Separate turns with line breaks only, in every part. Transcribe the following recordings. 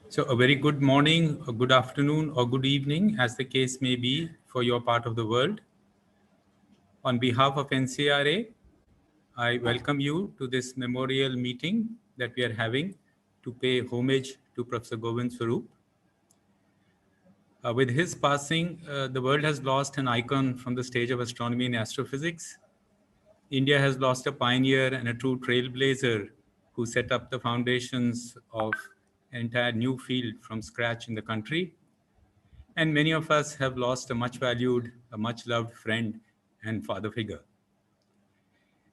So a very good morning, a good afternoon, or good evening, as the case may be for your part of the world. On behalf of NCRA, I welcome you to this memorial meeting that we are having to pay homage to Professor Govind Swarup. With his passing, the world has lost an icon from the stage of astronomy and astrophysics. India has lost a pioneer and a true trailblazer who set up the foundations of an entire new field from scratch in the country. And many of us have lost a much valued, a much loved friend and father figure.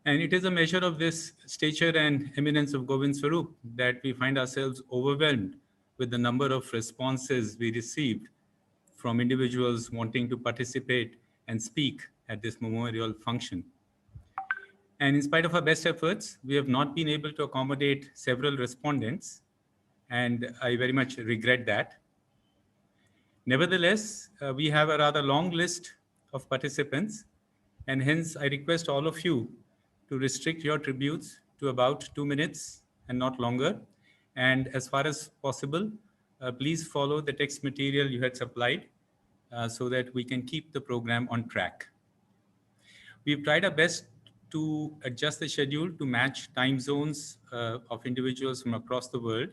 And it is a measure of this stature and eminence of Govind Swarup that we find ourselves overwhelmed with the number of responses we received from individuals wanting to participate and speak at this memorial function. And in spite of our best efforts, we have not been able to accommodate several respondents, and I very much regret that. Nevertheless, we have a rather long list of participants, and hence I request all of you to restrict your tributes to about 2 minutes and not longer. And as far as possible, please follow the text material you had supplied so that we can keep the program on track. We've tried our best to adjust the schedule to match time zones of individuals from across the world.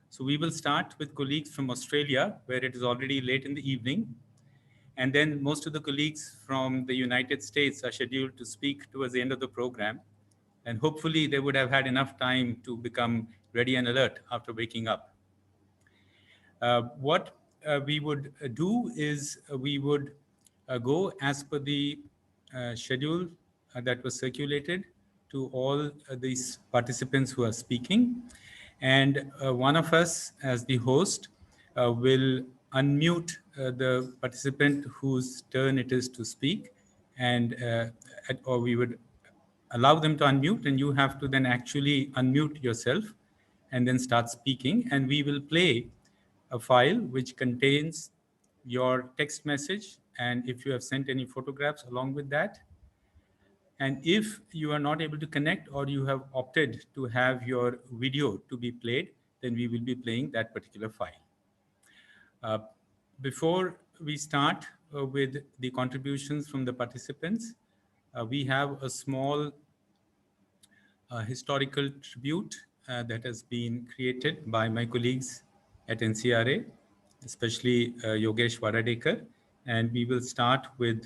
So we will start with colleagues from Australia, where it is already late in the evening. And then most of the colleagues from the United States are scheduled to speak towards the end of the program. And hopefully they would have had enough time to become ready and alert after waking up. What we would do is we would go as per the schedule that was circulated to all these participants who are speaking. And one of us, as the host, will unmute the participant whose turn it is to speak, and or we would allow them to unmute, and you have to then actually unmute yourself and then start speaking. And we will play a file which contains your text message, and if you have sent any photographs along with that. And if you are not able to connect, or you have opted to have your video to be played, then we will be playing that particular file. Before we start with the contributions from the participants, we have a small historical tribute that has been created by my colleagues at NCRA, especially Yogesh Varadekar. And we will start with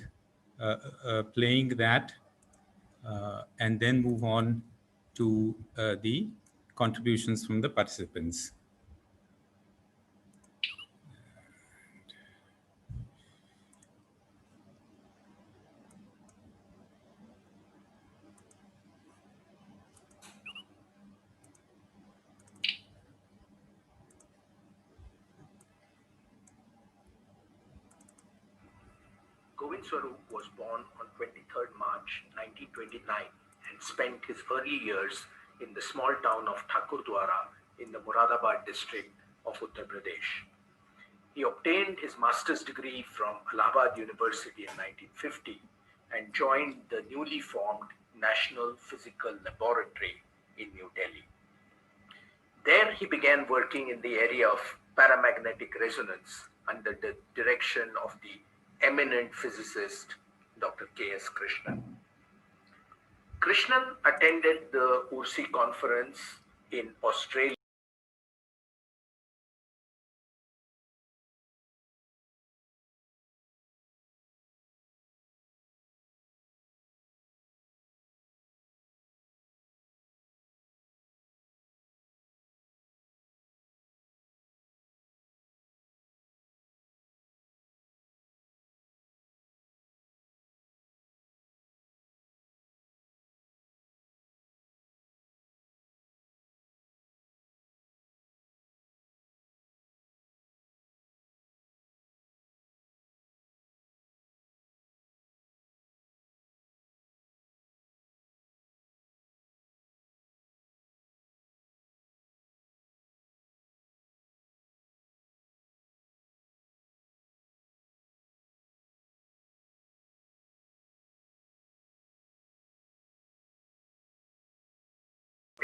playing that and then move on to the contributions from the participants.
Govind Swarup was born on 23rd March 1929 and spent his early years in the small town of Thakurdwara in the Moradabad district of Uttar Pradesh. He obtained his master's degree from Allahabad University in 1950 and joined the newly formed National Physical Laboratory in New Delhi. There he began working in the area of paramagnetic resonance under the direction of the eminent physicist Dr. K.S. Krishnan. Krishnan attended the Ursi conference in Australia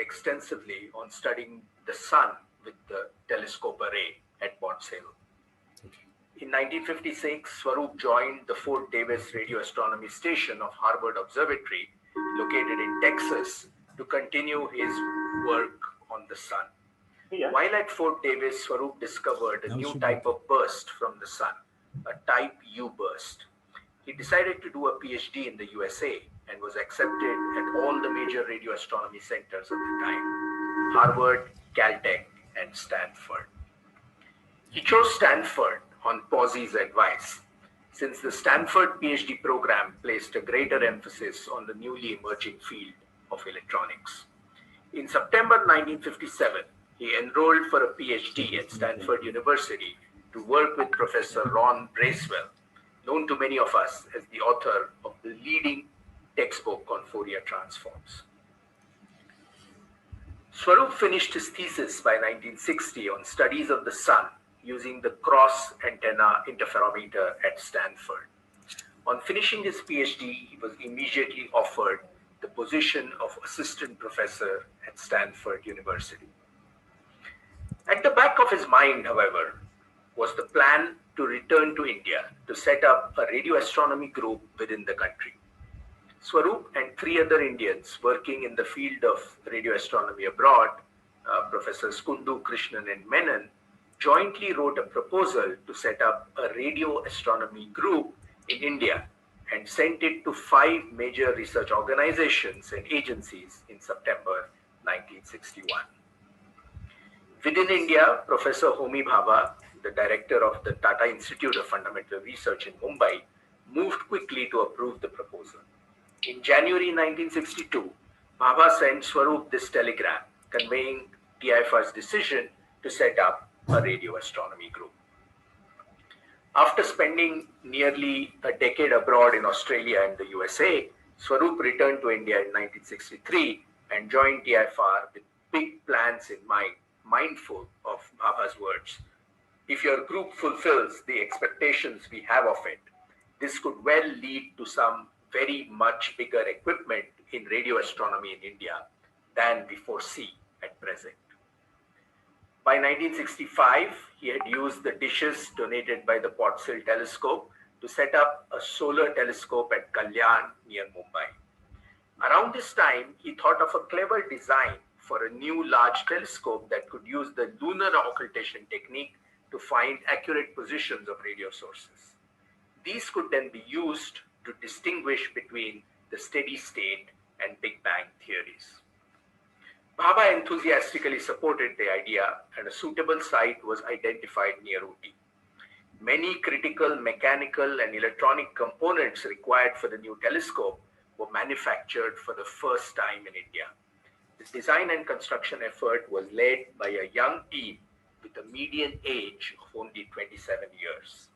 extensively on studying the sun with the telescope array at Bonds Hill. In 1956, Swarup joined the Fort Davis radio astronomy station of Harvard Observatory, located in Texas, to continue his work on the sun. While at Fort Davis, Swarup discovered a new type of burst from the sun, a type U burst. He decided to do a PhD in the USA and was accepted at all the major radio astronomy centers at the time: Harvard, Caltech, and Stanford. He chose Stanford on Posey's advice, since the Stanford PhD program placed a greater emphasis on the newly emerging field of electronics. In September 1957, he enrolled for a PhD at Stanford University to work with Professor Ron Bracewell, known to many of us as the author of the leading textbook on Fourier transforms. Swarup finished his thesis by 1960 on studies of the sun using the cross antenna interferometer at Stanford. On finishing his PhD, he was immediately offered the position of assistant professor at Stanford University. At the back of his mind, however, was the plan to return to India to set up a radio astronomy group within the country. Swarup and three other Indians working in the field of radio astronomy abroad, Professors Kundu, Krishnan, and Menon, jointly wrote a proposal to set up a radio astronomy group in India and sent it to 5 major research organizations and agencies in September 1961. Within India, Professor Homi Bhabha, the director of the Tata Institute of Fundamental Research in Mumbai, moved quickly to approve the proposal. In January 1962, Bhabha sent Swarup this telegram conveying TIFR's decision to set up a radio astronomy group. After spending nearly a decade abroad in Australia and the USA, Swarup returned to India in 1963 and joined TIFR with big plans in mind, mindful of Bhabha's words. If your group fulfills the expectations we have of it, this could well lead to some very much bigger equipment in radio astronomy in India than we foresee at present. By 1965, he had used the dishes donated by the Potts Hill telescope to set up a solar telescope at Kalyan near Mumbai. Around this time, he thought of a clever design for a new large telescope that could use the lunar occultation technique to find accurate positions of radio sources. These could then be used to distinguish between the steady state and Big Bang theories. Bhabha enthusiastically supported the idea, and a suitable site was identified near Ooty. Many critical mechanical and electronic components required for the new telescope were manufactured for the first time in India. This design and construction effort was led by a young team with a median age of only 27 years.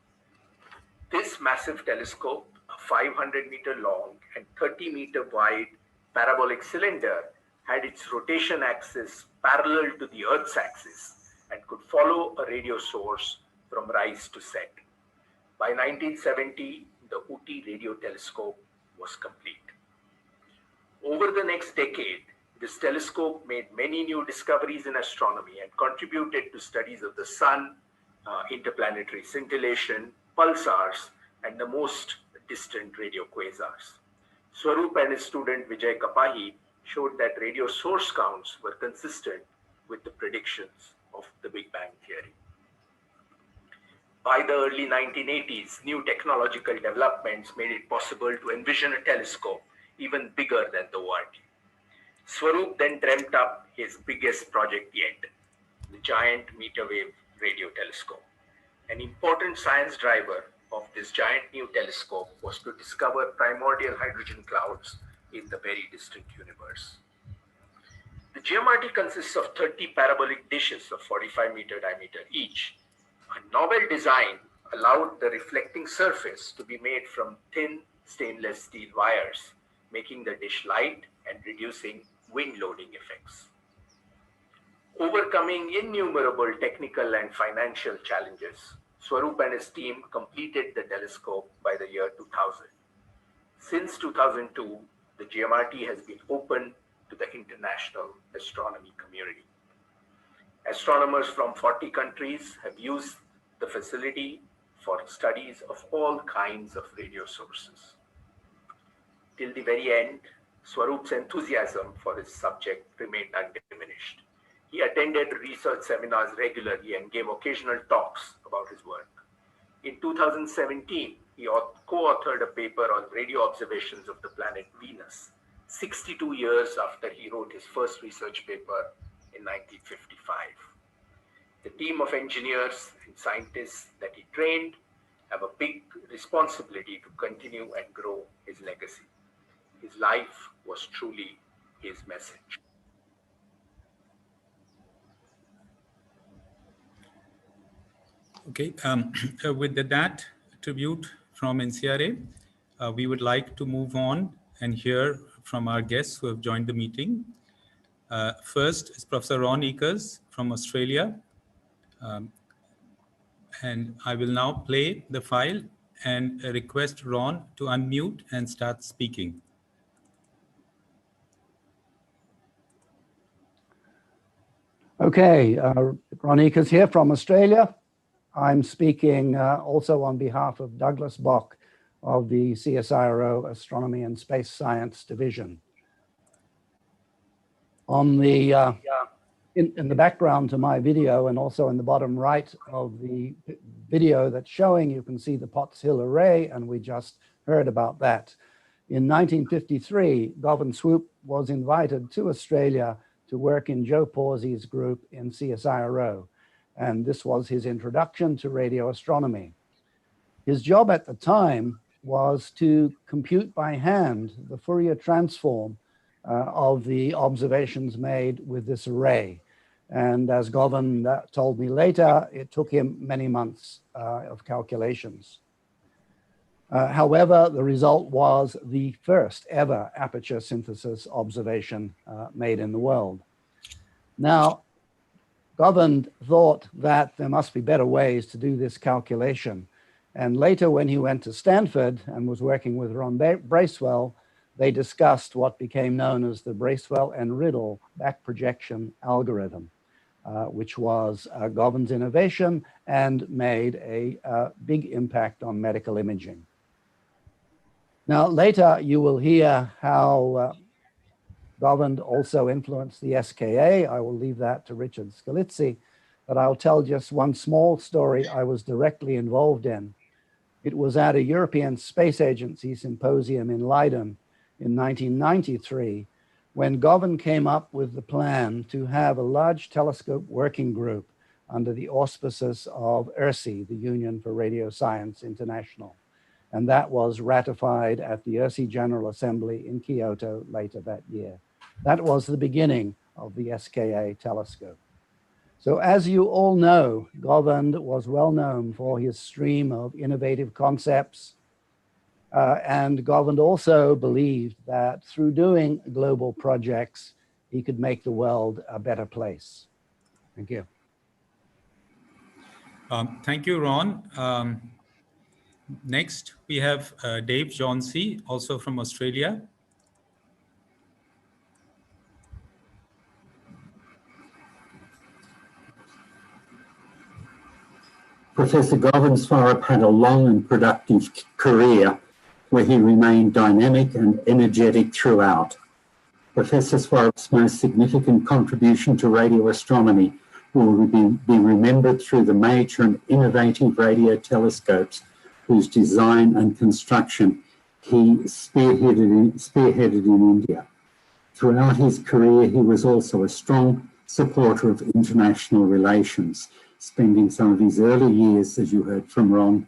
This massive telescope, a 500-meter long and 30-meter wide parabolic cylinder, had its rotation axis parallel to the Earth's axis and could follow a radio source from rise to set. By 1970, the Ooty radio telescope was complete. Over the next decade, this telescope made many new discoveries in astronomy and contributed to studies of the sun, interplanetary scintillation, pulsars, and the most distant radio quasars. Swarup and his student Vijay Kapahi showed that radio source counts were consistent with the predictions of the Big Bang theory. By the early 1980s, new technological developments made it possible to envision a telescope even bigger than the world. Swarup then dreamt up his biggest project yet, the Giant Meter Wave Radio Telescope. An important science driver of this giant new telescope was to discover primordial hydrogen clouds in the very distant universe. The GMRT consists of 30 parabolic dishes of 45-meter diameter each. A novel design allowed the reflecting surface to be made from thin stainless steel wires, making the dish light and reducing wind loading effects. Overcoming innumerable technical and financial challenges, Swarup and his team completed the telescope by the year 2000. Since 2002, the GMRT has been open to the international astronomy community. Astronomers from 40 countries have used the facility for studies of all kinds of radio sources. Till the very end, Swarup's enthusiasm for his subject remained undiminished. He attended research seminars regularly and gave occasional talks about his work. In 2017, he co-authored a paper on radio observations of the planet Venus, 62 years after he wrote his first research paper in 1955. The team of engineers and scientists that he trained have a big responsibility to continue and grow his legacy. His life was truly his message.
Okay, with that tribute from NCRA, we would like to move on and hear from our guests who have joined the meeting. First is Professor Ron Akers from Australia. And I will now play the file and request Ron to unmute and start speaking.
Okay, Ron Akers here from Australia. I'm speaking also on behalf of Douglas Bock of the CSIRO Astronomy and Space Science Division. On the in the background to my video, and also in the bottom right of the video that's showing, you can see the Potts Hill Array, and we just heard about that. In 1953, Govind Swarup was invited to Australia to work in Joe Pawsey's group in CSIRO, and this was his introduction to radio astronomy. His job at the time was to compute by hand the Fourier transform of the observations made with this array. And as Govind told me later, it took him many months of calculations. However, the result was the first ever aperture synthesis observation made in the world. Now, Govind thought that there must be better ways to do this calculation. And later, when he went to Stanford and was working with Ron Bracewell, they discussed what became known as the Bracewell and Riddle back projection algorithm, which was Govind's innovation and made a big impact on medical imaging. Now, later you will hear how Govind also influenced the SKA. I will leave that to Richard Shillitzy, but I'll tell just one small story I was directly involved in. It was at a European Space Agency symposium in Leiden in 1993, when Govind came up with the plan to have a large telescope working group under the auspices of ERSI, the Union for Radio Science International. And that was ratified at the ERSI General Assembly in Kyoto later that year. That was the beginning of the SKA telescope. So as you all know, Govind was well known for his stream of innovative concepts. And Govind also believed that through doing global projects, he could make the world a better place. Thank you.
Thank you, Ron. Next, we have Dave Johnsey, also from Australia.
Professor Govind Swarup had a long and productive career where he remained dynamic and energetic throughout. Professor Swarup's most significant contribution to radio astronomy will be remembered through the major and innovative radio telescopes whose design and construction he spearheaded in India. Throughout his career, he was also a strong supporter of international relations, spending some of his early years, as you heard from Ron,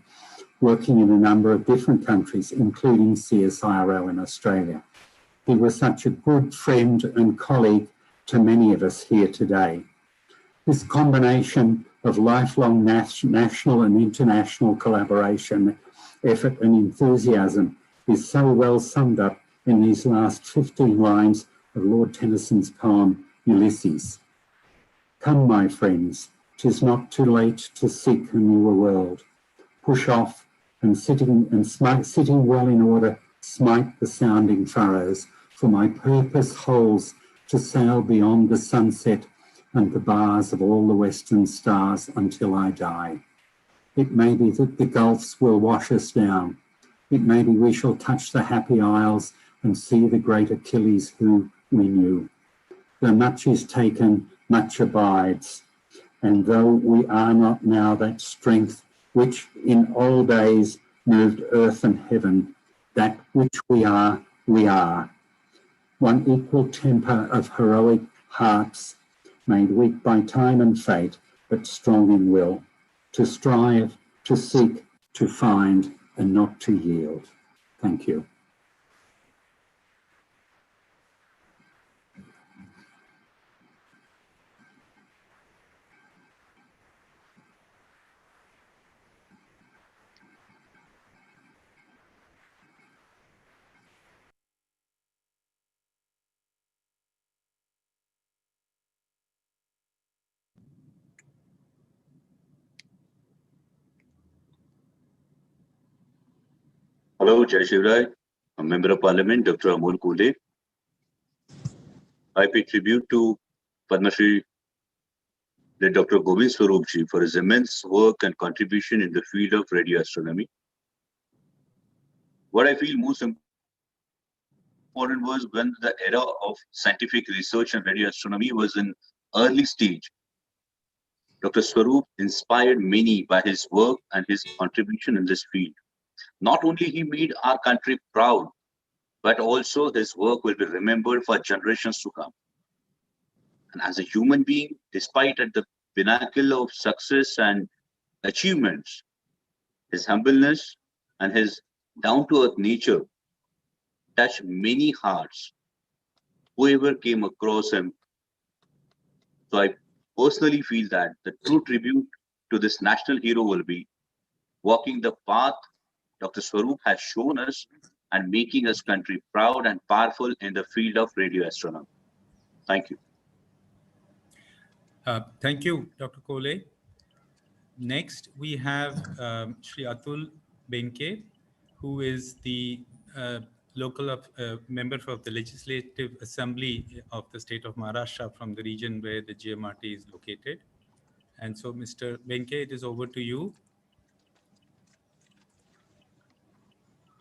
working in a number of different countries, including CSIRO in Australia. He was such a good friend and colleague to many of us here today. This combination of lifelong national and international collaboration, effort and enthusiasm is so well summed up in these last 15 lines of Lord Tennyson's poem, Ulysses. Come, my friends, 'tis not too late to seek a newer world. Push off and sitting well in order, smite the sounding furrows, for my purpose holds to sail beyond the sunset and the bars of all the western stars until I die. It may be that the gulfs will wash us down. It may be we shall touch the happy isles and see the great Achilles who we knew. Though much is taken, much abides. And though we are not now that strength which in old days moved earth and heaven, that which we are, one equal temper of heroic hearts, made weak by time and fate, but strong in will, to strive, to seek, to find, and not to yield. Thank you.
Hello, Jai Shivrai, a Member of Parliament, Dr. Amol Kule. I pay tribute to Padma Shri Dr. Govind Swarup ji for his immense work and contribution in the field of radio astronomy. What I feel most important was when the era of scientific research and radio astronomy was in early stage. Dr. Swarup inspired many by his work and his contribution in this field. Not only he made our country proud, but also his work will be remembered for generations to come. And as a human being, despite at the pinnacle of success and achievements, his humbleness and his down-to-earth nature touched many hearts, whoever came across him. So I personally feel that the true tribute to this national hero will be walking the path Dr. Swarup has shown us and making us country proud and powerful in the field of radio astronomy. Thank you.
Thank you, Dr. Kole. Next, we have Shri Atul Benke, who is the member of the Legislative Assembly of the state of Maharashtra from the region where the GMRT is located. And so, Mr. Benke, it is over to you.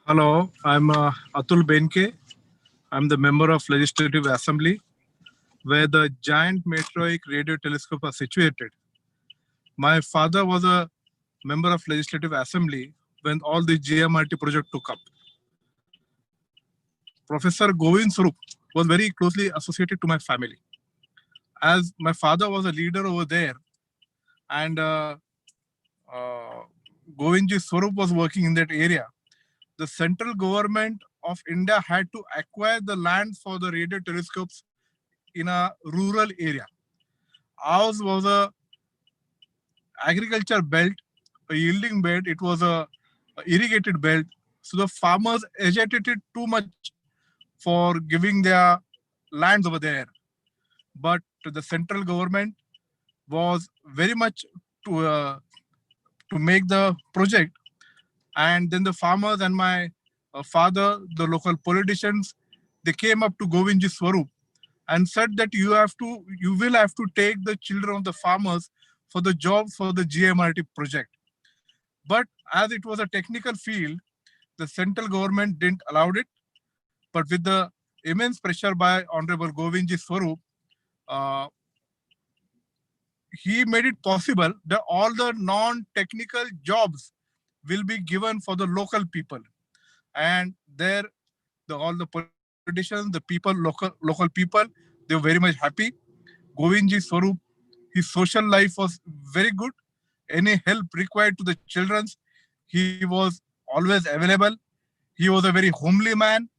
Hello, I'm Atul Benke. I'm the member of Legislative Assembly, where the giant meteoric radio telescope are situated. My father was a member of Legislative Assembly when all the GMRT project took up. Professor Govind Swarup was very closely associated to my family. As my father was a leader over there, and Govindji Swarup was working in that area, the central government of India had to acquire the land for the radio telescopes in a rural area. Ours was a agriculture belt, a yielding belt. It was a irrigated belt. So the farmers agitated too much for giving their lands over there. But the central government was very much to make the project. And then the farmers and my father, the local politicians, they came up to Govindji Swarup and said that you will have to take the children of the farmers for the job for the GMRT project. But as it was a technical field, the central government didn't allow it. But with the immense pressure by Honorable Govindji Swarup, he made it possible that all the non-technical jobs will be given for the local people. And there, all the politicians, the people, local people, they were very much happy. Govindji Swarup, his social life was very good. Any help required to the children, he was always available. He was a very homely man.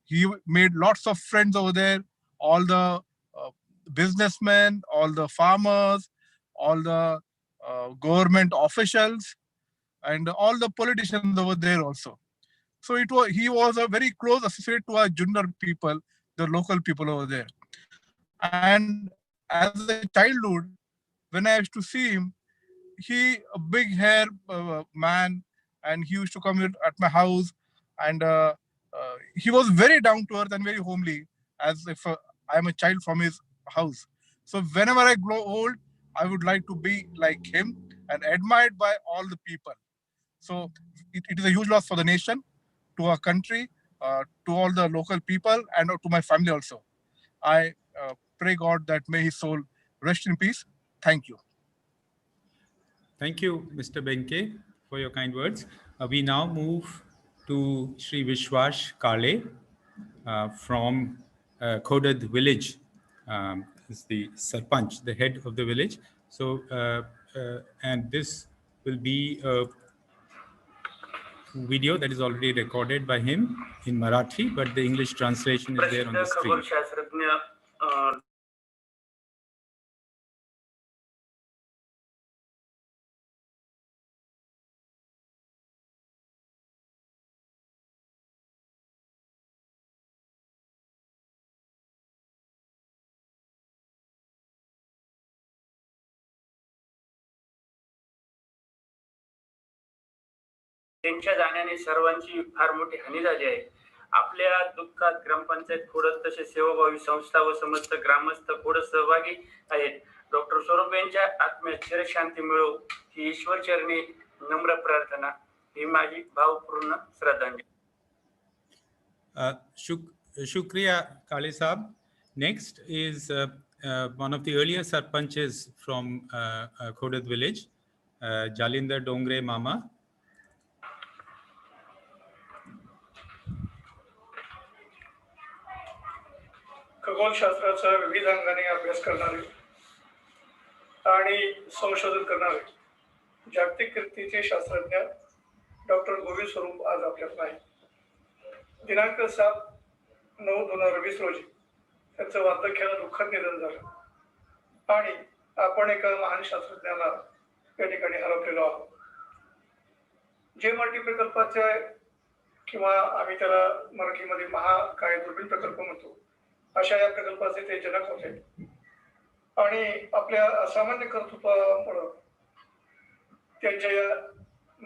He made lots of friends over there. All the businessmen, all the farmers, all the government officials, and all the politicians over there also. So he was a very close associate to our junior people, the local people over there. And as a childhood, when I used to see him, he a big hair man, and he used to come at my house, and he was very down to earth and very homely, as if I'm a child from his house. So whenever I grow old, I would like to be like him and admired by all the people. So it is a huge loss for the nation, to our country, to all the local people, and to my family also. I pray God that may his soul rest in peace. Thank you.
Thank you, Mr. Benke, for your kind words. We now move to Sri Vishwash Kale from Kodad village. Is the Sarpanch, the head of the village. So, and this will be a video that is already recorded by him in Marathi, but the English translation is there on the screen.
त्यांच्या जाण्याने सर्वांची फार मोठी हानी झाली आहे. आपल्या दुःखात ग्रामपंचायत खोडद तसेच सेवाभावी संस्था व समस्त ग्रामस्थ खोडद सहभागी आहेत. डॉक्टर स्वरूप यांच्या आत्म्यात चिरशांती मिळो ही ईश्वर चरणी नम्र प्रार्थना. ही माझी भावपूर्ण श्रद्धांजली.
Shukriya Kale Saab. Next is one of the earlier sarpanches from Kodad village, Jalinder Dongre Mama.
खगोलशास्त्राचा विविध अंगाने अभ्यास करणारे आणि संशोधन करणारे जागतिक कीर्तीचे शास्त्रज्ञ डॉक्टर गोविंद स्वरूप आज आपल्यात आहे. दिनांक 7/9/2020 रोजी त्यांचं वार्धक्यानं दुःखद निधन झालं आणि आपण एका महान शास्त्रज्ञाला या ठिकाणी हरवलेलो आहोत. JMRT प्रकल्पाचे किंवा आम्ही त्याला मराठीमध्ये महाकाय दुर्बीण प्रकल्प म्हणतो, अशा या प्रकल्पाचे ते जनक होते आणि आपल्या असामान्य कर्तृत्वामुळे त्यांच्या या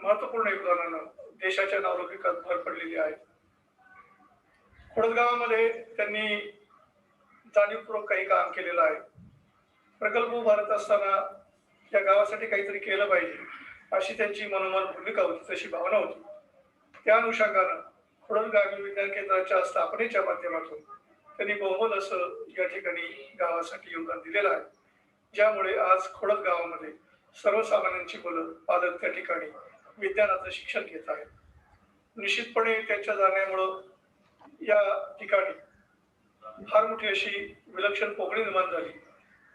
महत्वपूर्ण योगदानानं देशाच्या नागरिकात भर पडलेली आहे. खोडद गावामध्ये त्यांनी जाणीवपूर्वक काही काम केलेलं आहे. प्रकल्प उभारत असताना या गावासाठी काहीतरी केलं पाहिजे अशी त्यांची मनोमन भूमिका होती, तशी भावना होती. त्या अनुषंगानं खोडद गावी विज्ञान केंद्राच्या स्थापनेच्या माध्यमातून त्यांनी बहुमोल असं या ठिकाणी गावासाठी योगदान दिलेलं आहे, ज्यामुळे आज खोडद गावामध्ये सर्वसामान्यांची मुलं पालक त्या ठिकाणी विज्ञानाचं शिक्षण घेत आहेत. निश्चितपणे त्यांच्या जाण्यामुळं या ठिकाणी फार मोठी अशी विलक्षण पोकळी निर्माण झाली.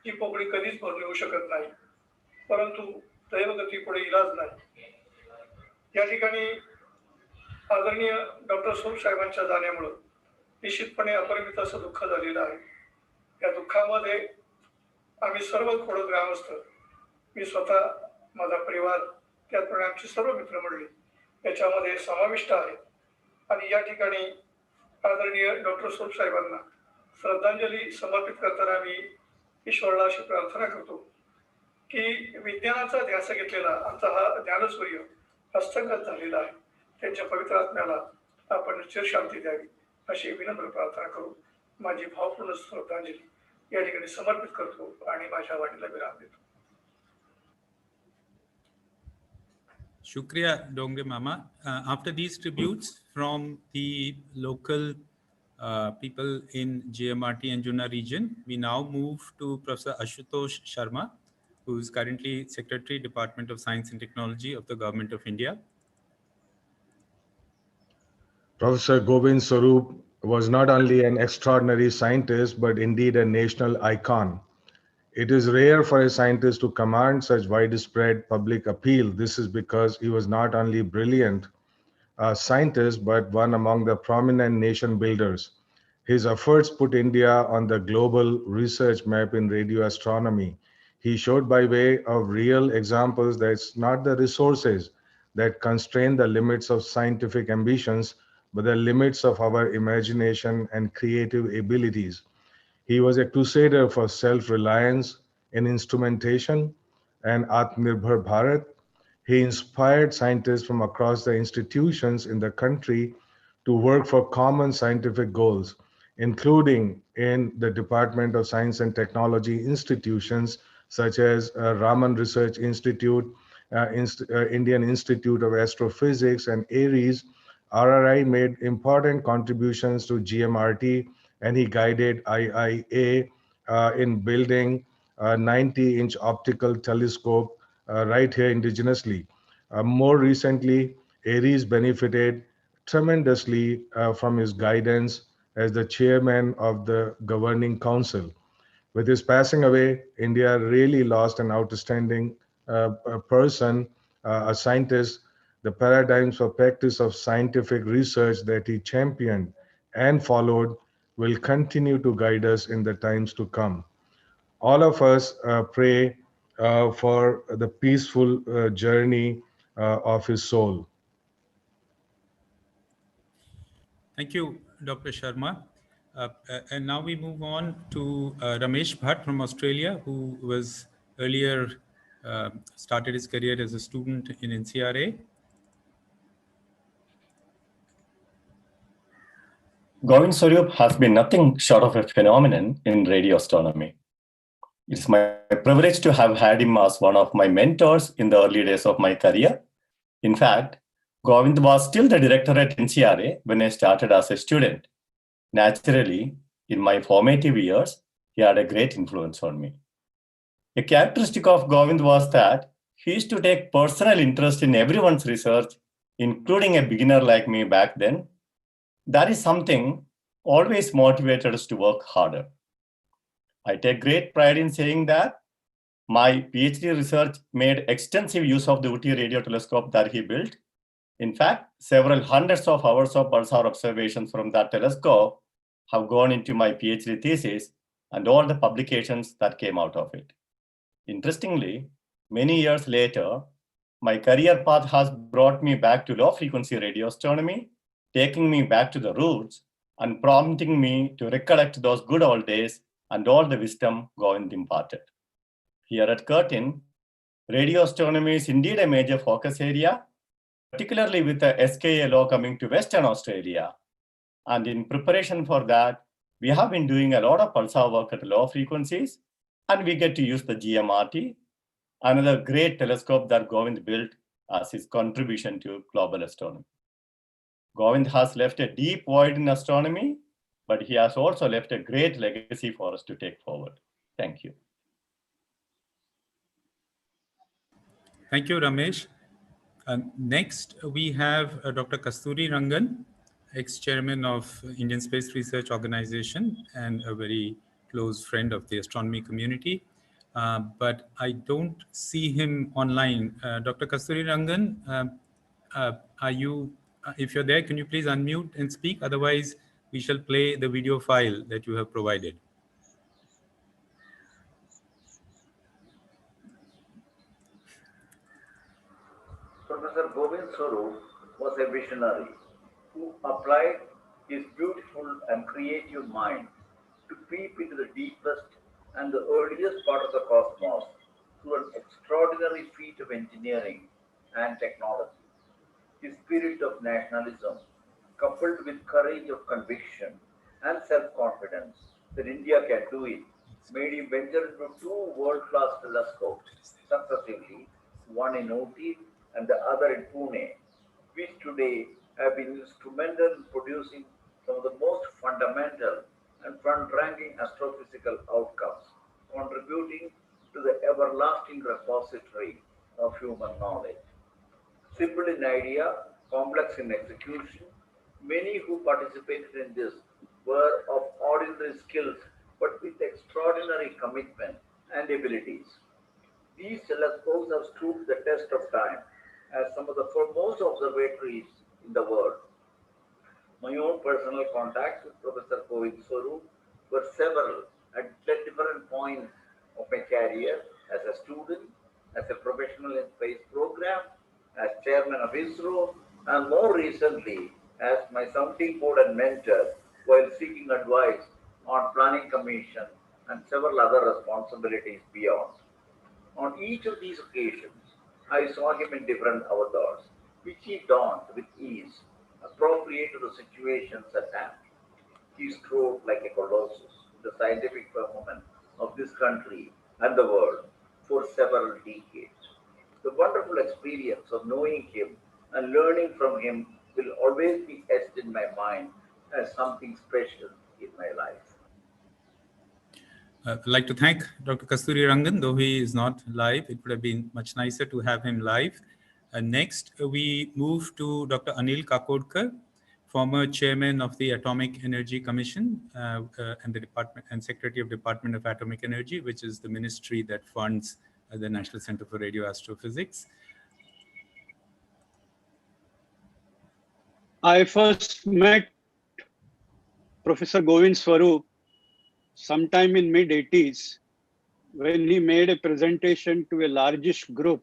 ही पोकळी कधीच भरून येऊ शकत नाही, परंतु दैवगती पुढे इलाज नाही. या ठिकाणी आदरणीय डॉक्टर स्वरूप साहेबांच्या जाण्यामुळं निश्चितपणे अपरिमित असं दुःख झालेलं आहे. या दुःखामध्ये आम्ही सर्व खोडद ग्रामस्थ, मी स्वतः, माझा परिवार, त्याचप्रमाणे आमची सर्व मित्रमंडळी याच्यामध्ये समाविष्ट आहेत आणि या ठिकाणी आदरणीय डॉक्टर स्वरूप साहेबांना श्रद्धांजली समर्पित करताना आम्ही ईश्वराला अशी प्रार्थना करतो की विज्ञानाचा ध्यास घेतलेला आमचा हा ज्ञानसूर्य हस्तगत झालेला आहे, त्यांच्या पवित्र आत्म्याला आपण चिरशांती द्यावी अशी विनम्र प्रार्थना करू. माझी भावपूर्ण श्रद्धांजली या ठिकाणी समर्पित करतो आणि माझ्या वाणीला विराम देतो.
Shukriya Dongre Mama. After these tributes from the local people in JMRT and Juna region, we now move to Professor Ashutosh Sharma, who is currently Secretary, Department of Science and Technology of the Government of India.
Professor Govind Swarup was not only an extraordinary scientist, but indeed a national icon. It is rare for a scientist to command such widespread public appeal. This is because he was not only brilliant scientist, but one among the prominent nation builders. His efforts put India on the global research map in radio astronomy. He showed by way of real examples that it's not the resources that constrain the limits of scientific ambitions, but the limits of our imagination and creative abilities. He was a crusader for self-reliance in instrumentation and Atmanirbhar Bharat. He inspired scientists from across the institutions in the country to work for common scientific goals. including in the Department of Science and Technology institutions such as Raman Research Institute, Indian Institute of Astrophysics, and ARIES. RRI made important contributions to GMRT, and he guided IIA in building a 90-inch optical telescope right here indigenously. More recently, ARIES benefited tremendously from his guidance as the chairman of the governing council. With his passing away, India really lost an outstanding person, a scientist. The paradigms for practice of scientific research that he championed and followed will continue to guide us in the times to come. All of us pray for the peaceful journey of his soul.
Thank you, Dr. Sharma. And now we move on to Ramesh Bhat from Australia, who was earlier started his career as a student in NCRA.
Govind Swarup has been nothing short of a phenomenon in radio astronomy. It's my privilege to have had him as one of my mentors in the early days of my career. In fact, Govind was still the director at NCRA when I started as a student. Naturally, in my formative years, he had a great influence on me. A characteristic of Govind was that he used to take personal interest in everyone's research, including a beginner like me back then. That is something always motivated us to work harder. I take great pride in saying that my PhD research made extensive use of the Uti radio telescope that he built. In fact, several hundreds of hours of pulsar observations from that telescope have gone into my PhD thesis and all the publications that came out of it. Interestingly, many years later, my career path has brought me back to low-frequency radio astronomy, taking me back to the roots and prompting me to recollect those good old days and all the wisdom Govind imparted. Here at Curtin, radio astronomy is indeed a major focus area, particularly with the SKA law coming to Western Australia. And in preparation for that, we have been doing a lot of pulsar work at low frequencies, and we get to use the GMRT, another great telescope that Govind built as his contribution to global astronomy. Govind has left a deep void in astronomy, but he has also left a great legacy for us to take forward. Thank you.
Thank you, Ramesh. Next, we have Dr. Kasturi Rangan, ex-chairman of Indian Space Research Organization and a very close friend of the astronomy community. But I don't see him online. Dr. Kasturi Rangan, are you, if you're there, can you please unmute and speak? Otherwise, we shall play the video file that you have provided.
Professor Govind Swarup was a visionary who applied his beautiful and creative mind to peep into the deepest and the earliest part of the cosmos through an extraordinary feat of engineering and technology. His spirit of nationalism, coupled with courage of conviction and self-confidence that India can do it, made him venture into two world-class telescopes successively, one in Ooty and the other in Pune, which today have been instrumental in producing some of the most fundamental and front-ranking astrophysical outcomes, contributing to the everlasting repository of human knowledge. Simple in idea, complex in execution, many who participated in this were of ordinary skills but with extraordinary commitment and abilities. These telescopes have stood the test of time as some of the foremost observatories in the world. My own personal contacts with Professor Govind Swarup were several at different points of my career as a student, as a professional in space program, as chairman of ISRO, and more recently as my sounding board and mentor while seeking advice on planning commission and several other responsibilities beyond. On each of these occasions, I saw him in different avatars, which he donned with ease, appropriate to the situations at hand. he strode like a colossus in the scientific firmament of this country and the world for several decades. The wonderful experience of knowing him and learning from him will always be etched in my mind as something special in my life.
I'd like to thank Dr. Kasturi Rangan, though he is not live. It would have been much nicer to have him live. Next, we move to Dr. Anil Kakoda, former chairman of the Atomic Energy Commission and the Department and Secretary of Department of Atomic Energy, which is the ministry that funds the National Center for Radio Astrophysics.
I first met Professor Govind Swarup sometime in mid-80s when he made a presentation to a largish group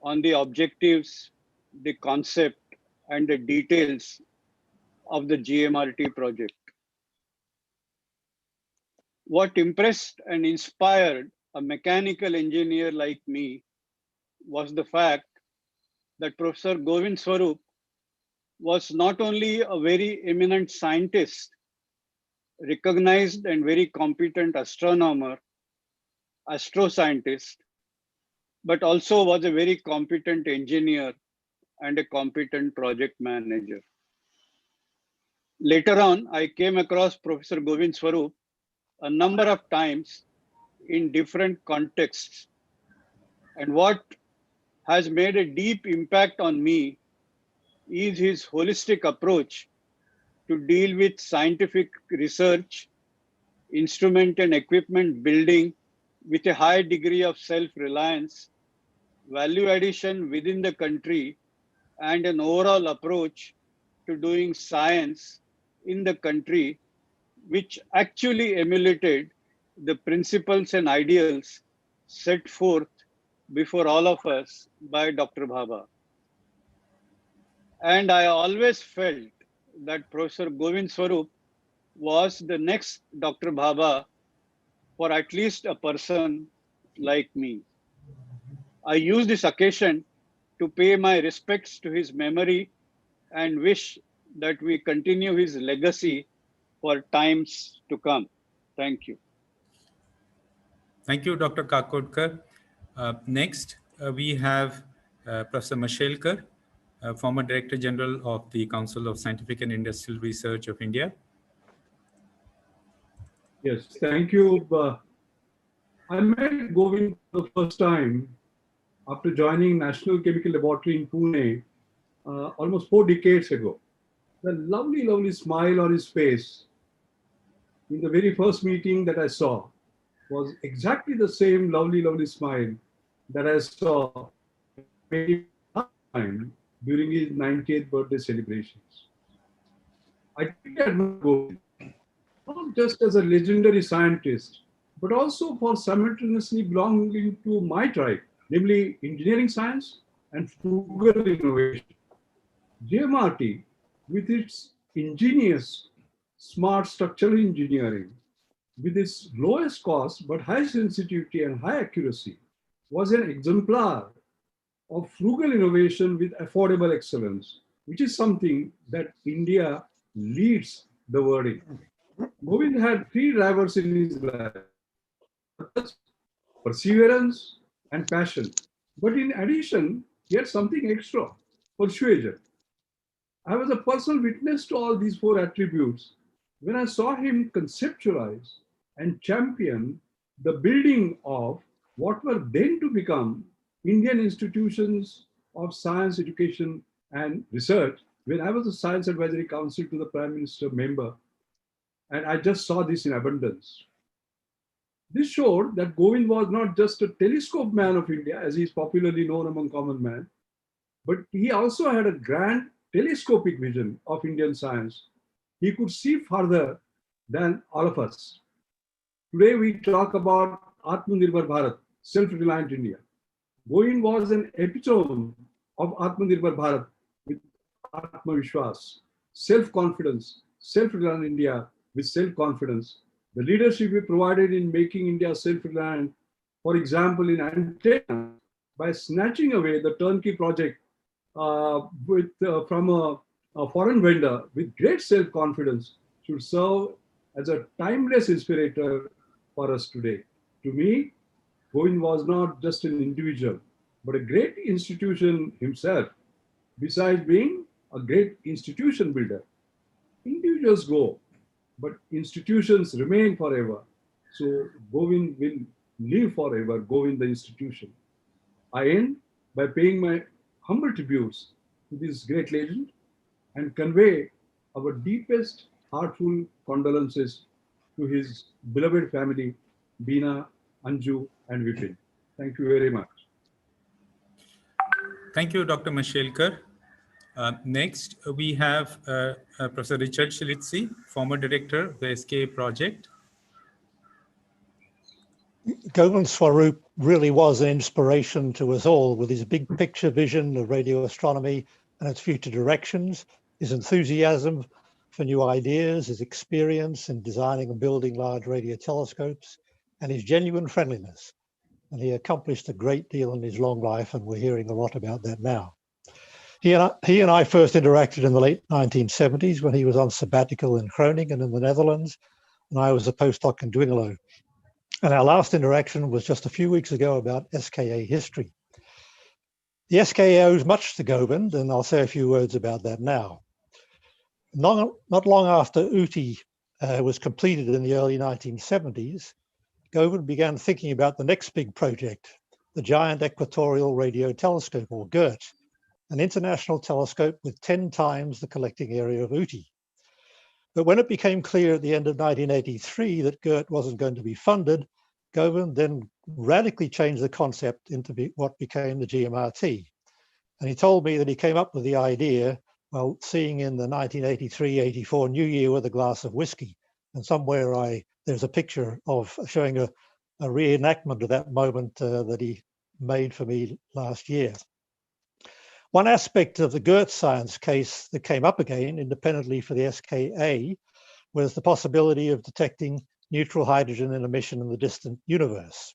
on the objectives, the concept, and the details of the GMRT project. What impressed and inspired a mechanical engineer like me was the fact that Professor Govind Swarup was not only a very eminent scientist, recognized and very competent astronomer, astroscientist, but also was a very competent engineer and a competent project manager. Later on, I came across Professor Govind Swarup a number of times in different contexts. And what has made a deep impact on me is his holistic approach to deal with scientific research, instrument and equipment building with a high degree of self-reliance, value addition within the country, and an overall approach to doing science in the country, which actually emulated the principles and ideals set forth before all of us by Dr. Bhabha. And I always felt that Professor Govind Swarup was the next Dr. Bhabha for at least a person like me. I use this occasion to pay my respects to his memory and wish that we continue his legacy for times to come. Thank you.
Thank you, Dr. Kakoda. Next, we have Professor Michel, former Director General of the Council of Scientific and Industrial Research of India.
Yes, thank you. I met Govind for the first time after joining National Chemical Laboratory in Pune almost 4 decades ago. The lovely, lovely smile on his face in the very first meeting that I saw was exactly the same lovely, lovely smile that I saw time during his 90th birthday celebrations. I admire Govind, not just as a legendary scientist, but also for simultaneously belonging to my tribe, namely engineering science and frugal innovation. GMRT, with its ingenious, smart structural engineering, with its lowest cost but high sensitivity and high accuracy, was an exemplar of frugal innovation with affordable excellence, which is something that India leads the world in. Govind had 3 drivers in his life: perseverance and passion. But in addition, he had something extra: persuasion. I was a personal witness to all these 4 attributes when I saw him conceptualize and champion the building of what were then to become Indian institutions of science, education, and research when I was a Science Advisory Council to the Prime Minister member. And I just saw this in abundance. This showed that Govind was not just a telescope man of India, as he is popularly known among common man, but he also had a grand telescopic vision of Indian science. He could see further than all of us. Today we talk about Atmanirbhar Bharat, self-reliant India. Govind was an epitome of Atmanirbhar Bharat with Atmavishwas, self-confidence, self-reliant India with self-confidence. The leadership he provided in making India self-reliant, for example, in antenna, by snatching away the turnkey project from a foreign vendor with great self-confidence, should serve as a timeless inspirator for us today. To me, Govind was not just an individual, but a great institution himself, besides being a great institution builder. Individuals go, but institutions remain forever. So Govind will live forever, Govind the institution. I end by paying my humble tributes to this great legend and convey our deepest heartful condolences to his beloved family, Beena, Anju, and Vipin. Thank you very much.
Thank you, Dr. Michel Kerr. Next, we have Professor Richard Shillitzy, former director of the SKA project.
Govind Swarup really was an inspiration to us all with his big picture vision of radio astronomy and its future directions, his enthusiasm for new ideas, his experience in designing and building large radio telescopes, and his genuine friendliness. And he accomplished a great deal in his long life, and we're hearing a lot about that now. He and I first interacted in the late 1970s when he was on sabbatical in Groningen in the Netherlands, and I was a postdoc in Dwingelo. And our last interaction was just a few weeks ago about SKA history. The SKA owes much to Govind, and I'll say a few words about that now. Not long after UTI was completed in the early 1970s, Govind began thinking about the next big project, the Giant Equatorial Radio Telescope, or GERT, an international telescope with 10 times the collecting area of UTI. But when it became clear at the end of 1983 that GERT wasn't going to be funded, Govind then radically changed the concept into what became the GMRT. And he told me that he came up with the idea while seeing in the 1983-84 New Year with a glass of whiskey. And somewhere there's a picture of showing a reenactment of that moment that he made for me last year. One aspect of the GERT science case that came up again independently for the SKA was the possibility of detecting neutral hydrogen in emission in the distant universe.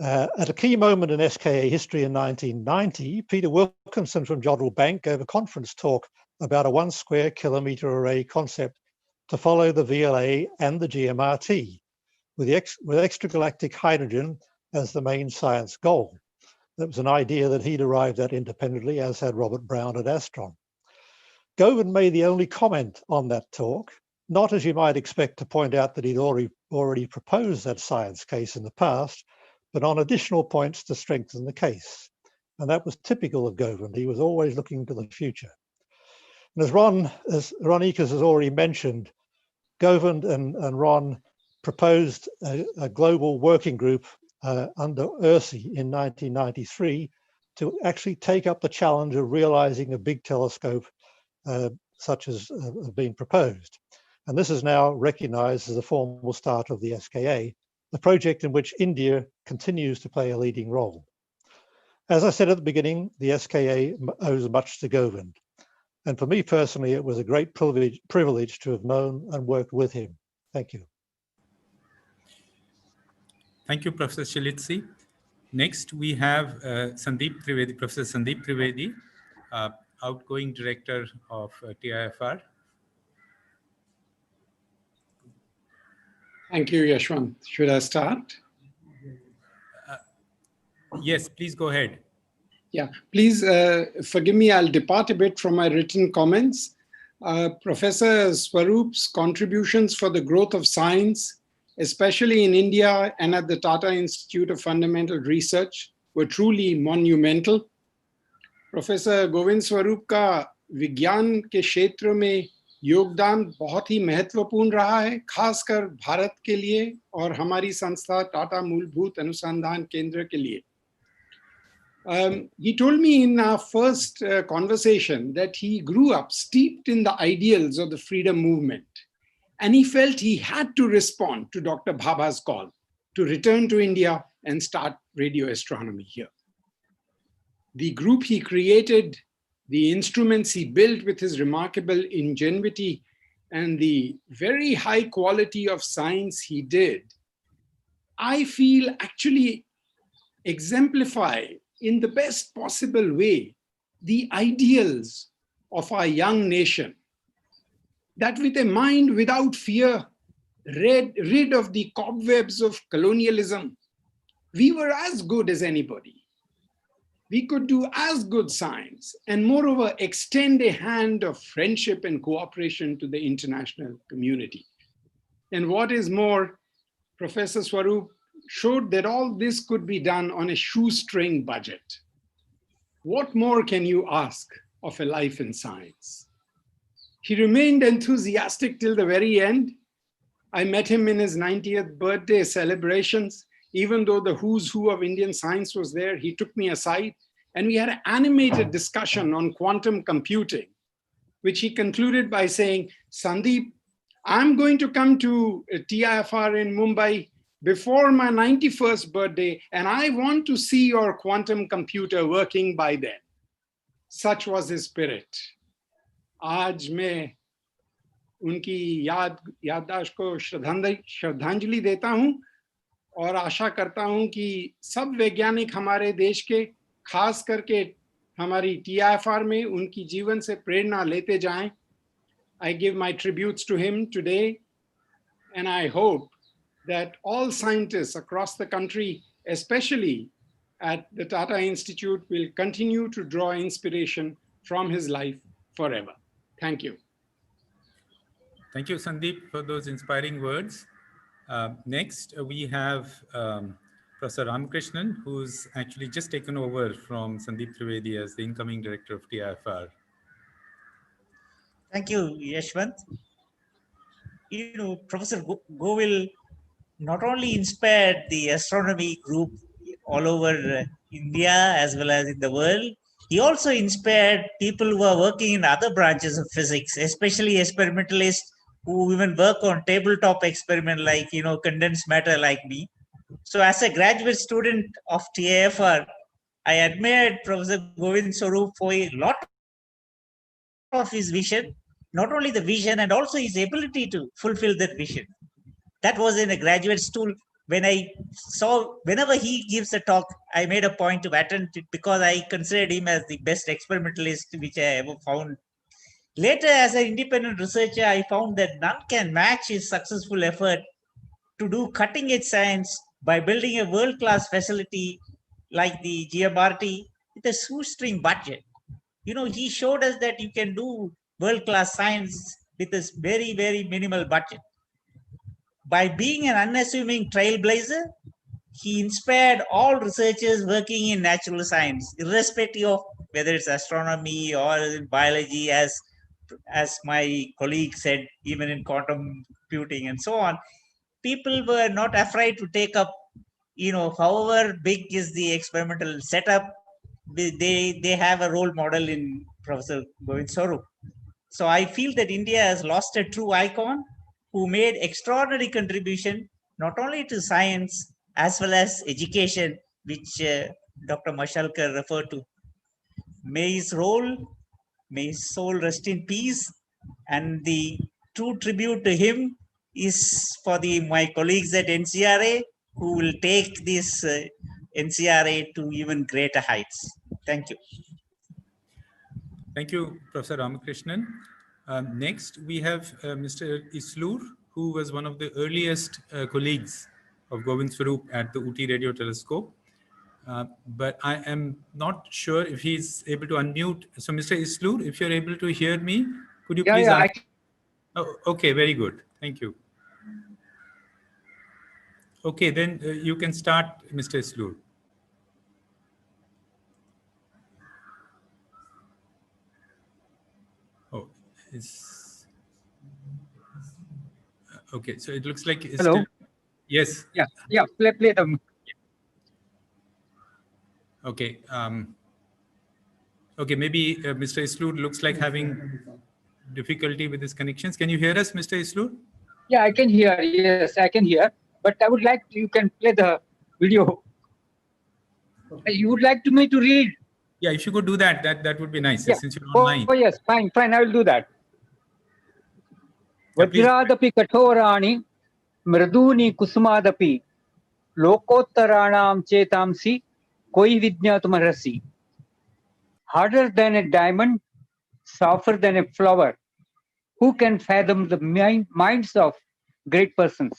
At a key moment in SKA history in 1990, Peter Wilkinson from Jodrell Bank gave a conference talk about a 1 square kilometre array concept to follow the VLA and the GMRT, with extragalactic hydrogen as the main science goal. That was an idea that he'd arrived at independently, as had Robert Brown at Astron. Govind made the only comment on that talk, not as you might expect to point out that he'd already proposed that science case in the past, but on additional points to strengthen the case. And that was typical of Govind. He was always looking to the future. And as Ron Eakers has already mentioned, Govind and Ron proposed a global working group under URSI in 1993 to actually take up the challenge of realizing a big telescope such as been proposed. And this is now recognized as a formal start of the SKA, the project in which India continues to play a leading role. As I said at the beginning, the SKA owes much to Govind. And for me personally, it was a great privilege to have known and worked with him. Thank you.
Thank you, Professor Shillitzy. Next, we have Professor Sandeep Trivedi, outgoing director of TIFR.
Thank you, Yashwant. Should I start?
Yes, please go ahead.
Yeah, please forgive me. I'll depart a bit from my written comments. Professor Swarup's contributions for the growth of science, especially in India and at the Tata Institute of Fundamental Research, were truly monumental. Professor Govind Swarup का विज्ञान के क्षेत्र में योगदान बहुत ही महत्वपूर्ण रहा है, खासकर भारत के लिए और हमारी संस्था टाटा मूलभूत अनुसंधान केंद्र के लिए. He told me in our first conversation that he grew up steeped in the ideals of the freedom movement. And he felt he had to respond to Dr. Bhabha's call to return to India and start radio astronomy here. The group he created, the instruments he built with his remarkable ingenuity, and the very high quality of science he did, I feel actually exemplify in the best possible way the ideals of our young nation. that with a mind without fear, rid of the cobwebs of colonialism, we were as good as anybody. We could do as good science and moreover extend a hand of friendship and cooperation to the international community. And what is more, Professor Swarup showed that all this could be done on a shoestring budget. What more can you ask of a life in science? He remained enthusiastic till the very end. I met him in his 90th birthday celebrations. Even though the who's who of Indian science was there, he took me aside and we had an animated discussion on quantum computing, which he concluded by saying, Sandeep, I'm going to come to TIFR in Mumbai before my 91st birthday, and I want to see your quantum computer working by then. Such was his spirit. आज मैं उनकी याददाश्त को श्रद्धांजलि देता हूँ और आशा करता हूँ कि सब वैज्ञानिक हमारे देश के, खास करके हमारी TIFR में उनकी जीवन से प्रेरणा लेते जाएं. I give my tributes to him today, and I hope that all scientists across the country, especially at the Tata Institute, will continue to draw inspiration from his life forever. Thank you.
Thank you, Sandeep, for those inspiring words. Next, we have Professor Ramakrishnan, who's actually just taken over from Sandeep Trivedi as the incoming director of TIFR.
Thank you, Yashwant. You know, Professor Govil not only inspired the astronomy group all over India as well as in the world, he also inspired people who are working in other branches of physics, especially experimentalists who even work on tabletop experiment like, you know, condensed matter like me. So as a graduate student of TIFR, I admired Professor Govind Swarup for a lot of his vision, not only the vision and also his ability to fulfill that vision. That was in a graduate school. When I saw, whenever he gives a talk, I made a point to attend it because I considered him as the best experimentalist which I ever found. Later, as an independent researcher, I found that none can match his successful effort to do cutting-edge science by building a world-class facility like the GMRT with a shoestring budget. You know, he showed us that you can do world-class science with a very, very minimal budget. By being an unassuming trailblazer, he inspired all researchers working in natural science, irrespective of whether it's astronomy or biology, as my colleague said, even in quantum computing and so on. People were not afraid to take up, you know, however big is the experimental setup, they have a role model in Professor Govind Swarup. So I feel that India has lost a true icon who made extraordinary contribution, not only to science as well as education, which Dr. Michel referred to. May his soul rest in peace. And the true tribute to him is for my colleagues at NCRA, who will take this NCRA to even greater heights. Thank you.
Thank you, Professor Ramakrishnan. Next, we have Mr. Islur, who was one of the earliest colleagues of Govind Swarup at the Uti Radio Telescope. But I am not sure if he's able to unmute. So, Mr. Islur, if you're able to hear me, could you please? Oh, okay, very good. Thank you. Okay, then you can start, Mr. Islur. Oh, okay, so it looks like it's
hello.
Still, yes.
Yeah. Play them.
Okay. Okay, maybe Mr. Islur looks like having difficulty with his connections. Can you hear us, Mr. Islur?
Yeah, I can hear. Yes, I can hear. But I would like you can play the video. You would like me to read?
Yeah, if you could do that, that would be nice.
Yeah.
Since you're online.
Oh yes, fine. I will do that. Vajradapi kathorani mriduni kusumadapi lokottaranam chetamsi koi vidnyatumrasi. Harder than a diamond, softer than a flower, Who can fathom the minds of great persons?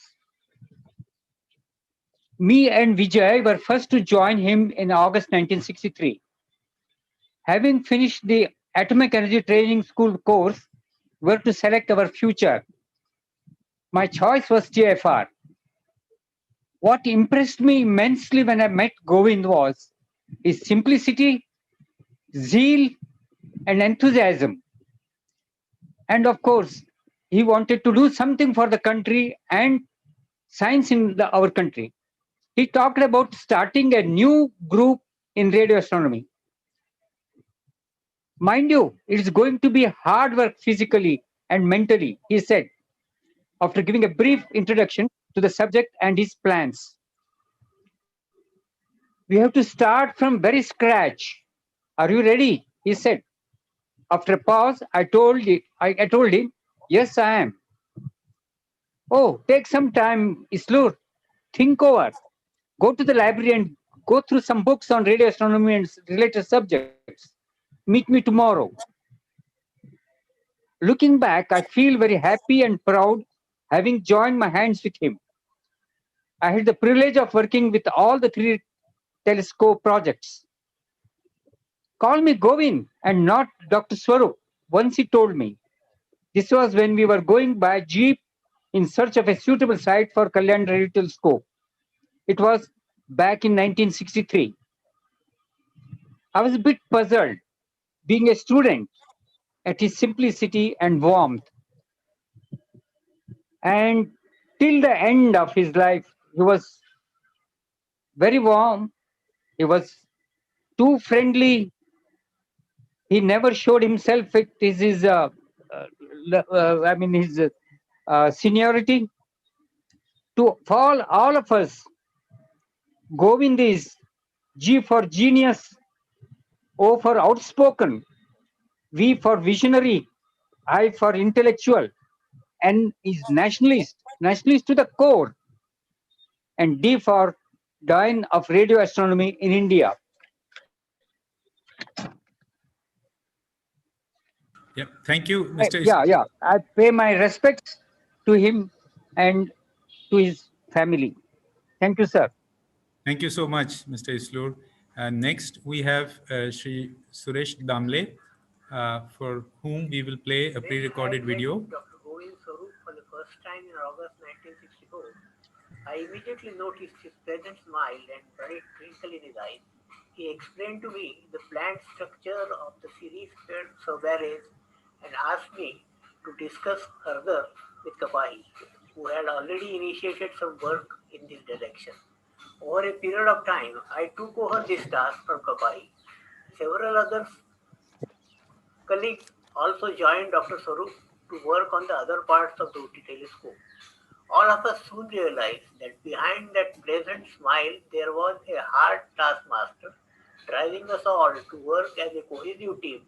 Me and Vijay were first to join him in August 1963. Having finished the Atomic Energy Training School course, we were to select our future. My choice was TFR. What impressed me immensely when I met Govind was his simplicity, zeal, and enthusiasm. And of course, he wanted to do something for the country and science in our country. He talked about starting a new group in radio astronomy. Mind you, it's going to be hard work physically and mentally, he said, after giving a brief introduction to the subject and his plans. We have to start from very scratch. Are you ready? He said. After a pause, I told him, yes, I am. Oh, take some time, Islur. Think over. Go to the library and go through some books on radio astronomy and related subjects. Meet me tomorrow. Looking back, I feel very happy and proud having joined my hands with him. I had the privilege of working with all the 3 telescope projects. Call me Govind and not Dr. Swarup, once he told me. This was when we were going by jeep in search of a suitable site for Kalyan Radio Telescope. It was back in 1963. I was a bit puzzled, being a student, at his simplicity and warmth. And till the end of his life, he was very warm. He was too friendly. He never showed himself it is his, seniority. For all of us, Govind is G for genius, O for outspoken, V for visionary, I for intellectual, N is nationalist to the core, and D for Dean of Radio Astronomy in India.
Yeah, thank you, Mr.
Yeah. I pay my respects to him and to his family. Thank you, sir.
Thank you so much, Mr. Islur. Next, we have Shri Suresh Damle, for whom we will play a pre-recorded video.
Dr. Govind Swarup for the first time in August 1964. I immediately noticed his pleasant smile and bright twinkle in his eyes. He explained to me the planned structure of the series surveys and asked me to discuss further with Kapai, who had already initiated some work in this direction. Over a period of time, I took over this task from Kapai. Several other colleagues also joined Dr. Swarup to work on the other parts of the UT telescope. All of us soon realized that behind that pleasant smile, there was a hard taskmaster driving us all to work as a cohesive team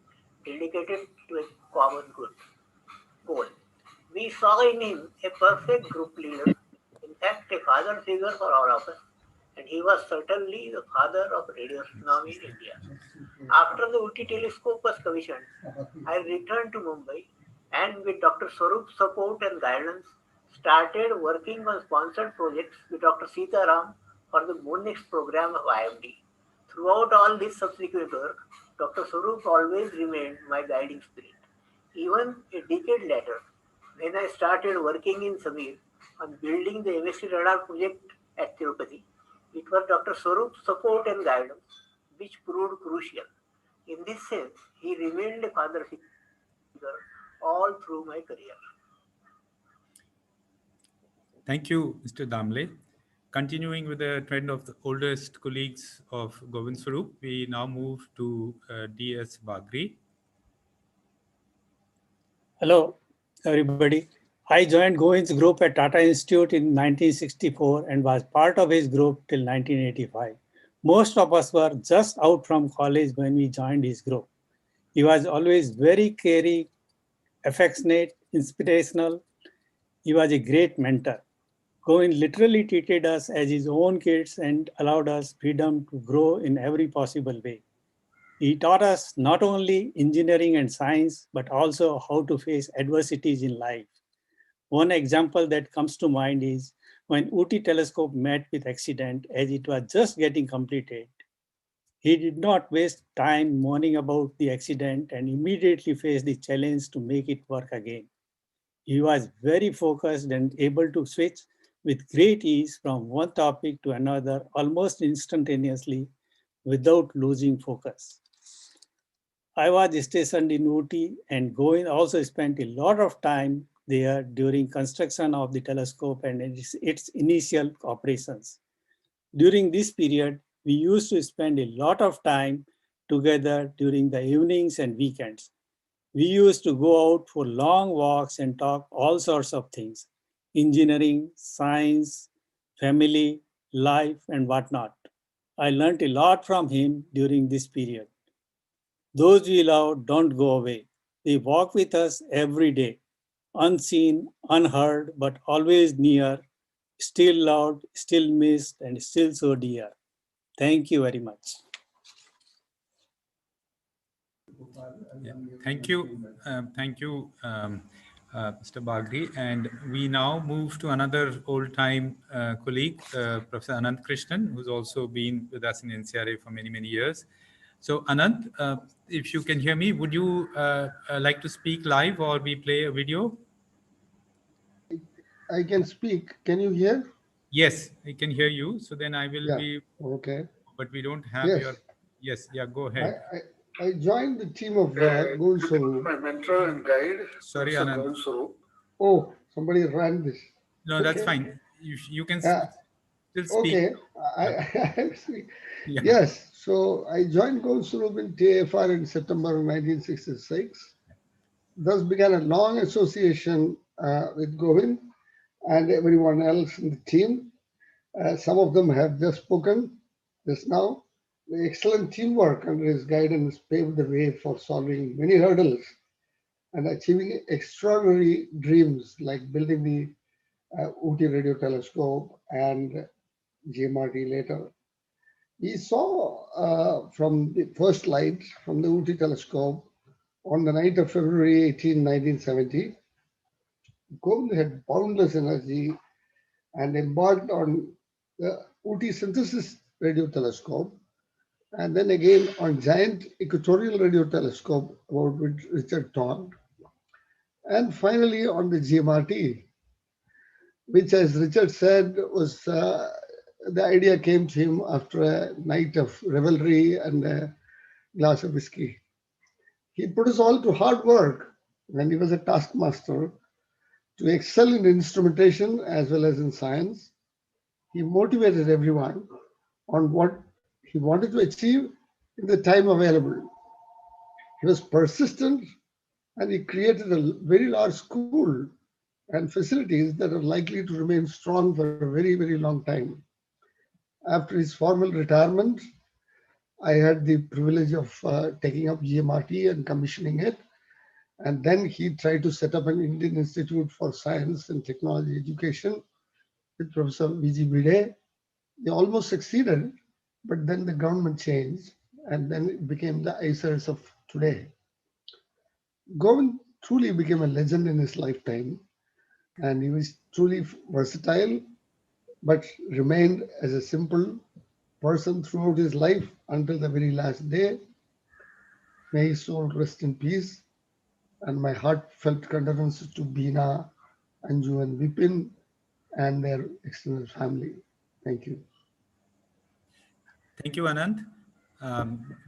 dedicated to a common goal. We saw in him a perfect group leader, in fact, a father figure for all of us, and he was certainly the father of radio astronomy in India. After the UT telescope was commissioned, I returned to Mumbai and with Dr. Swarup's support and guidance, started working on sponsored projects with Dr. Sitaram for the Moonix program of IMD. Throughout all this subsequent work, Dr. Swarup always remained my guiding spirit. Even a decade later, when I started working in Samir on building the MSC radar project at Tirupati, it was Dr. Swarup's support and guidance which proved crucial. In this sense, he remained a father figure all through my career.
Thank you, Mr. Damle. Continuing with the trend of the oldest colleagues of Govind Swarup, we now move to D.S. Bagri.
Hello, everybody. I joined Govind's group at Tata Institute in 1964 and was part of his group till 1985. Most of us were just out from college when we joined his group. He was always very caring, affectionate, inspirational. He was a great mentor. Govind literally treated us as his own kids and allowed us freedom to grow in every possible way. He taught us not only engineering and science, but also how to face adversities in life. One example that comes to mind is when UT telescope met with accident as it was just getting completed. He did not waste time mourning about the accident and immediately faced the challenge to make it work again. He was very focused and able to switch with great ease from one topic to another almost instantaneously without losing focus. I was stationed in Ooty and Govind also spent a lot of time there during construction of the telescope and its initial operations. During this period, we used to spend a lot of time together during the evenings and weekends. We used to go out for long walks and talk all sorts of things, engineering, science, family, life, and whatnot. I learned a lot from him during this period. Those we love don't go away. They walk with us every day, unseen, unheard, but always near, still loved, still missed, and still so dear. Thank you very much.
Yeah. Thank you. Mr. Bagri. And we now move to another old-time colleague, Professor Anand Krishnan, who's also been with us in NCRA for many, many years. So Anand, if you can hear me, would you like to speak live or we play a video?
I can speak. Can you hear?
Yes, I can hear you. So then I will be.
Okay.
But we don't have
Yes.
your. Yes. Yeah. Go ahead.
I joined the team of Govind Swarup.
My mentor and guide,
Sorry,
Professor
Anand.
Govind Swarup.
Oh, somebody ran this.
No, that's fine. You can still speak.
Okay.
Yeah.
Yes. So I joined Govind Swarup in TAFR in September 1966. Thus began a long association with Govind and everyone else in the team. Some of them have just spoken just now. The excellent teamwork under his guidance paved the way for solving many hurdles and achieving extraordinary dreams like building the Ooty radio telescope and GMRT later. He saw from the first light from the Ooty telescope on the night of February 18, 1970. Govind had boundless energy and embarked on the Ooty synthesis radio telescope, and then again on giant equatorial radio telescope about which Richard talked, and finally on the GMRT, which, as Richard said, was the idea came to him after a night of revelry and a glass of whiskey. He put us all to hard work when he was a taskmaster to excel in instrumentation as well as in science. He motivated everyone on what he wanted to achieve in the time available. He was persistent and he created a very large school and facilities that are likely to remain strong for a very, very long time. After his formal retirement, I had the privilege of taking up GMRT and commissioning it. And then he tried to set up an Indian Institute for Science and Technology Education with Professor V.G. Bide. They almost succeeded, but then the government changed and then it became the ICERS of today. Govind truly became a legend in his lifetime and he was truly versatile, but remained as a simple person throughout his life until the very last day. May his soul rest in peace, and my heartfelt condolences to Beena, Anju and Vipin and their extended family. Thank you.
Thank you, Anand.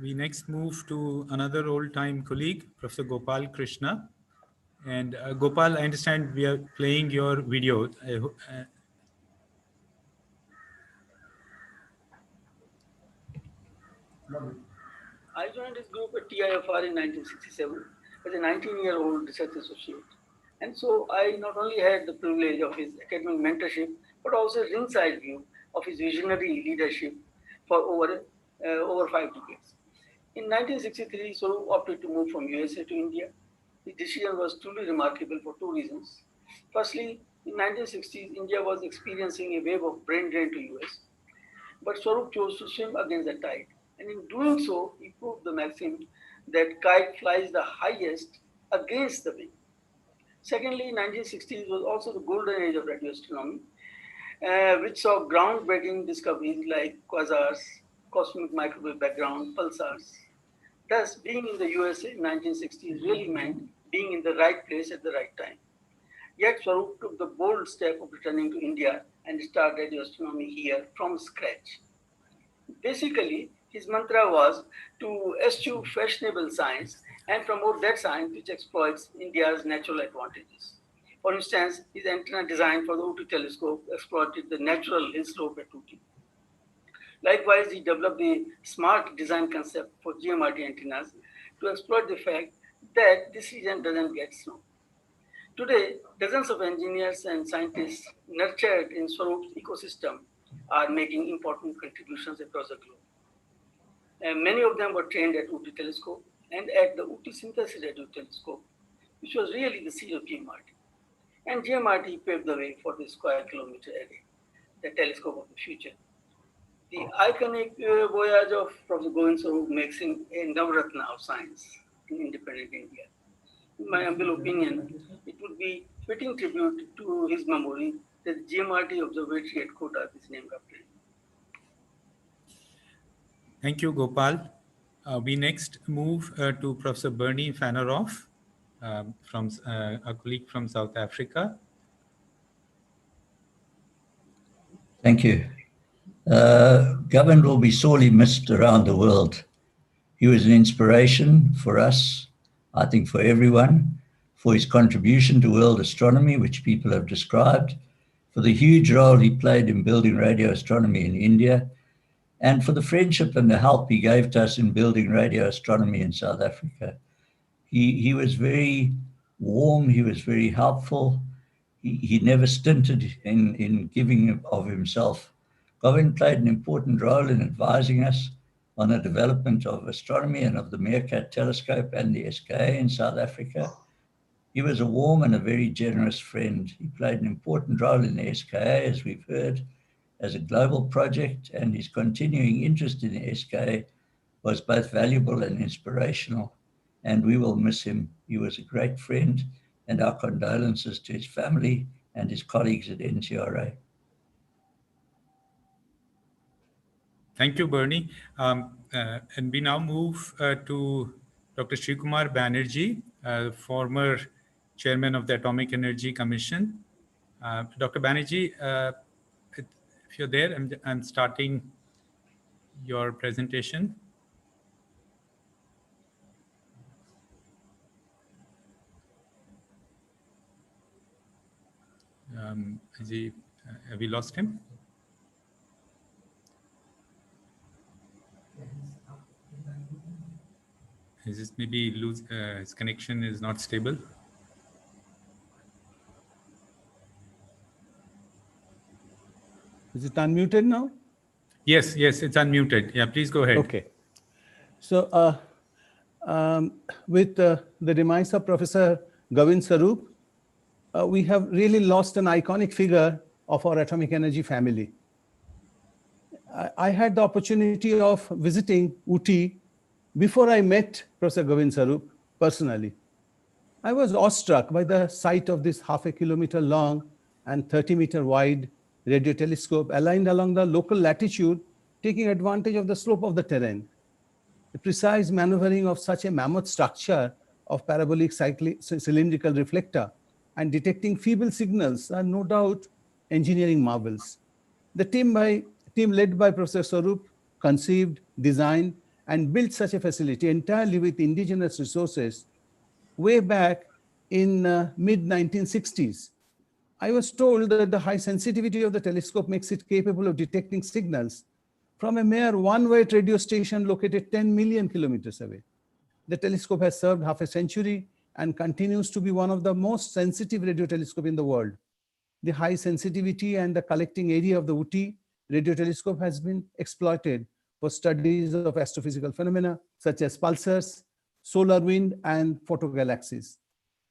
We next move to another old-time colleague, Professor Gopal Krishna. And Gopal, I understand we are playing your video.
I joined this group at TIFR in 1967 as a 19-year-old research associate. And so I not only had the privilege of his academic mentorship, but also a ringside view of his visionary leadership for over 5 decades. In 1963, Swarup opted to move from USA to India. The decision was truly remarkable for 2 reasons. Firstly, in 1960s, India was experiencing a wave of brain drain to US, but Swarup chose to swim against the tide. And in doing so, he proved the maxim that kite flies the highest against the wind. Secondly, 1960s was also the golden age of radio astronomy, which saw groundbreaking discoveries like quasars, cosmic microwave background, pulsars. Thus, being in the USA in 1960s really meant being in the right place at the right time. Yet Swarup took the bold step of returning to India and start radio astronomy here from scratch. Basically, his mantra was to eschew fashionable science and promote that science which exploits India's natural advantages. For instance, his antenna design for the Ooty telescope exploited the natural hill slope at Ooty. Likewise, he developed the smart design concept for GMRT antennas to exploit the fact that this region doesn't get snow. Today, dozens of engineers and scientists nurtured in Swarup's ecosystem are making important contributions across the globe. And many of them were trained at Ooty telescope and at the Ooty synthesis radio telescope, which was really the seed of GMRT. And GMRT paved the way for the square kilometer array, the telescope of the future. The iconic voyage of Prof. Govind Swarup makes him a Navratna of science in independent India. In my humble opinion, it would be fitting tribute to his memory that GMRT Observatory at Kota is named after him.
Thank you, Gopal. We next move to Professor Bernie Faneroff, from a colleague from South Africa.
Thank you. Govind will be sorely missed around the world. He was an inspiration for us, I think for everyone, for his contribution to world astronomy, which people have described, for the huge role he played in building radio astronomy in India, and for the friendship and the help he gave to us in building radio astronomy in South Africa. He was very warm, he was very helpful. He never stinted in giving of himself. Govind played an important role in advising us on the development of astronomy and of the Meerkat telescope and the SKA in South Africa. He was a warm and a very generous friend. He played an important role in the SKA, as we've heard, as a global project, and his continuing interest in the SKA was both valuable and inspirational, and we will miss him. He was a great friend, and our condolences to his family and his colleagues at NCRA.
Thank you, Bernie. And we now move to Dr. Shukumar Banerjee, former chairman of the Atomic Energy Commission. Dr. Banerjee, if you're there, I'm starting your presentation. Have we lost him? Is this maybe his connection is not stable?
Is it unmuted now?
Yes, it's unmuted. Yeah, please go ahead.
Okay. So with the demise of Professor Govind Swarup, we have really lost an iconic figure of our atomic energy family. I had the opportunity of visiting Ooty before I met Professor Govind Swarup personally. I was awestruck by the sight of this half a kilometer long and 30-meter wide radio telescope aligned along the local latitude, taking advantage of the slope of the terrain. The precise maneuvering of such a mammoth structure of parabolic cylindrical reflector and detecting feeble signals are no doubt engineering marvels. The team led by Professor Swarup conceived, designed, and built such a facility entirely with indigenous resources way back in mid-1960s. I was told that the high sensitivity of the telescope makes it capable of detecting signals from a mere one-way radio station located 10 million kilometers away. The telescope has served half a century and continues to be one of the most sensitive radio telescopes in the world. The high sensitivity and the collecting area of the Ooty radio telescope has been exploited for studies of astrophysical phenomena such as pulsars, solar wind, and photogalaxies.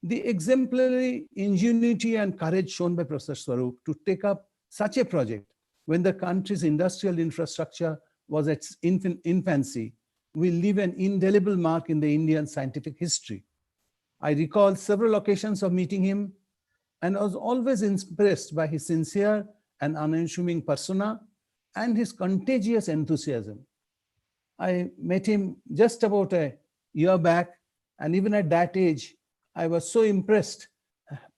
The exemplary ingenuity and courage shown by Professor Swarup to take up such a project when the country's industrial infrastructure was its infancy, will leave an indelible mark in the Indian scientific history. I recall several occasions of meeting him and was always impressed by his sincere and unassuming persona and his contagious enthusiasm. I met him just about a year back, and even at that age, I was so impressed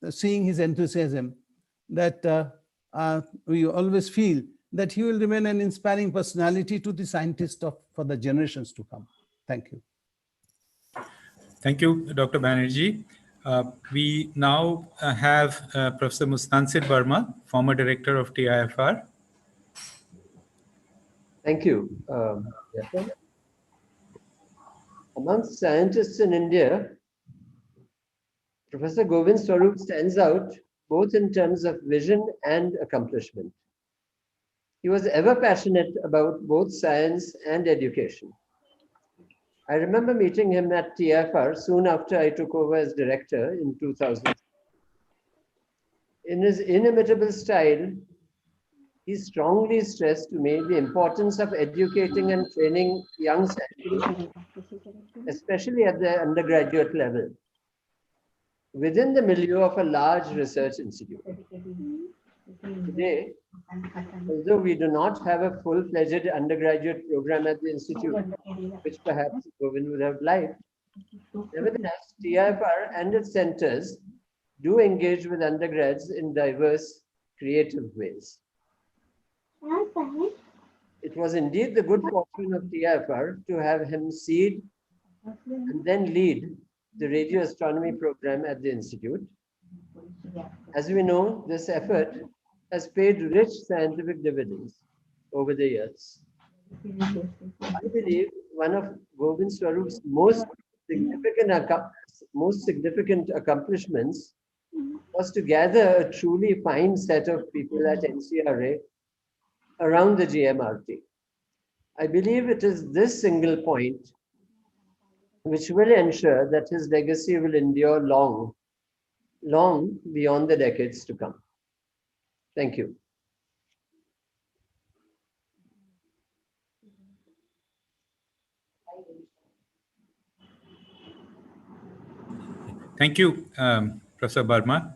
seeing his enthusiasm that we always feel that he will remain an inspiring personality to the scientists for the generations to come. Thank you.
Thank you, Dr. Banerjee. We now have Professor Mustansir Verma, former director of TIFR.
Thank you. Amongst scientists in India, Professor Govind Swarup stands out both in terms of vision and accomplishment. He was ever passionate about both science and education. I remember meeting him at TIFR soon after I took over as director in 2000. In his inimitable style, he strongly stressed to me the importance of educating and training young scientists, especially at the undergraduate level, within the milieu of a large research institute. Today, although we do not have a full-fledged undergraduate program at the institute, which perhaps Govind would have liked, nevertheless, TIFR and its centers do engage with undergrads in diverse, creative ways. It was indeed the good fortune of TIFR to have him seed and then lead the radio astronomy program at the institute. As we know, this effort has paid rich scientific dividends over the years. I believe one of Govind Swarup's most significant accomplishments was to gather a truly fine set of people at NCRA around the GMRT. I believe it is this single point which will ensure that his legacy will endure long beyond the decades to come. Thank you.
Thank you, Professor Verma.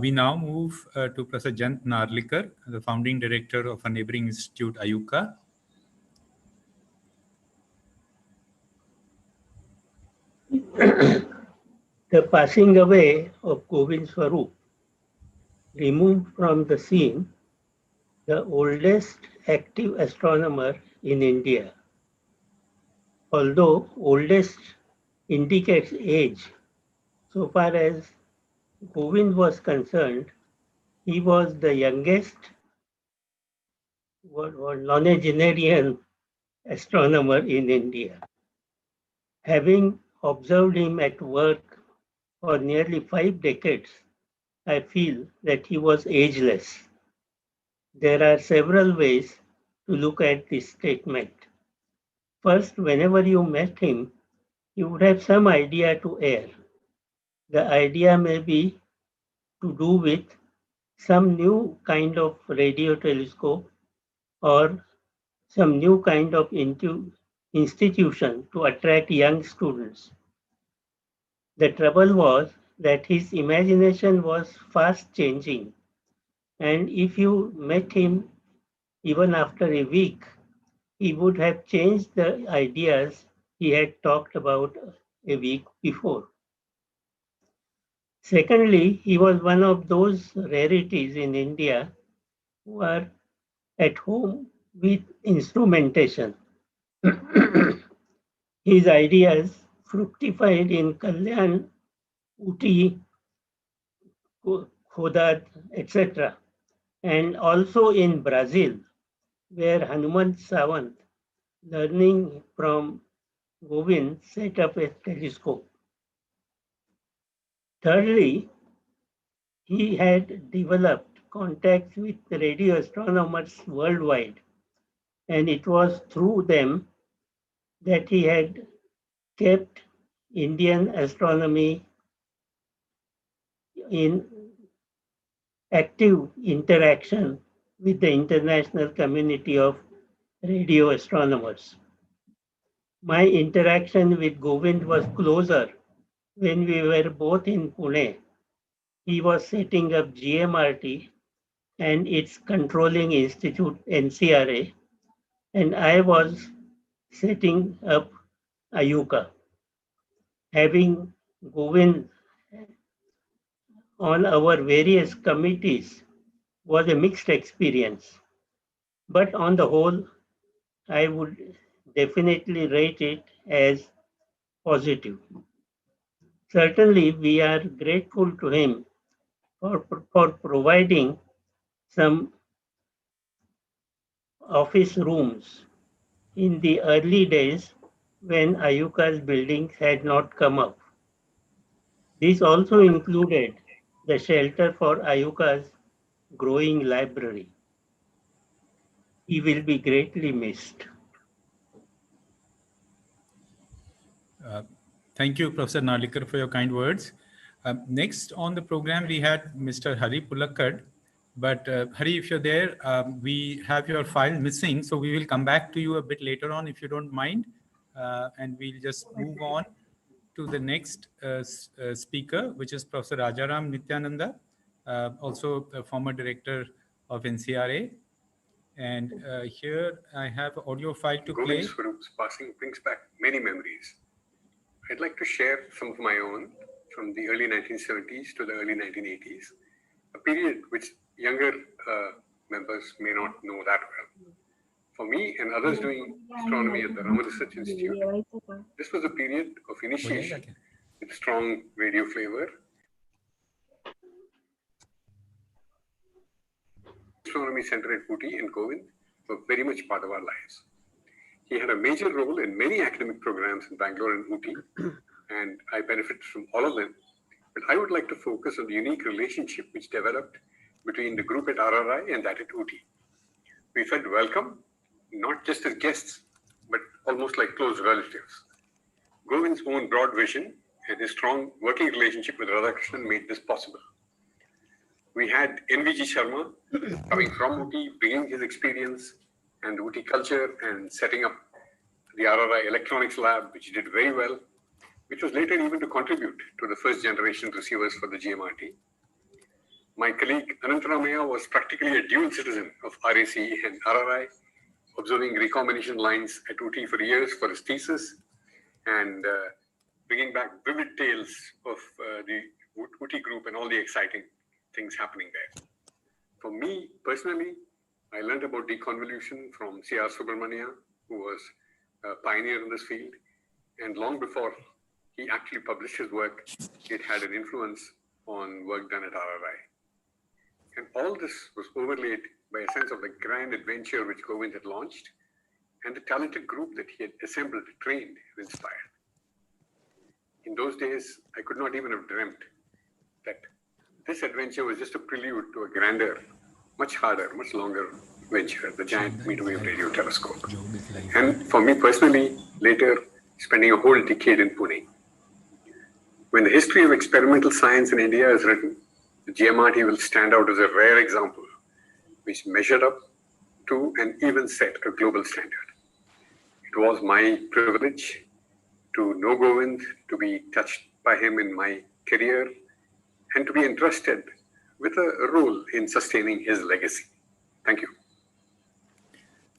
We now move to Professor Jant Narlikar, the founding director of a neighboring institute, Ayuka.
The passing away of Govind Swarup removed from the scene the oldest active astronomer in India. Although oldest indicates age, so far as Govind was concerned, he was the youngest nonagenarian astronomer in India. Having observed him at work for nearly 5 decades, I feel that he was ageless. There are several ways to look at this statement. First, whenever you met him, you would have some idea to air. The idea may be to do with some new kind of radio telescope or some new kind of institution to attract young students. The trouble was that his imagination was fast changing, and if you met him even after a week, he would have changed the ideas he had talked about a week before. Secondly, he was one of those rarities in India who are at home with instrumentation. His ideas fructified in Kalyan, Uti, Khodad, etc., and also in Brazil, where Hanuman Savant, learning from Govind, set up a telescope. Thirdly, he had developed contacts with radio astronomers worldwide, and it was through them that he had kept Indian astronomy in active interaction with the international community of radio astronomers. My interaction with Govind was closer when we were both in Pune. He was setting up GMRT and its controlling institute NCRA, and I was setting up Ayuka. Having Govind on our various committees was a mixed experience, but on the whole, I would definitely rate it as positive. Certainly, we are grateful to him for providing some office rooms in the early days when Ayuka's buildings had not come up. This also included the shelter for Ayuka's growing library. He will be greatly missed.
Thank you, Professor Narlikar, for your kind words. Next on the program, we had Mr. Hari Pulakkad. But Hari, if you're there, we have your file missing. So we will come back to you a bit later on, if you don't mind. And we'll just move on to the next speaker, which is Professor Rajaram Nityananda, also a former director of NCRA. And here I have an audio file to play.
Govind Swarup's passing brings back many memories. I'd like to share some of my own from the early 1970s to the early 1980s, a period which younger members may not know that well. For me and others doing astronomy at the Raman Research Institute, this was a period of initiation with strong radio flavor. Astronomy Center at Ooty and Govind were very much part of our lives. He had a major role in many academic programs in Bangalore and Ooty, and I benefited from all of them. But I would like to focus on the unique relationship which developed between the group at RRI and that at Ooty. We felt welcome, not just as guests, but almost like close relatives. Govind's own broad vision and his strong working relationship with Radhakrishnan made this possible. We had NVG Sharma coming from Ooty, bringing his experience and the Ooty culture and setting up the RRI Electronics Lab, which did very well, which was later even to contribute to the first generation receivers for the GMRT. My colleague Anand Krishnan was practically a dual citizen of RAC and RRI, observing recombination lines at Ooty for years for his thesis and bringing back vivid tales of the Ooty group and all the exciting things happening there. For me personally, I learned about deconvolution from C.R. Subramanyam, who was a pioneer in this field. And long before he actually published his work, it had an influence on work done at RRI. And all this was overlaid by a sense of the grand adventure which Govind had launched and the talented group that he had assembled, trained, and inspired. In those days, I could not even have dreamt that this adventure was just a prelude to a grander, much harder, much longer venture, the giant meter wave radio telescope. And for me personally, later spending a whole decade in Pune. When the history of experimental science in India is written, the GMRT will stand out as a rare example which measured up to and even set a global standard. It was my privilege to know Govind, to be touched by him in my career, and to be entrusted with a role in sustaining his legacy. Thank you.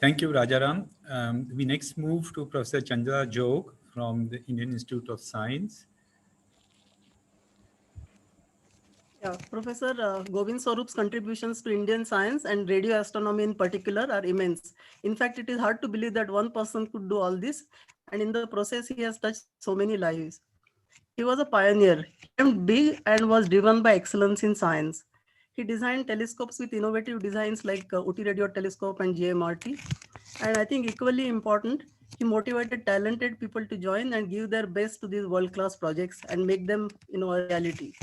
Thank you, Rajaram. We next move to Professor Chandra Jog from the Indian Institute of Science.
Yeah, Professor Govind Swarup's contributions to Indian science and radio astronomy in particular are immense. In fact, it is hard to believe that one person could do all this, and in the process, he has touched so many lives. He was a pioneer. He aimed big and was driven by excellence in science. He designed telescopes with innovative designs like Ooty Radio Telescope and GMRT. And I think equally important, he motivated talented people to join and give their best to these world-class projects and make them, a reality.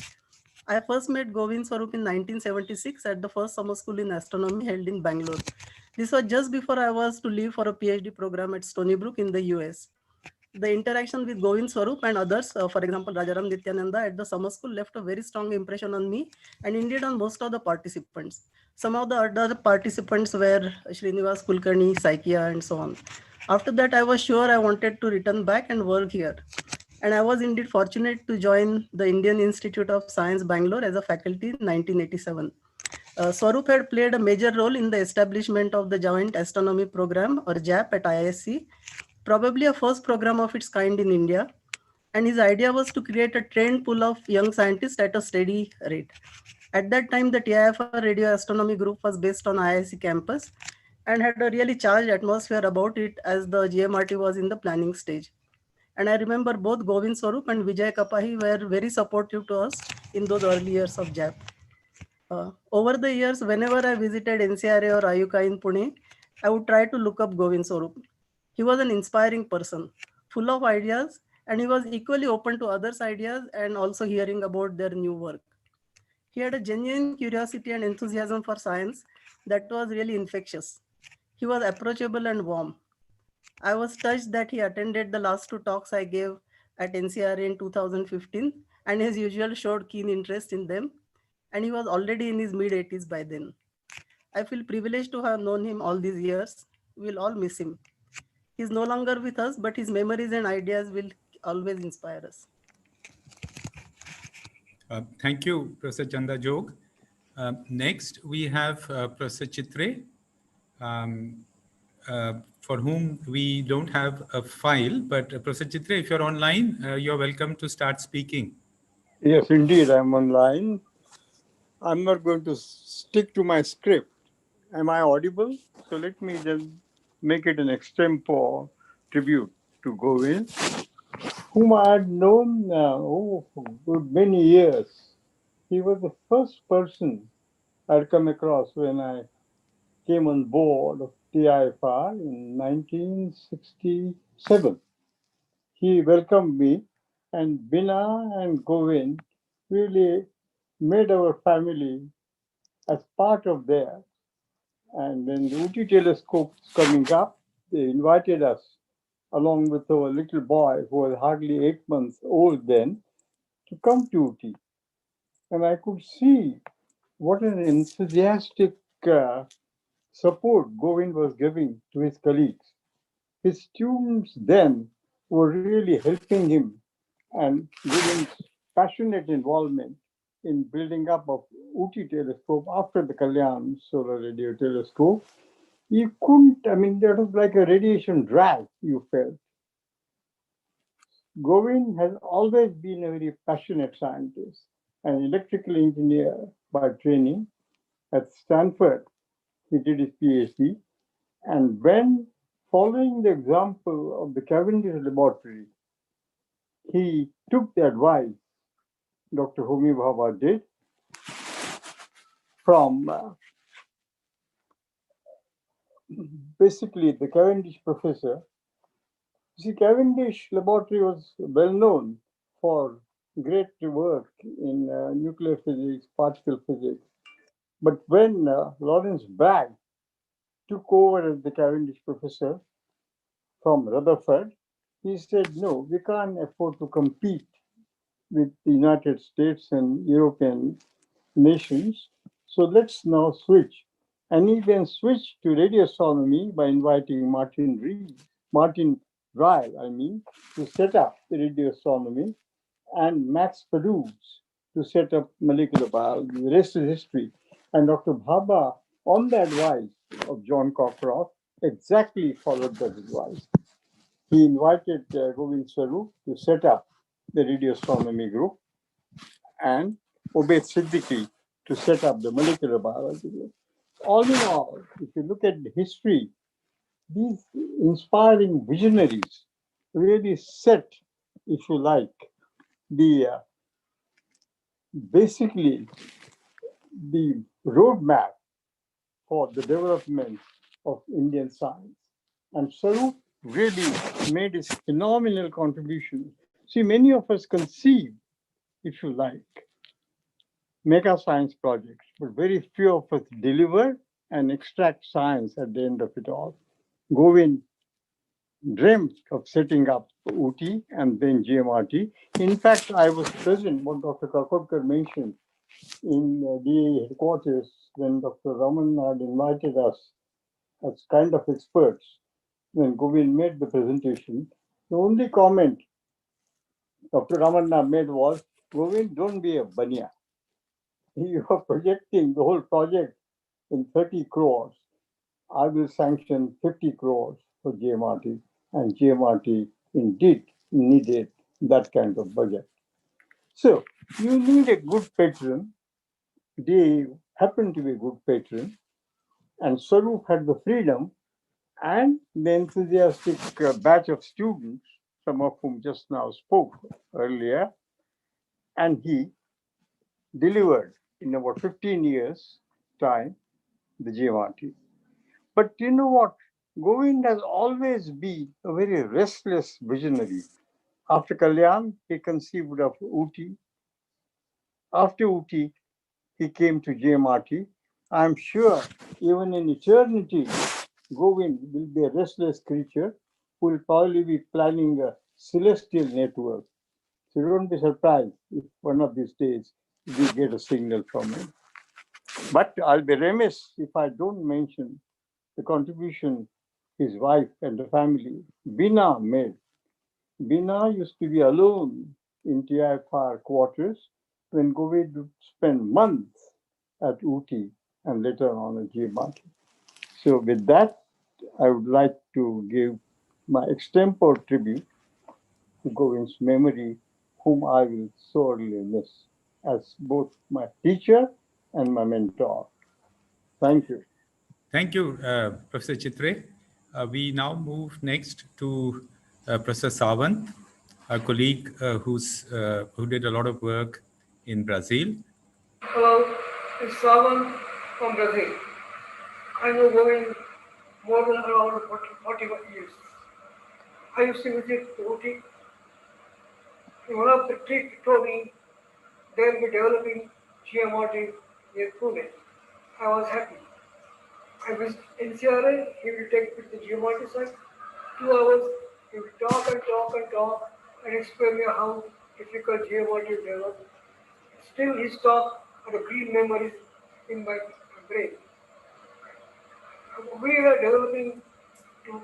I first met Govind Swarup in 1976 at the first summer school in astronomy held in Bangalore. This was just before I was to leave for a PhD program at Stony Brook in the US. The interaction with Govind Swarup and others, for example, Rajaram Nityananda at the summer school, left a very strong impression on me and indeed on most of the participants. Some of the other participants were Srinivas Kulkarni, Saikia, and so on. After that, I was sure I wanted to return back and work here. And I was indeed fortunate to join the Indian Institute of Science, Bangalore as a faculty in 1987. Swarup had played a major role in the establishment of the Joint Astronomy Program, or JAP, at IISc, probably a first program of its kind in India. And his idea was to create a trained pool of young scientists at a steady rate. At that time, the TIFR Radio Astronomy group was based on IISc campus and had a really charged atmosphere about it as the GMRT was in the planning stage. And I remember both Govind Swarup and Vijay Kapahi were very supportive to us in those early years of JAP. Over the years, whenever I visited NCRA or Ayuka in Pune, I would try to look up Govind Swarup. He was an inspiring person, full of ideas, and he was equally open to others' ideas and also hearing about their new work. He had a genuine curiosity and enthusiasm for science that was really infectious. He was approachable and warm. I was touched that he attended the last two talks I gave at NCRA in 2015, and as usual showed keen interest in them, and he was already in his mid-80s by then. I feel privileged to have known him all these years. We'll all miss him. He's no longer with us, but his memories and ideas will always inspire us.
Thank you, Professor Chanda Jog. Next, we have Professor Chitre, for whom we don't have a file, but Professor Chitre, if you're online, you're welcome to start speaking.
Yes, indeed, I'm online. I'm not going to stick to my script. Am I audible? So let me just make it an extempore tribute to Govind, whom I had known for many years. He was the first person I'd come across when I came on board of TIFR in 1967. He welcomed me, and Bina and Govind really made our family as part of theirs. And when the UT telescope was coming up, they invited us, along with our little boy, who was hardly 8 months old then, to come to UT. And I could see what an enthusiastic support Govind was giving to his colleagues. His students then were really helping him, and Govind's passionate involvement in building up of UT telescope after the Kalyan Solar Radio Telescope, you couldn't, that was like a radiation drag you felt. Govind has always been a very passionate scientist, an electrical engineer by training. At Stanford, he did his PhD, and when following the example of the Cavendish laboratory, he took the advice Dr. Homi Bhabha did from basically the Cavendish professor. See, Cavendish laboratory was well known for great work in nuclear physics, particle physics. But when Lawrence Bragg took over as the Cavendish professor from Rutherford, he said, no, we can't afford to compete with the United States and European nations. So let's now switch. And he then switched to radio astronomy by inviting Martin Ryle, to set up the radio astronomy, and Max Peruz to set up molecular biology. The rest is history. And Dr. Bhabha, on the advice of John Cockcroft, exactly followed that advice. He invited Govind Swarup to set up the radio astronomy group, and Obaid Siddiqui to set up the molecular biology group. All in all, if you look at the history, these inspiring visionaries really set, if you like, the basically the roadmap for the development of Indian science. And Swarup really made his phenomenal contribution. See, many of us conceive, if you like, mega science projects, but very few of us deliver and extract science at the end of it all. Govind dreamt of setting up UT and then GMRT. In fact, I was present what Dr. Kakoda mentioned in the headquarters when Dr. Raman had invited us as kind of experts. When Govind made the presentation, the only comment Dr. Ramanna made was, Govind, don't be a banya. You are projecting the whole project in 30 crores. I will sanction 50 crores for GMRT, and GMRT indeed needed that kind of budget. So you need a good patron. They happen to be a good patron, and Swarup had the freedom and the enthusiastic batch of students, some of whom just now spoke earlier, and he delivered in about 15 years' time the GMRT. But you know what? Govind has always been a very restless visionary. After Kalyan, he conceived of Uti. After Uti, he came to GMRT. I'm sure even in eternity, Govind will be a restless creature who will probably be planning a celestial network. So don't be surprised if one of these days we get a signal from him. But I'll be remiss if I don't mention the contribution his wife and the family, Bina, made. Bina used to be alone in TIFR quarters when Govind would spend months at Uti and later on at GMRT. So with that, I would like to give my extempore tribute to Govind's memory, whom I will sorely miss as both my teacher and my mentor. Thank you.
Thank you, Professor Chitre. We now move next to Professor Sawant, a colleague who did a lot of work in Brazil.
Hello, it's Sawant from Brazil. I know Govind more than around 41 years. I used to visit Uti. One of the trips told me they will be developing GMRT near Pune. I was happy. I visited NCRA, he will take me to the GMRT site. 2 hours, he will talk and explain me how difficult GMRT is developed. Still his talk are the green memories in my brain. We were developing to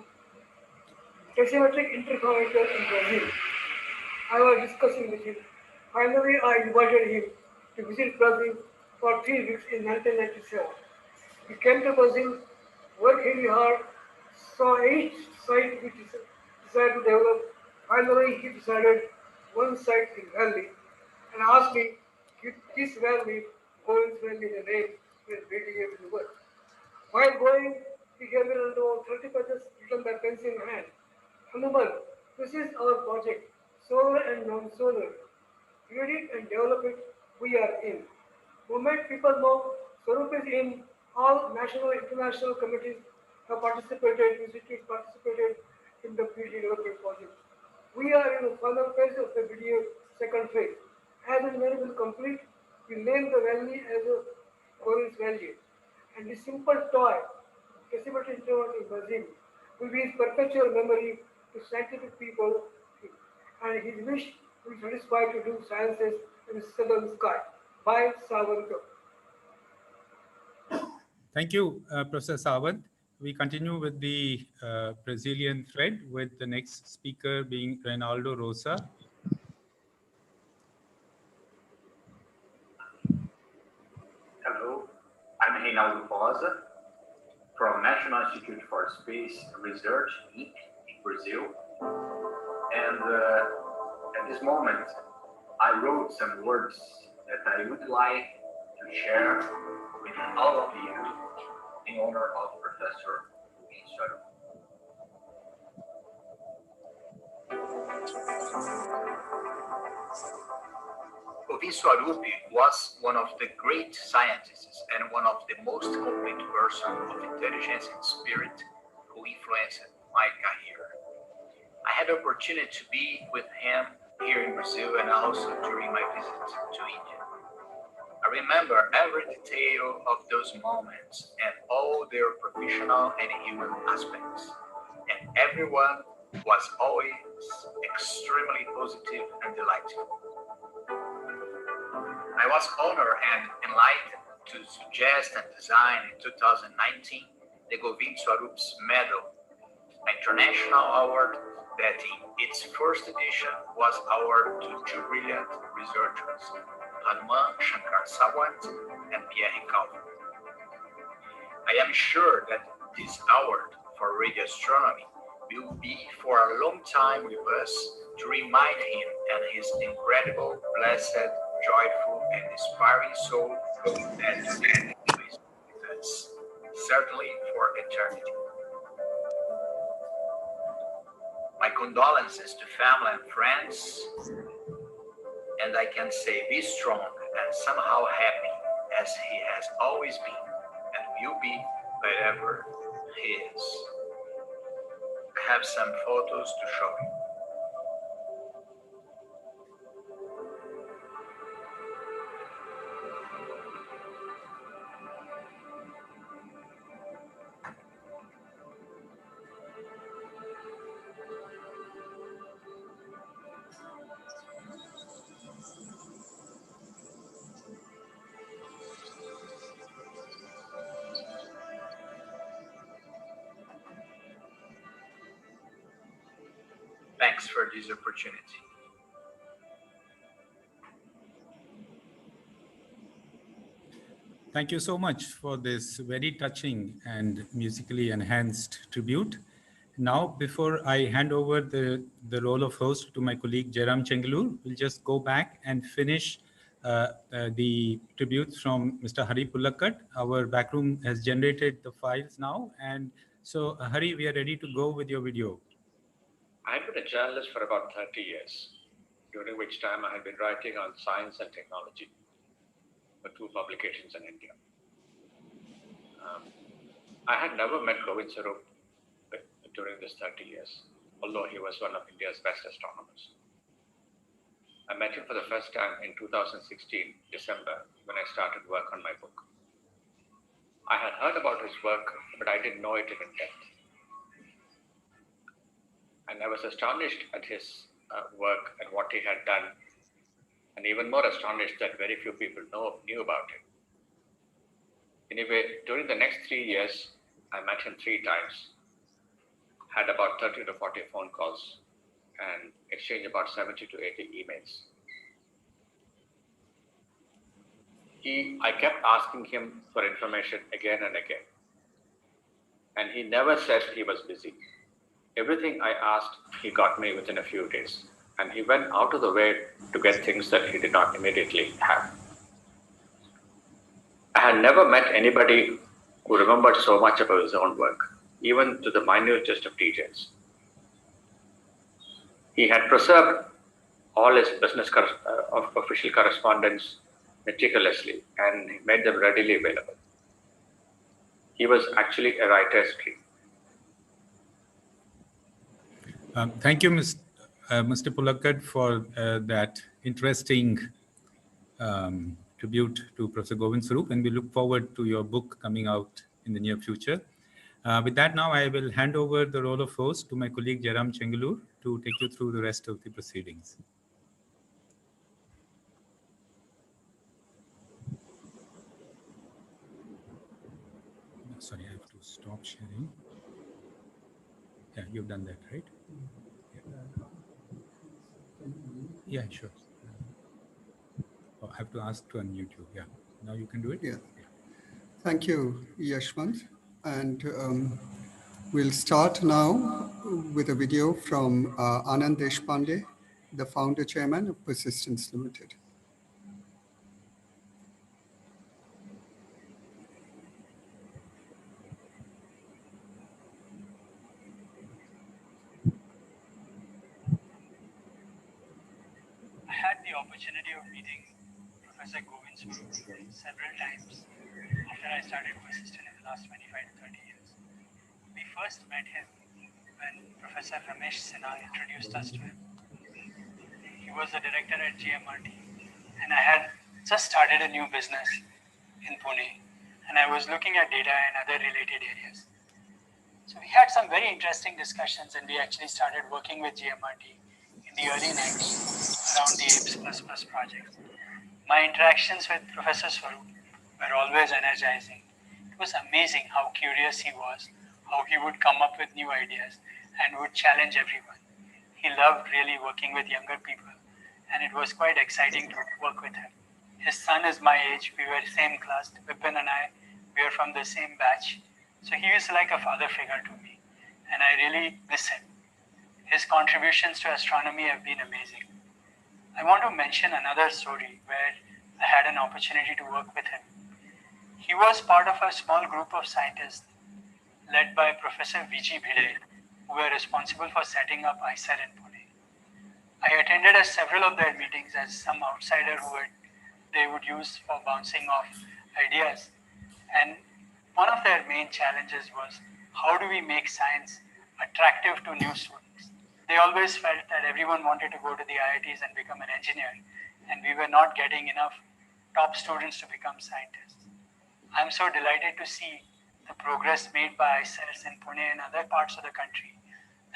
decimetric interferometer in Brazil. I was discussing with him. Finally, I invited him to visit Brazil for 3 weeks in 1997. He came to Brazil, worked really hard, saw each site which he decided to develop. Finally, he decided one site in Valley and asked me, give this valley, Govind's Valley, the name when BDA will work. While going, he gave me about 30 pages written by pencil in hand. Hanuman, this is our project, solar and non-solar. Read it and develop it, we are in. Moment people know Swarup is in, all national and international committees have participated, institutes participated in the PhD development project. We are in the final phase of the video second phase. As and when it will complete, we name the valley as a Govind's Valley. And this simple toy, decimetric instrument in Brazil, will be his perpetual memory to scientific people, and his wish will be satisfied to do sciences in the southern sky. By Savanto.
Thank you, Professor Sawant. We continue with the Brazilian thread with the next speaker being Reinaldo Rosa.
Hello, I'm Reinaldo Rosa from National Institute for Space Research, in Brazil. And at this moment, I wrote some words that I would like to share with all of you in honor of Professor Govind Swarup. Govind Swarup was one of the great scientists and one of the most complete persons of intelligence and spirit who influenced my career. I had the opportunity to be with him here in Brazil and also during my visit to India. I remember every detail of those moments and all their professional and human aspects. And everyone was always extremely positive and delightful. I was honored and enlightened to suggest and design in 2019 the Govind Swarup's Medal, an international award that in its first edition was awarded to two brilliant researchers, Hanuman Shankar Sawant and Pierre Calvin. I am sure that this award for radio astronomy will be for a long time with us to remind him and his incredible, blessed, joyful, and inspiring soul that he is with us, certainly for eternity. My condolences to family and friends, and I can say be strong and somehow happy as he has always been and will be wherever he is. I have some photos to show you. Thanks for this opportunity.
Thank you so much for this very touching and musically enhanced tribute. Now, before I hand over the role of host to my colleague Jayaram Chengalur, we'll just go back and finish the tributes from Mr. Hari Pulakkad. Our backroom has generated the files now. And so, Hari, we are ready to go with your video.
I've been a journalist for about 30 years, during which time I had been writing on science and technology for 2 publications in India. I had never met Govind Swarup during this 30 years, although he was one of India's best astronomers. I met him for the first time in 2016, December, when I started work on my book. I had heard about his work, but I didn't know it in depth. And I was astonished at his work and what he had done, and even more astonished that very few people knew about it. Anyway, during the next 3 years, I met him 3 times, had about 30 to 40 phone calls, and exchanged about 70 to 80 emails. I kept asking him for information again and again, and he never said he was busy. Everything I asked, he got me within a few days, and he went out of the way to get things that he did not immediately have. I had never met anybody who remembered so much about his own work, even to the minutest of details. He had preserved all his official correspondence meticulously and made them readily available. He was actually a writer's dream.
Thank you, Mr. Pulakkad, for that interesting tribute to Professor Govind Swarup, and we look forward to your book coming out in the near future. With that, now I will hand over the role of host to my colleague Jayaram Chengalur to take you through the rest of the proceedings. Sorry, I have to stop sharing. Yeah, you've done that, right? Yeah, sure. Oh, I have to ask to unmute you. Yeah, now you can do it.
Yeah. Thank you, Yashwant. And we'll start now with a video from Anand Deshpande, the founder chairman of Persistence Limited.
I had the opportunity of meeting Professor Govind Swarup several times after I started Persistence in the last 25 to 30 years. We first met him when Professor Ramesh Bhat introduced us to him. He was the director at GMRT, and I had just started a new business in Pune, and I was looking at data and other related areas. So we had some very interesting discussions, and we actually started working with GMRT in the early 90s around the APES++ project. My interactions with Professor Swarup were always energizing. It was amazing how curious he was, how he would come up with new ideas and would challenge everyone. He loved really working with younger people, and it was quite exciting to work with him. His son is my age. We were same class. Vipin and I, we are from the same batch. So he was like a father figure to me, and I really miss him. His contributions to astronomy have been amazing. I want to mention another story where I had an opportunity to work with him. He was part of a small group of scientists led by Professor V.G. Bhide, who were responsible for setting up ICER in Pune. I attended several of their meetings as some outsider they would use for bouncing off ideas. And one of their main challenges was, how do we make science attractive to new students? They always felt that everyone wanted to go to the IITs and become an engineer, and we were not getting enough top students to become scientists. I'm so delighted to see the progress made by ICERs in Pune and other parts of the country,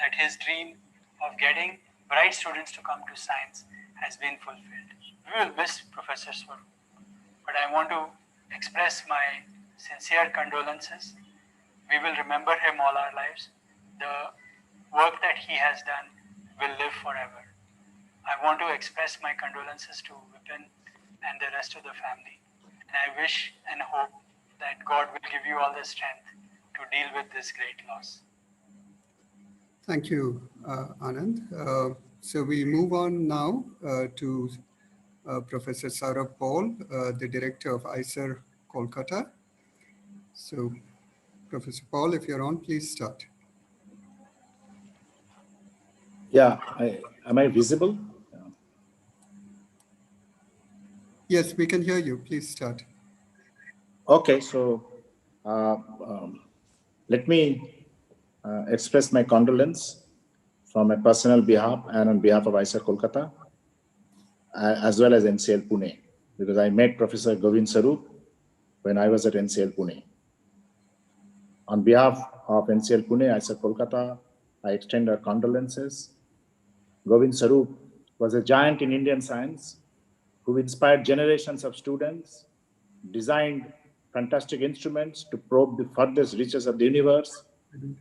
that his dream of getting bright students to come to science has been fulfilled. We will miss Professor Swarup, but I want to express my sincere condolences. We will remember him all our lives. The work that he has done will live forever. I want to express my condolences to Vipin and the rest of the family. And I wish and hope that God will give you all the strength to deal with this great loss.
Thank you, Anand. So we move on now to Professor Saurabh Paul, the director of ICER, Kolkata. So, Professor Paul, if you're on, please start.
Yeah, am I visible?
Yes, we can hear you. Please start.
Okay, so let me express my condolence from a personal behalf and on behalf of ICER Kolkata, as well as NCL Pune, because I met Professor Govind Swarup when I was at NCL Pune. On behalf of NCL Pune, ICER Kolkata, I extend our condolences. Govind Swarup was a giant in Indian science who inspired generations of students, designed fantastic instruments to probe the furthest reaches of the universe,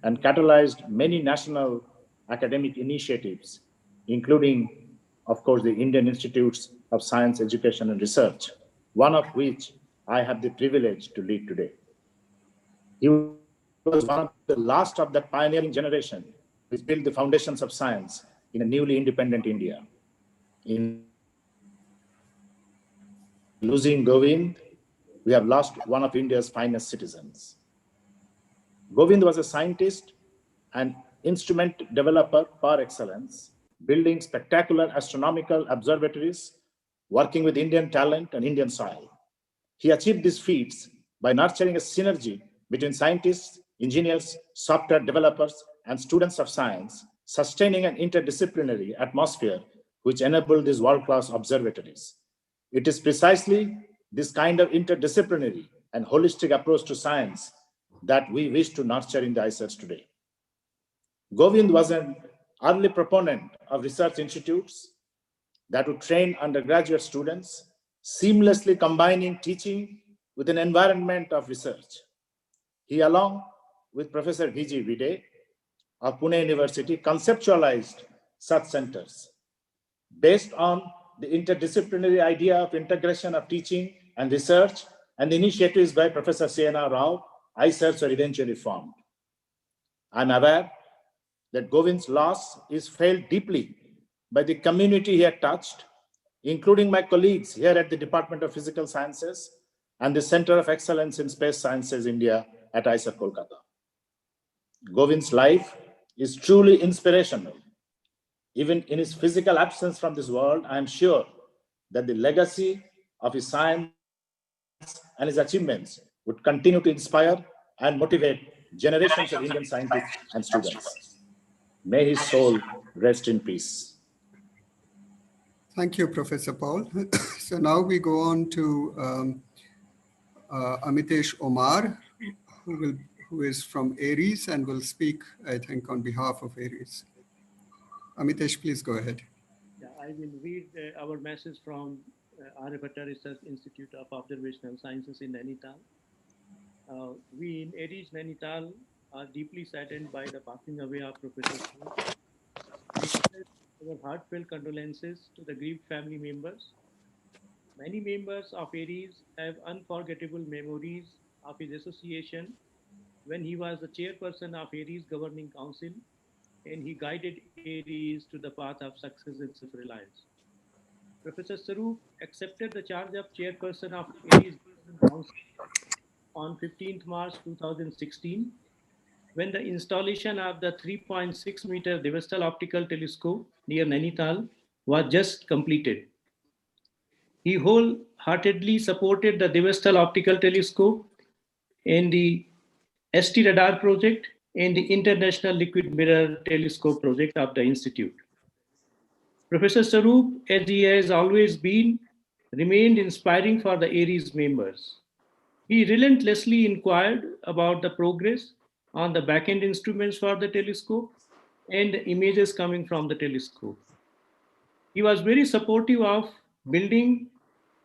and catalyzed many national academic initiatives, including, of course, the Indian Institutes of Science, Education and Research, one of which I have the privilege to lead today. He was one of the last of that pioneering generation which built the foundations of science in a newly independent India. In losing Govind, we have lost one of India's finest citizens. Govind was a scientist and instrument developer par excellence, building spectacular astronomical observatories, working with Indian talent and Indian soil. He achieved these feats by nurturing a synergy between scientists, engineers, software developers, and students of science, sustaining an interdisciplinary atmosphere which enabled these world-class observatories. It is precisely this kind of interdisciplinary and holistic approach to science that we wish to nurture in the ICERs today. Govind was an early proponent of research institutes that would train undergraduate students, seamlessly combining teaching with an environment of research. He, along with Professor V.G. Bhide of Pune University, conceptualized such centers based on the interdisciplinary idea of integration of teaching and research, and the initiatives by Professor C.N.R. Rao. ICERs were eventually formed. I'm aware that Govind's loss is felt deeply by the community he had touched, including my colleagues here at the Department of Physical Sciences and the Center of Excellence in Space Sciences India at ICER Kolkata. Govind's life is truly inspirational. Even in his physical absence from this world, I am sure that the legacy of his science and his achievements would continue to inspire and motivate generations of Indian scientists and students. May his soul rest in peace.
Thank you, Professor Paul. So now we go on to Amitesh Omar, who is from Aries and will speak, I think, on behalf of Aries. Amitesh, please go ahead.
Yeah, I will read our message from Aryabhatta Research Institute of Observational Sciences in Nainital. We in Aries, Nainital are deeply saddened by the passing away of Professor Swarup. We express our heartfelt condolences to the grieved family members. Many members of Aries have unforgettable memories of his association when he was the chairperson of Aries Governing Council and he guided Aries to the path of success and self-reliance. Professor Swarup accepted the charge of chairperson of Aries Governing Council on 15th March 2016 when the installation of the 3.6 meter Devastal optical telescope near Nainital was just completed. He wholeheartedly supported the Devastal optical telescope and the ST radar project and the International Liquid Mirror Telescope project of the Institute. Professor Swarup, as he has always been, remained inspiring for the Aries members. He relentlessly inquired about the progress on the back-end instruments for the telescope and the images coming from the telescope. He was very supportive of building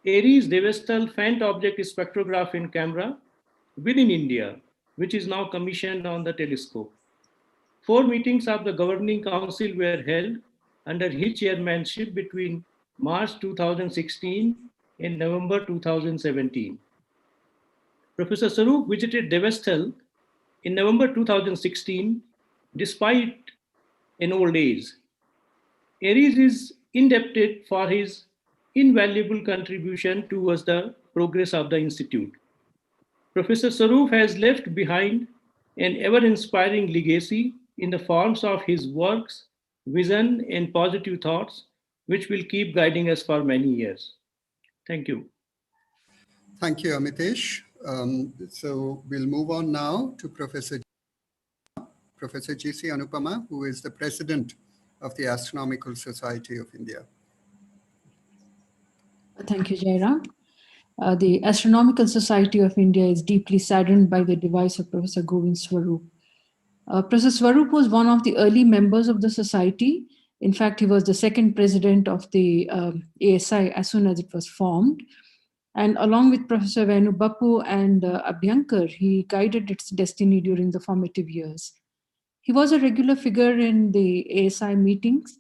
Aries Devastal Faint Object Spectrograph in camera within India, which is now commissioned on the telescope. 4 meetings of the Governing Council were held under his chairmanship between March 2016 and November 2017. Professor Swarup visited Devastal in November 2016 despite an old age. Aries is indebted for his invaluable contribution towards the progress of the Institute. Professor Swarup has left behind an ever-inspiring legacy in the forms of his works, vision, and positive thoughts, which will keep guiding us for many years. Thank you.
Thank you, Amitesh. So we'll move on now to Professor G.C. Anupama, who is the president of the Astronomical Society of India.
Thank you, Jairam. The Astronomical Society of India is deeply saddened by the demise of Professor Govind Swarup. Professor Swarup was one of the early members of the society. In fact, he was the second president of the ASI as soon as it was formed. And along with Professor Venu Bappu and Abhyankar, he guided its destiny during the formative years. He was a regular figure in the ASI meetings,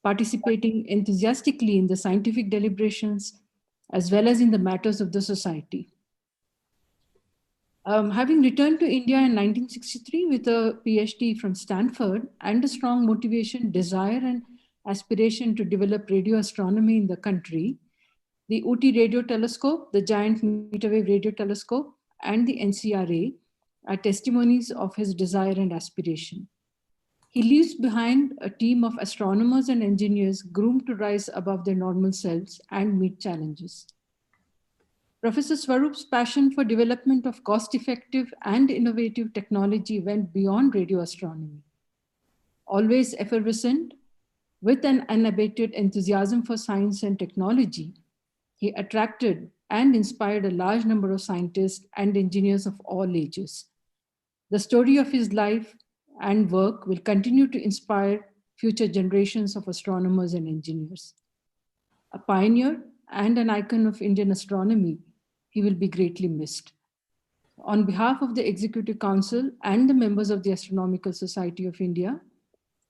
participating enthusiastically in the scientific deliberations, as well as in the matters of the society. Having returned to India in 1963 with a PhD from Stanford and a strong motivation, desire, and aspiration to develop radio astronomy in the country, the OT radio telescope, the Giant Meter Wave Radio Telescope, and the NCRA are testimonies of his desire and aspiration. He leaves behind a team of astronomers and engineers groomed to rise above their normal selves and meet challenges. Professor Swarup's passion for development of cost-effective and innovative technology went beyond radio astronomy. Always effervescent, with an unabated enthusiasm for science and technology, he attracted and inspired a large number of scientists and engineers of all ages. The story of his life and work will continue to inspire future generations of astronomers and engineers. A pioneer and an icon of Indian astronomy, he will be greatly missed. On behalf of the Executive Council and the members of the Astronomical Society of India,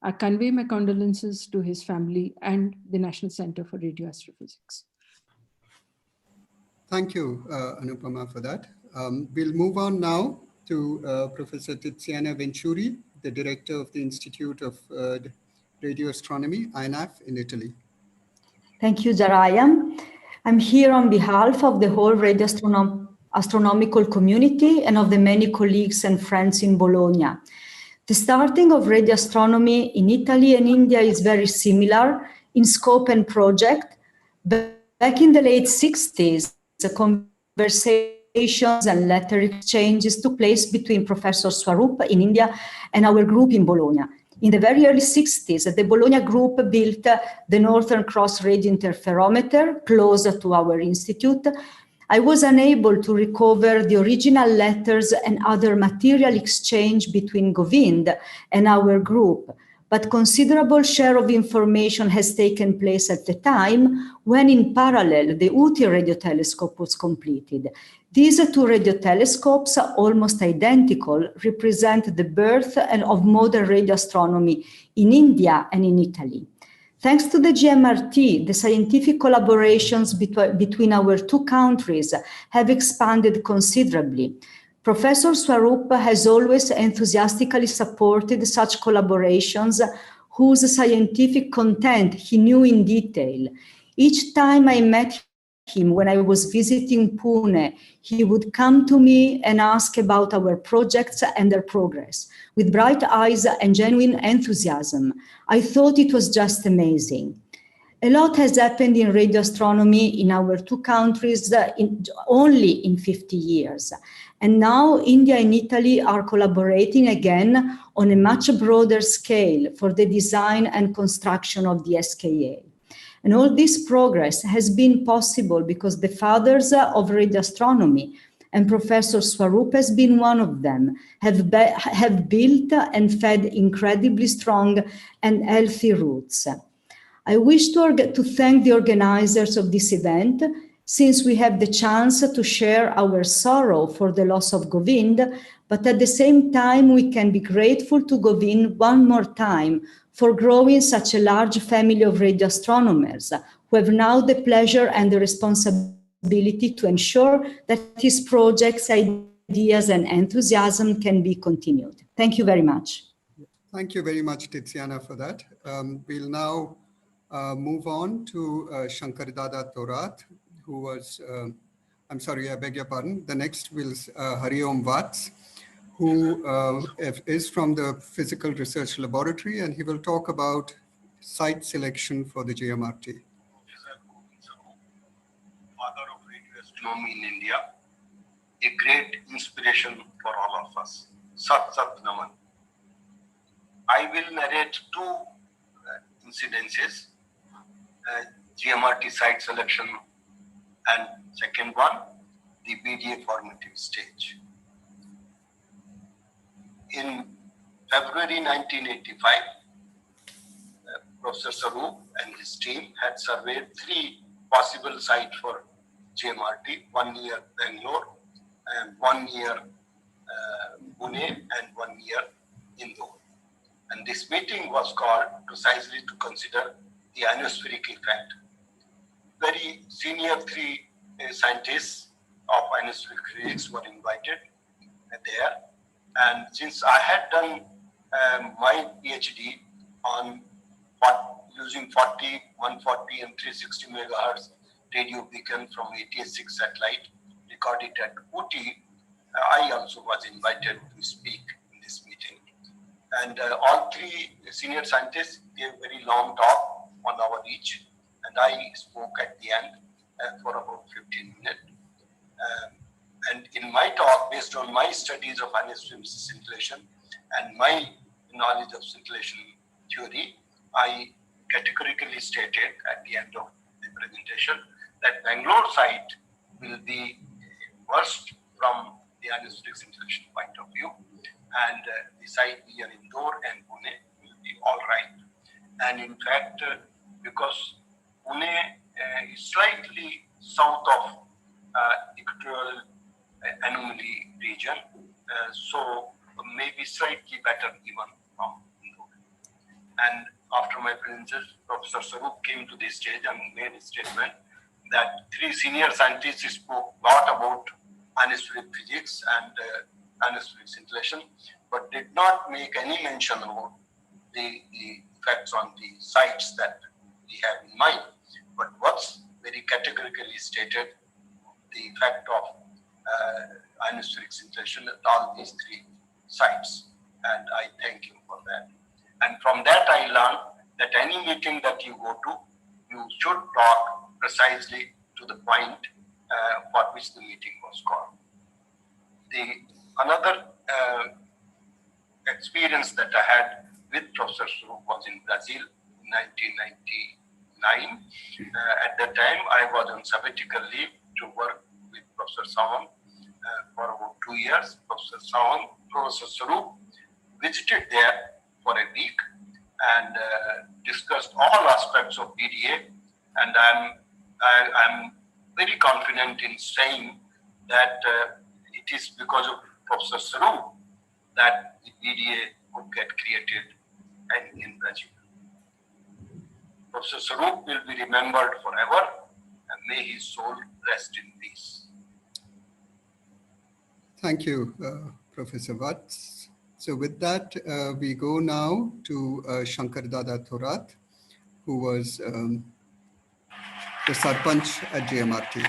I convey my condolences to his family and the National Center for Radio Astrophysics.
Thank you, Anupama, for that. We'll move on now to Professor Titiana Venchuri, the director of the Institute of Radio Astronomy, INAF, in Italy.
Thank you, Jairam. I'm here on behalf of the whole radio astronomical community and of the many colleagues and friends in Bologna. The starting of radio astronomy in Italy and India is very similar in scope and project. Back in the late 60s, the conversations and letter exchanges took place between Professor Swarup in India and our group in Bologna. In the very early 60s, the Bologna group built the Northern Cross Radio Interferometer closer to our institute. I was unable to recover the original letters and other material exchange between Govind and our group, but considerable share of information has taken place at the time when in parallel the UTI radio telescope was completed. These two radio telescopes, almost identical, represent the birth of modern radio astronomy in India and in Italy. Thanks to the GMRT, the scientific collaborations between our two countries have expanded considerably. Professor Swarup has always enthusiastically supported such collaborations whose scientific content he knew in detail. Each time I met him when I was visiting Pune, he would come to me and ask about our projects and their progress. With bright eyes and genuine enthusiasm, I thought it was just amazing. A lot has happened in radio astronomy in our two countries only in 50 years. And now India and Italy are collaborating again on a much broader scale for the design and construction of the SKA. And all this progress has been possible because the fathers of radio astronomy, and Professor Swarup has been one of them, have built and fed incredibly strong and healthy roots. I wish to thank the organizers of this event, since we have the chance to share our sorrow for the loss of Govind, but at the same time we can be grateful to Govind one more time for growing such a large family of radio astronomers who have now the pleasure and the responsibility to ensure that his projects, ideas, and enthusiasm can be continued. Thank you very much.
Thank you very much, Titiana, for that. We'll now move on to Shankardada Thorat, who was, I'm sorry, I beg your pardon. The next will Hariom Vats, who is from the Physical Research Laboratory, and he will talk about site selection for the GMRT.
Father of radio astronomy in India, a great inspiration for all of us. Sat Sat Naman. I will narrate two incidences, GMRT site selection, and second one, the BDA formative stage. In February 1985, Professor Swarup and his team had surveyed 3 possible sites for GMRT, 1 near Bangalore, and 1 near Pune, and 1 near Indore. And this meeting was called precisely to consider the ionospheric effect. Very senior 3 scientists of ionospheric physics were invited there. And since I had done my PhD on using 40, 140, and 360 megahertz radio beacon from ATS-6 satellite recorded at UTI, I also was invited to speak in this meeting. And all 3 senior scientists gave very long talk, 1 hour each, and I spoke at the end for about 15 minutes. And in my talk, based on my studies of ionospheric scintillation and my knowledge of scintillation theory, I categorically stated at the end of the presentation that Bangalore site will be worst from the ionospheric scintillation point of view, and the site near Indore and Pune will be all right. And in fact, because Pune is slightly south of equatorial anomaly region, so maybe slightly better even from Indore. And after my presentation, Professor Swarup came to the stage and made a statement that 3 senior scientists spoke a lot about ionospheric physics and ionospheric scintillation, but did not make any mention about the effects on the sites that we have in mind. But what's very categorically stated, the effect of ionospheric scintillation at all these 3 sites. And I thank you for that. And from that I learned that any meeting that you go to, you should talk precisely to the point for which the meeting was called. Another experience that I had with Professor Swarup was in Brazil in 1999. At that time, I was on sabbatical leave to work with Professor Sawant for about 2 years. Professor Swarup visited there for a week, and discussed all aspects of BDA. And I'm very confident in saying that it is because of Professor Swarup that the BDA would get created in Brazil. Professor Swarup will be remembered forever, and may his soul rest in peace.
Thank you, Professor Bhat. So with that, we go now to Shankar Dada Thorat, who was the Sarpanch at JMRT.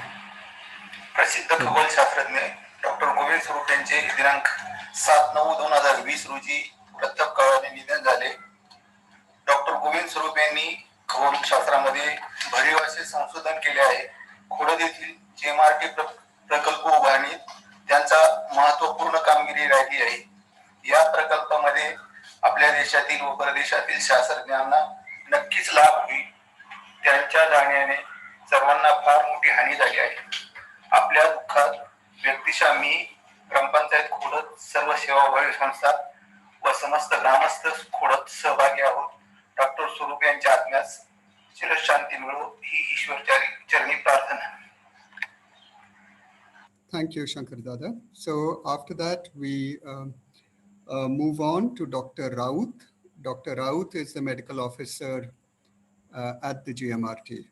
प्रसिद्ध खगोलशास्त्रज्ञ doctor Govind Swarup यांचे दिनांक 7/9/2020 रोजी वृद्धापकाळाने निधन झाले. Doctor Govind Swarup यांनी खगोलशास्त्रामध्ये भरीव असे संशोधन केले आहे. खोडद येथील जेएमआरटी प्रकल्प उभारणीत त्यांचा महत्त्वपूर्ण कामगिरी राहिली आहे. या प्रकल्पामध्ये आपल्या देशातील व परदेशातील शास्त्रज्ञांना नक्कीच लाभ होईल. त्यांच्या जाण्याने सर्वांना फार मोठी हानी झाली आहे. आपल्या दुःखात व्यक्तिशः मी, ग्रामपंचायत खोडद, सर्व सेवाभावी संस्था व समस्त ग्रामस्थ खोडद सहभागी आहोत. डॉक्टर स्वरूप यांच्या आत्म्यास चिरशांती मिळो ही ईश्वर चरणी प्रार्थना.
Thank you, Shankar Dada. So after that, we move on to Dr. Raut. Dr. Raut is the medical officer at the GMRT.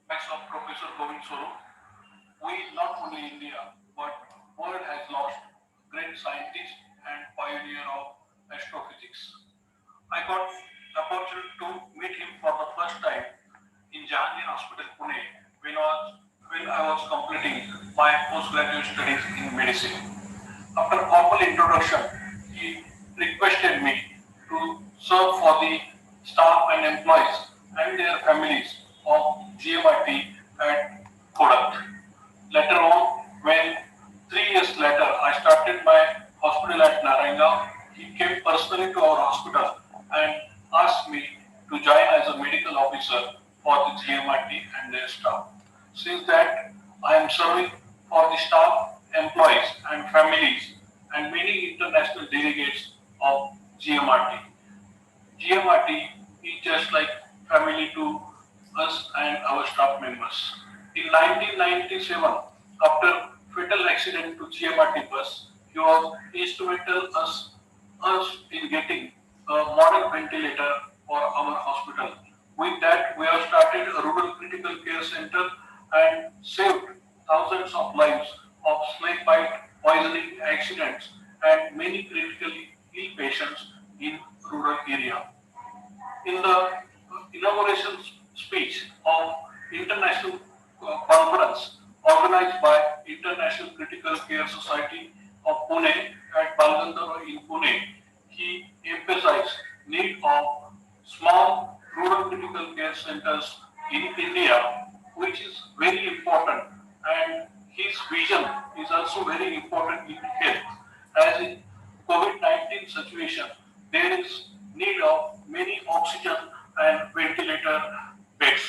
Thanks of Professor Govind Swarup. We, not only India, but world has lost great scientist and pioneer of astrophysics. I got the opportunity to meet him for the first time in Jahangir Hospital, Pune, when I was completing my postgraduate studies in medicine. After formal introduction, he requested me to serve for the staff and employees and their families of GMRT at Kodak. Later on, when 3 years later I started my hospital at Naranga, he came personally to our hospital and asked me to join as a medical officer for the GMRT and their staff. Since that, I am serving for the staff, employees and families and many international delegates of GMRT. GMRT is just like family to us and our staff members. In 1997, after fatal accident to GMRT bus, he was instrumental us in getting a modern ventilator for our hospital. With that, we have started a rural critical care center and saved thousands of lives of snake bite, poisoning accidents, and many critically ill patients in rural area. In the inauguration speech of international conference organized by International Critical Care Society of Pune at Balgandhar in Pune, he emphasized need of small rural critical care centers in India, which is very important, and his vision is also very important in health. As in COVID-19 situation, there is need of many oxygen and ventilator beds.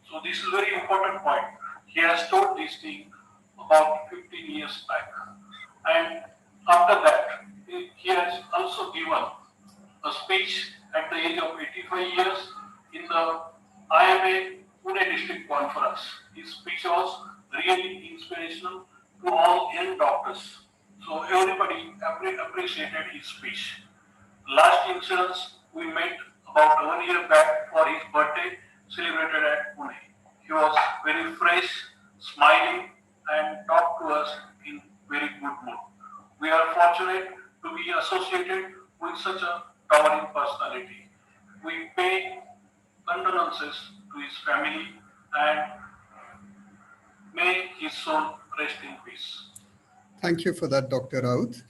So this is a very important point. He has told this thing about 15 years back. And after that, he has also given a speech at the age of 85 years in the IMA Pune District Conference. His speech was really inspirational to all young doctors. So everybody appreciated his speech. Last instance, we met about 1 year back for his birthday celebrated at Pune. He was very fresh, smiling, and talked to us in very good mood. We are fortunate to be associated with such a towering personality. We pay condolences to his family and may his soul rest in peace.
Thank you for that, Dr. Raut.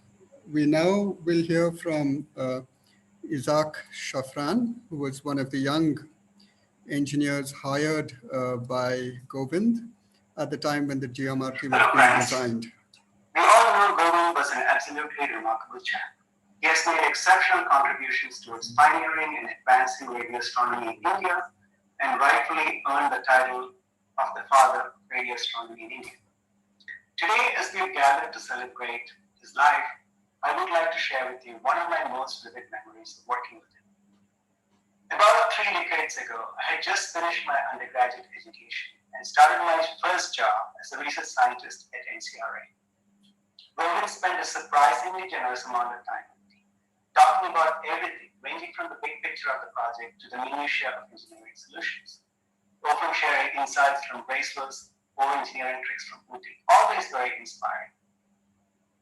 We now will hear from Isaac Shafran, who was one of the young engineers hired by Govind at the time when the GMRT was being designed.
We all know Govind was an absolutely remarkable chap. He has made exceptional contributions towards pioneering and advancing radio astronomy in India and rightfully earned the title of the father of radio astronomy in India. Today, as we have gathered to celebrate his life, I would like to share with you one of my most vivid memories of working with him. About 3 decades ago, I had just finished my undergraduate education and started my first job as a research scientist at NCRA. Govind spent a surprisingly generous amount of time with me, talking about everything, ranging from the big picture of the project to the minutiae of engineering solutions, often sharing insights from racers or engineering tricks from Uti, always very inspiring.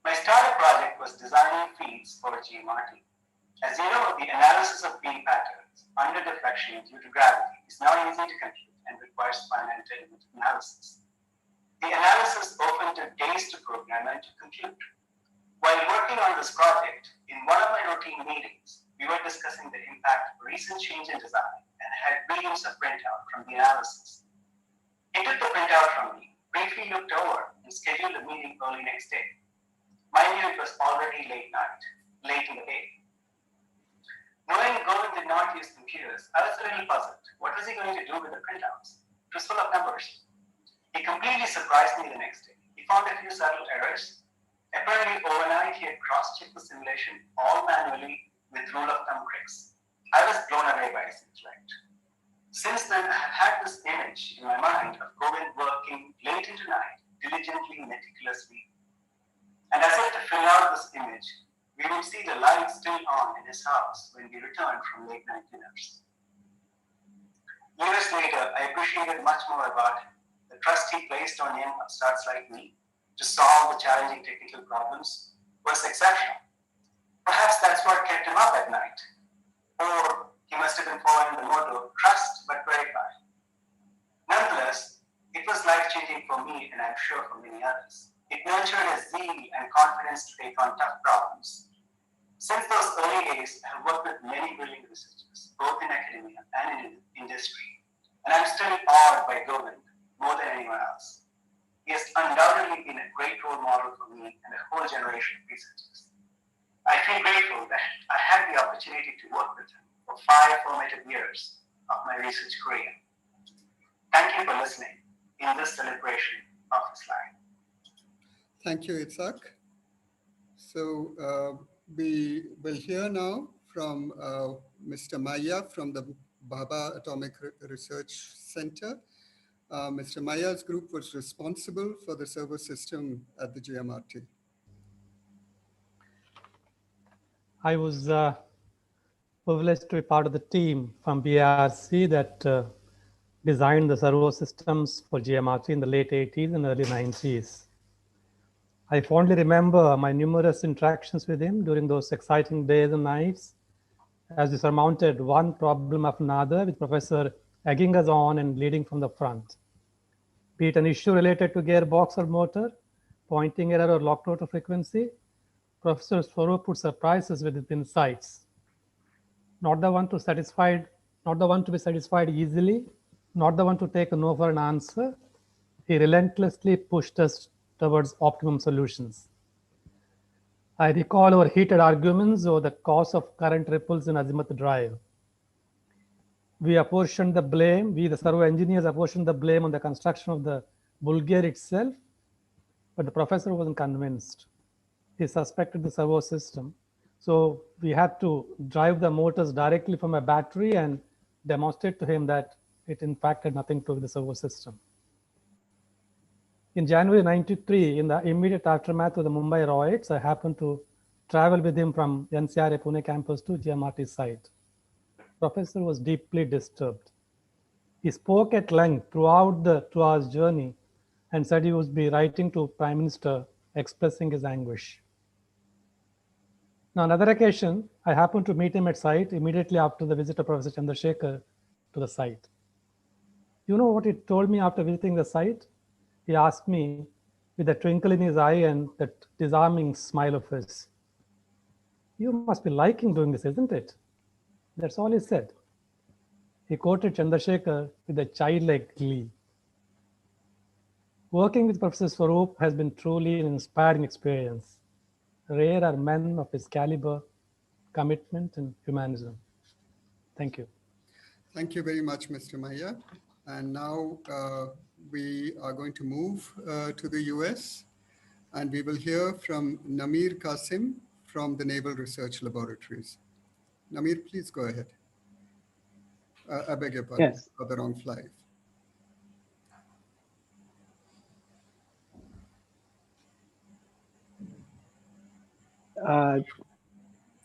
My starter project was designing feeds for a GMRT. As you know, the analysis of beam patterns under deflection due to gravity is not easy to compute and requires finite element analysis. The analysis often took days to program and to compute. While working on this project, in one of my routine meetings, we were discussing the impact of recent change in design and had reams of printout from the analysis. He took the printout from me, briefly looked over, and scheduled a meeting early next day. Mind you, it was already late in the day. Knowing Govind did not use computers, I was a little puzzled. What was he going to do with the printouts? It was full of numbers. He completely surprised me the next day. He found a few subtle errors. Apparently, overnight, he had cross-checked the simulation all manually with rule of thumb tricks. I was blown away by his intellect. Since then, I have had this image in my mind of Govind working late into night, diligently, meticulously. And as if to fill out this image, we would see the lights still on in his house when we returned from late night dinners. Years later, I appreciated much more about the trust he placed on young upstarts like me to solve the challenging technical problems was exceptional. Perhaps that's what kept him up at night. Or he must have been following the motto, trust but verify. Nonetheless, it was life-changing for me and I'm sure for many others. It nurtured his zeal and confidence to take on tough problems. Since those early days, I have worked with many brilliant researchers, both in academia and in industry. And I'm still awed by Govind more than anyone else. He has undoubtedly been a great role model for me and a whole generation of researchers. I feel grateful that I had the opportunity to work with him for 5 formative years of my research career. Thank you for listening in this celebration of his life.
Thank you, Itzhak. So we will hear now from Mr. Maya from the Bhabha Atomic Research Center. Mr. Maya's group was responsible for the server system at the GMRT.
I was privileged to be part of the team from BRC that designed the servo systems for GMRT in the late 80s and early 90s. I fondly remember my numerous interactions with him during those exciting days and nights as we surmounted one problem after another with Professor egging us on and leading from the front. Be it an issue related to gearbox or motor, pointing error or locked rotor frequency, Professor Swarup would surprise us with his insights. Not the one to be satisfied easily, not the one to take a no for an answer. He relentlessly pushed us towards optimum solutions. I recall our heated arguments over the cause of current ripples in azimuth drive. We apportioned the blame, the servo engineers apportioned the blame on the construction of the bull gear itself, but the professor wasn't convinced. He suspected the servo system. So we had to drive the motors directly from a battery and demonstrate to him that it in fact had nothing to do with the servo system. In January 93, in the immediate aftermath of the Mumbai riots, I happened to travel with him from NCRA Pune campus to GMRT site. Professor was deeply disturbed. He spoke at length throughout the 2 hours journey and said he would be writing to Prime Minister expressing his anguish. Now, on another occasion, I happened to meet him at site immediately after the visit of Professor Chandrasekhar to the site. You know what he told me after visiting the site? He asked me with a twinkle in his eye and that disarming smile of his, "You must be liking doing this, isn't it?" That's all he said. He quoted Chandrasekhar with a childlike glee. Working with Professor Swarup has been truly an inspiring experience. Rare are men of his caliber, commitment, and humanism. Thank you.
Thank you very much, Mr. Maya. And now we are going to move to the US, and we will hear from Namir Qasim from the Naval Research Laboratories. Namir, please go ahead. I beg your pardon,
Yes.
for the wrong flag.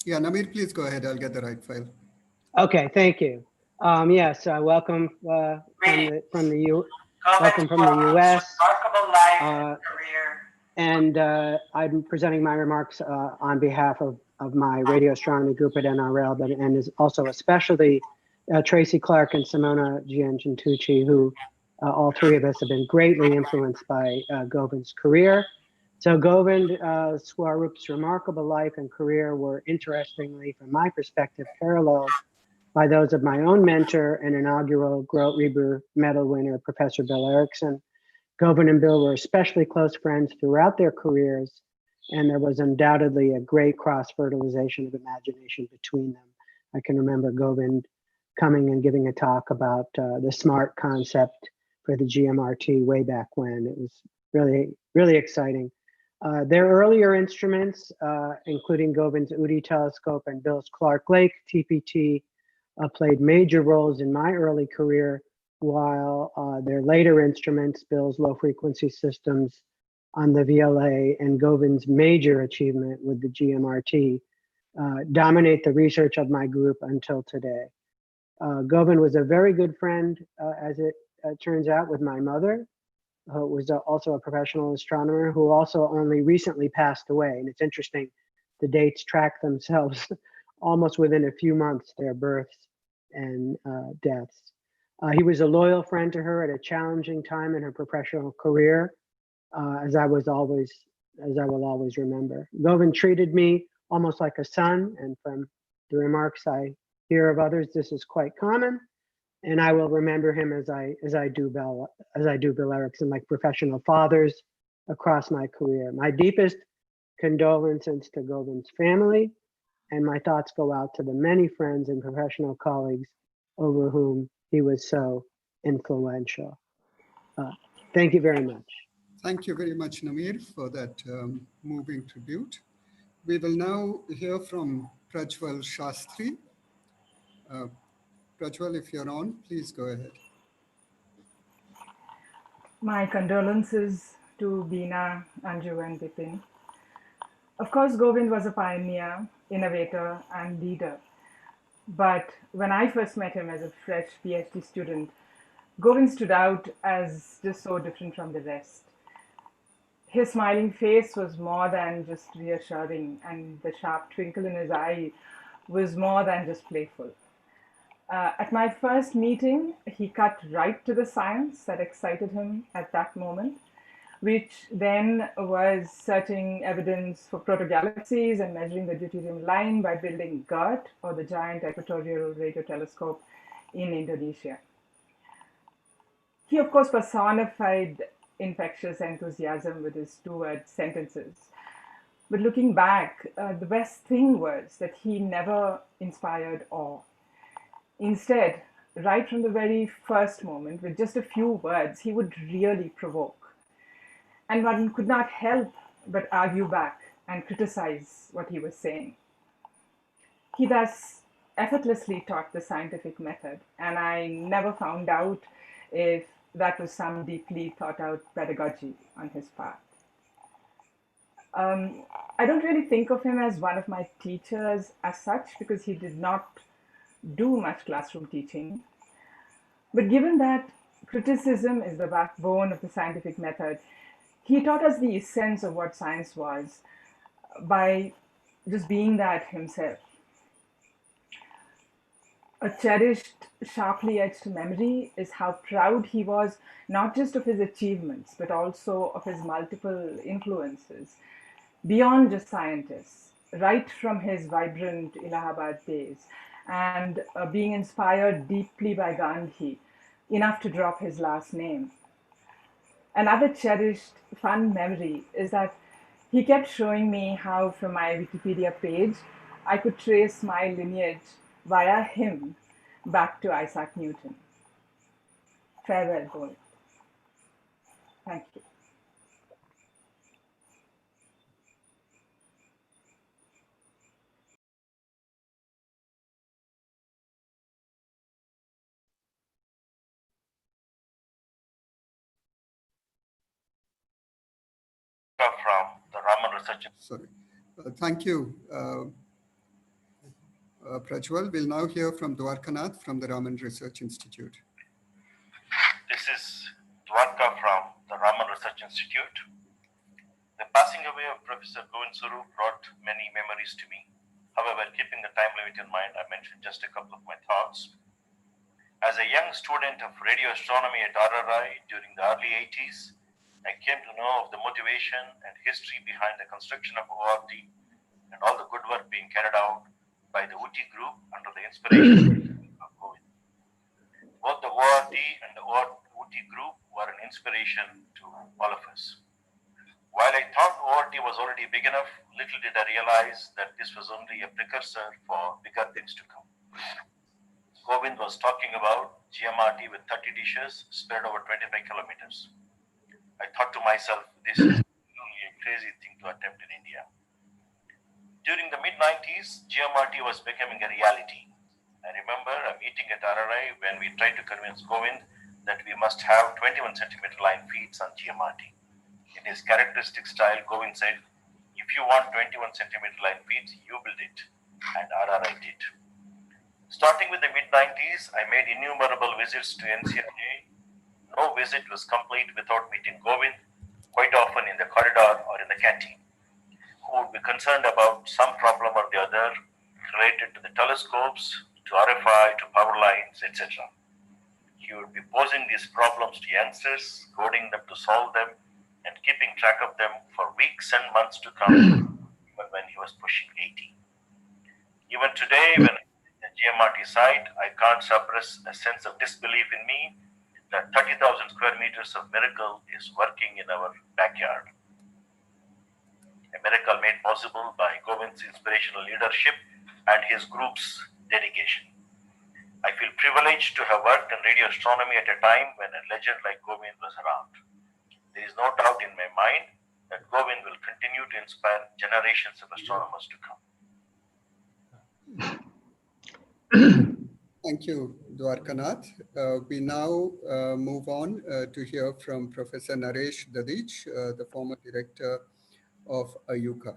Yeah, Namir, please go ahead. I'll get the right file.
Okay, thank you. Yes, welcome from the U.S. And I'm presenting my remarks on behalf of my radio astronomy group at NRL, and is also especially Tracy Clark and Simona Giangentucci, who all three of us have been greatly influenced by Govind's career. So Govind Swarup's remarkable life and career were, interestingly, from my perspective, paralleled by those of my own mentor and inaugural Grote-Reber Medal winner, Professor Bill Erickson. Govind and Bill were especially close friends throughout their careers, and there was undoubtedly a great cross-fertilization of imagination between them. I can remember Govind coming and giving a talk about the SMART concept for the GMRT way back when. It was really, really exciting. Their earlier instruments, including Govind's UDI telescope and Bill's Clark Lake TPT, played major roles in my early career, while their later instruments, Bill's low frequency systems on the VLA and Govind's major achievement with the GMRT, dominate the research of my group until today. Govind was a very good friend, as it turns out, with my mother, who was also a professional astronomer, who also only recently passed away. And it's interesting, the dates track themselves almost within a few months, their births and deaths. He was a loyal friend to her at a challenging time in her professional career, as I will always remember. Govind treated me almost like a son, and from the remarks I hear of others, this is quite common. And I will remember him as I do Bill Erickson, like professional fathers across my career. My deepest condolences to Govind's family, and my thoughts go out to the many friends and professional colleagues over whom he was so influential. Thank you very much.
Thank you very much, Namir, for that moving tribute. We will now hear from Prajwal Shastri. Prajwal, if you're on, please go ahead.
My condolences to Beena, Anju, and Bipin. Of course, Govind was a pioneer, innovator, and leader. But when I first met him as a fresh PhD student, Govind stood out as just so different from the rest. His smiling face was more than just reassuring, and the sharp twinkle in his eye was more than just playful. At my first meeting, he cut right to the science that excited him at that moment, which then was searching evidence for protogalaxies and measuring the deuterium line by building GERT, or the Giant Equatorial Radio Telescope, in Indonesia. He, of course, personified infectious enthusiasm with his two-word sentences. But looking back, the best thing was that he never inspired awe. Instead, right from the very first moment, with just a few words, he would really provoke. And one could not help but argue back and criticize what he was saying. He thus effortlessly taught the scientific method, and I never found out if that was some deeply thought out pedagogy on his part. I don't really think of him as one of my teachers as such, because he did not do much classroom teaching. But given that criticism is the backbone of the scientific method, he taught us the essence of what science was by just being that himself. A cherished, sharply edged memory is how proud he was, not just of his achievements, but also of his multiple influences, beyond just scientists, right from his vibrant Allahabad days, and being inspired deeply by Gandhi, enough to drop his last name. Another cherished, fun memory is that he kept showing me how, from my Wikipedia page, I could trace my lineage via him back to Isaac Newton. Farewell, Govind. Thank you.
from the Raman Research.
Sorry. Thank you, Prajwal. We'll now hear from Dwarkanath from the Raman Research Institute.
This is Dwarka from the Raman Research Institute. The passing away of Professor Govind Swarup brought many memories to me. However, keeping the time limit in mind, I mentioned just a couple of my thoughts. As a young student of radio astronomy at RRI during the early 80s, I came to know of the motivation and history behind the construction of ORT and all the good work being carried out by the UT group under the inspiration of Govind. Both the ORT and the UT group were an inspiration to all of us. While I thought ORT was already big enough, little did I realize that this was only a precursor for bigger things to come. Govind was talking about GMRT with 30 dishes spread over 25 kilometers. I thought to myself, this is really a crazy thing to attempt in India. During the mid-90s, GMRT was becoming a reality. I remember a meeting at RRI when we tried to convince Govind that we must have 21 centimeter line feeds on GMRT. In his characteristic style, Govind said, if you want 21 centimeter line feeds, you build it. And RRI did. Starting with the mid-90s, I made innumerable visits to NCRA. No visit was complete without meeting Govind, quite often in the corridor or in the canteen, who would be concerned about some problem or the other related to the telescopes, to RFI, to power lines, etc. He would be posing these problems to youngsters, coding them to solve them, and keeping track of them for weeks and months to come, even when he was pushing 80. Even today, when I'm at the GMRT site, I can't suppress a sense of disbelief in me that 30,000 square meters of miracle is working in our backyard. A miracle made possible by Govind's inspirational leadership and his group's dedication. I feel privileged to have worked in radio astronomy at a time when a legend like Govind was around. There is no doubt in my mind that Govind will continue to inspire generations of astronomers to come.
Thank you, Dwarkanath. We now move on to hear from Professor Naresh Dadich, the former director of AYUCA.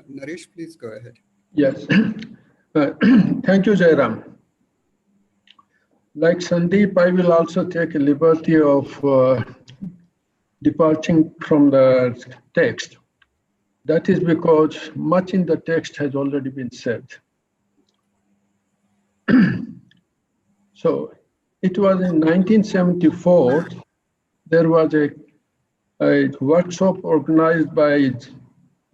Naresh, please go ahead.
Yes. Thank you, Jairam. Like Sandeep, I will also take a liberty of departing from the text. That is because much in the text has already been said. So it was in 1974, there was a workshop organized by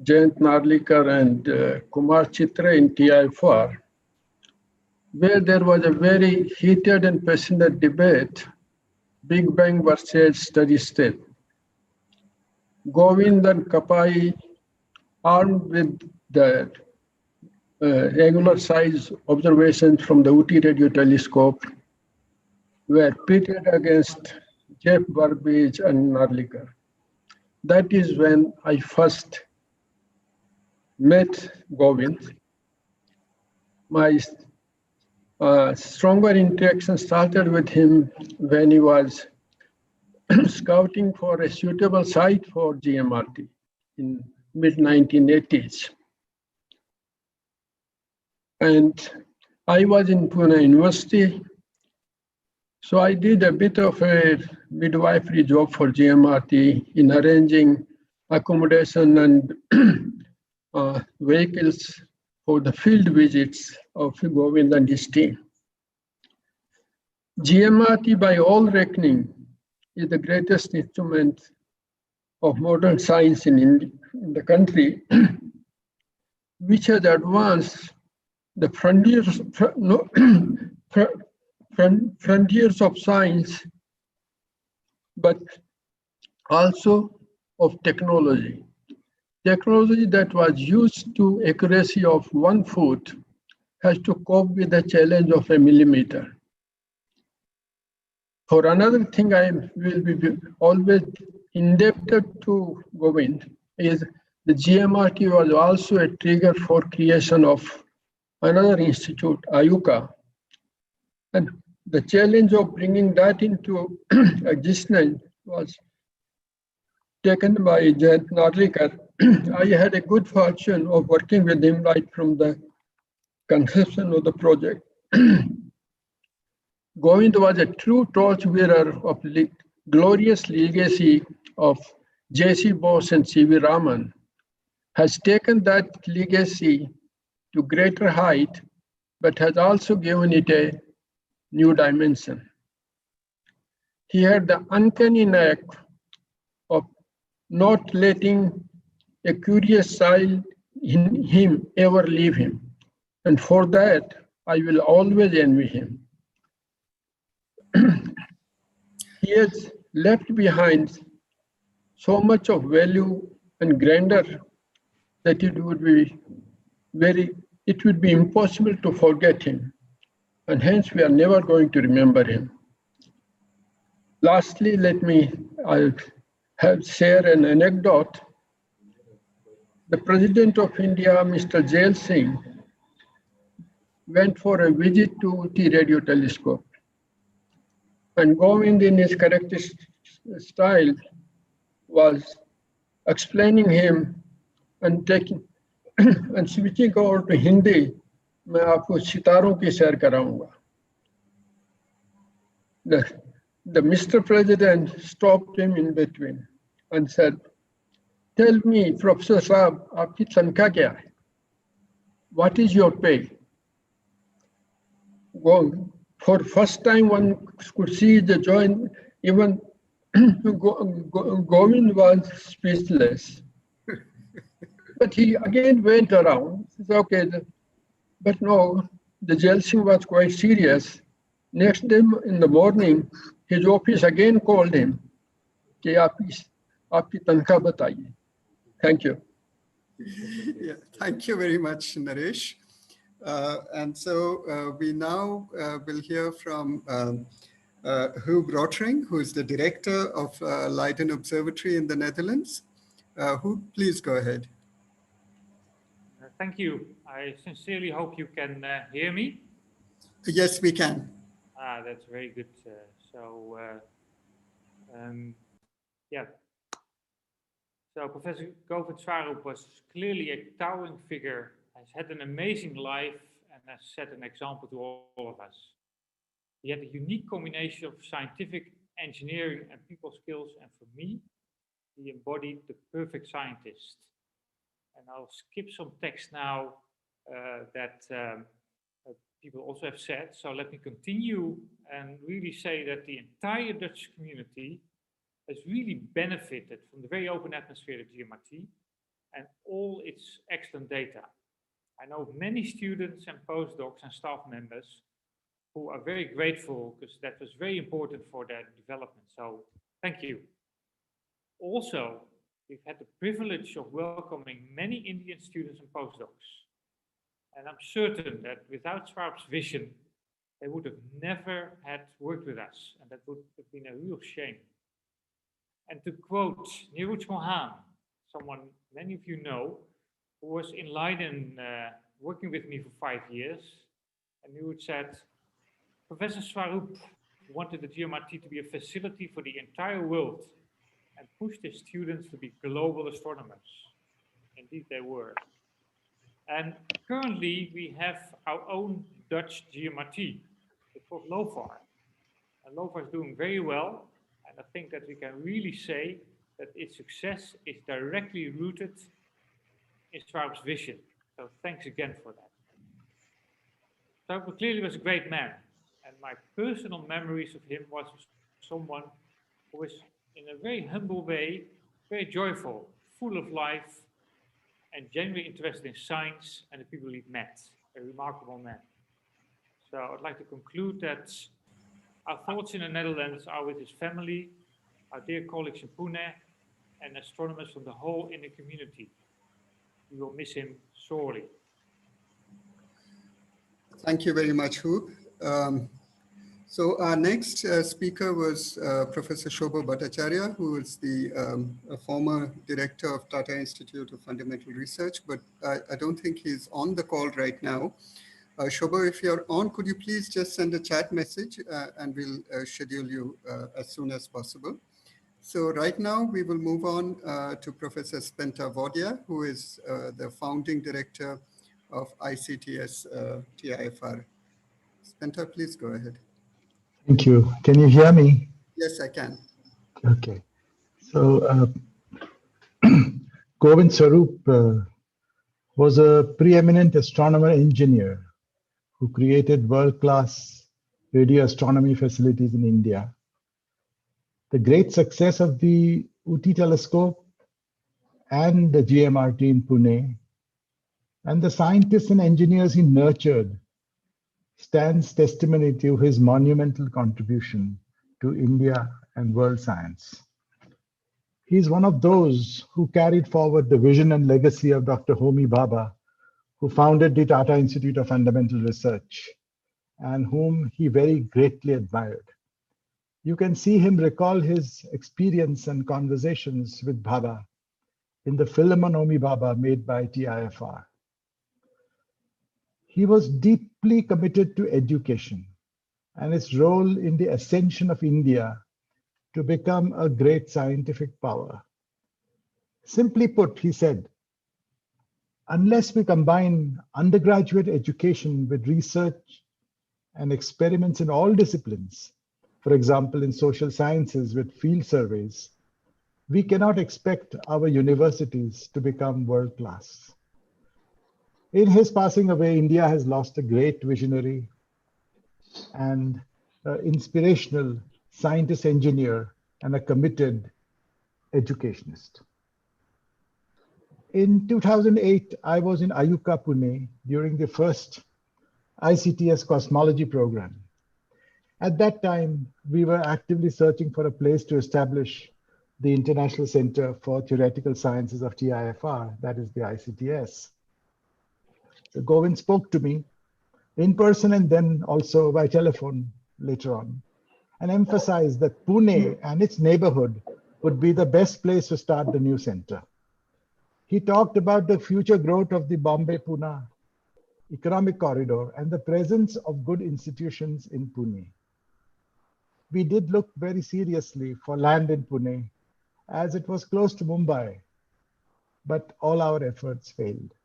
Jayant Narlikar and Kumar Chitra in TI4, where there was a very heated and passionate debate, Big Bang versus steady state. Govind and Kapai, armed with the angular size observations from the UT radio telescope, were pitted against Jeff Burbidge and Narlikar. That is when I first met Govind. My stronger interaction started with him when he was scouting for a suitable site for GMRT in mid-1980s. And I was in Pune University, so I did a bit of a midwifery job for GMRT in arranging accommodation and vehicles for the field visits of Govind and his team. GMRT, by all reckoning, is the greatest instrument of modern science in the country, which has advanced the frontiers of science, but also of technology. Technology that was used to accuracy of 1 foot has to cope with the challenge of 1 millimeter. For another thing, I will be always indebted to Govind is the GMRT was also a trigger for creation of another institute, AYUCA. And the challenge of bringing that into existence was taken by Jayant Narlikar. I had a good fortune of working with him right from the conception of the project. Govind was a true torchbearer of the glorious legacy of J.C. Bose and C.V. Raman, has taken that legacy to greater height, but has also given it a new dimension. He had the uncanny knack of not letting a curious side in him ever leave him. And for that, I will always envy him. He has left behind so much of value and grandeur that it would be impossible to forget him. And hence we are never going to remember him. Lastly, I'll share an anecdote. The President of India, Mr. Jail Singh, went for a visit to the radio telescope. And Govind, in his characteristic style, was explaining him and switching over to Hindi. मैं आपको सितारों की सैर कराऊंगा. The Mr. President stopped him in between and said, "Tell me, Professor Saab, आपकी तनख्वाह क्या है? What is your pay?" For first time one could see the joy, even Govind was speechless. But he again went around, said, okay, but no, the Jail Singh was quite serious. Next day in the morning, his office again called him, कि आपकी तनख्वाह बताइए. Thank you.
Yeah, thank you very much, Naresh. And so we now will hear from Huub Rotring, who is the director of Leiden Observatory in the Netherlands. Huub, please go ahead.
Thank you. I sincerely hope you can hear me.
Yes, we can.
That's very good. Yeah. So Professor Govind Swarup was clearly a towering figure, has had an amazing life, and has set an example to all of us. He had a unique combination of scientific, engineering, and people skills, and for me, he embodied the perfect scientist. And I'll skip some text now that people also have said. So let me continue and really say that the entire Dutch community has really benefited from the very open atmosphere of GMRT and all its excellent data. I know many students and postdocs and staff members who are very grateful because that was very important for their development. So thank you. Also, we've had the privilege of welcoming many Indian students and postdocs. And I'm certain that without Swarup's vision, they would have never had worked with us. And that would have been a real shame. And to quote Neeraj Mohan, someone many of you know, who was in Leiden working with me for 5 years, and Neeraj said, Professor Swarup wanted the GMRT to be a facility for the entire world and pushed his students to be global astronomers. Indeed, they were. And currently, we have our own Dutch GMRT. It's called LOFAR. And LOFAR is doing very well. And I think that we can really say that its success is directly rooted in Swarup's vision. So thanks again for that. Swarup clearly was a great man. And my personal memories of him was someone who was, in a very humble way, very joyful, full of life, and genuinely interested in science and the people he'd met. A remarkable man. So I'd like to conclude that our thoughts in the Netherlands are with his family, our dear colleagues in Pune, and astronomers from the whole Indian community. We will miss him sorely.
Thank you very much, Huub. So our next speaker was Professor Shobo Bhattacharya, who is the former director of Tata Institute of Fundamental Research, but I don't think he's on the call right now. Shobo, if you're on, could you please just send a chat message and we'll schedule you as soon as possible. So right now we will move on to Professor Spenta Vodia, who is the founding director of ICTS TIFR. Spenta, please go ahead.
Thank you. Can you hear me?
Yes, I can.
Okay. So Govind Swarup was a preeminent astronomer engineer who created world-class radio astronomy facilities in India. The great success of the UT telescope and the GMRT in Pune and the scientists and engineers he nurtured stands testimony to his monumental contribution to India and world science. He is one of those who carried forward the vision and legacy of Dr. Homi Bhabha, who founded the Tata Institute of Fundamental Research, and whom he very greatly admired. You can see him recall his experience and conversations with Bhabha in the film on Homi Bhabha made by TIFR. He was deeply committed to education and its role in the ascension of India to become a great scientific power. Simply put, he said, unless we combine undergraduate education with research and experiments in all disciplines, for example, in social sciences with field surveys, we cannot expect our universities to become world-class. In his passing away, India has lost a great visionary and inspirational scientist engineer and a committed educationist. In 2008, I was in Ayuka, Pune during the first ICTS cosmology program. At that time, we were actively searching for a place to establish the International Center for Theoretical Sciences of TIFR, that is the ICTS. So Govind spoke to me in person and then also by telephone later on, and emphasized that Pune and its neighborhood would be the best place to start the new center. He talked about the future growth of the Bombay-Pune economic corridor and the presence of good institutions in Pune. We did look very seriously for land in Pune as it was close to Mumbai, but all our efforts failed.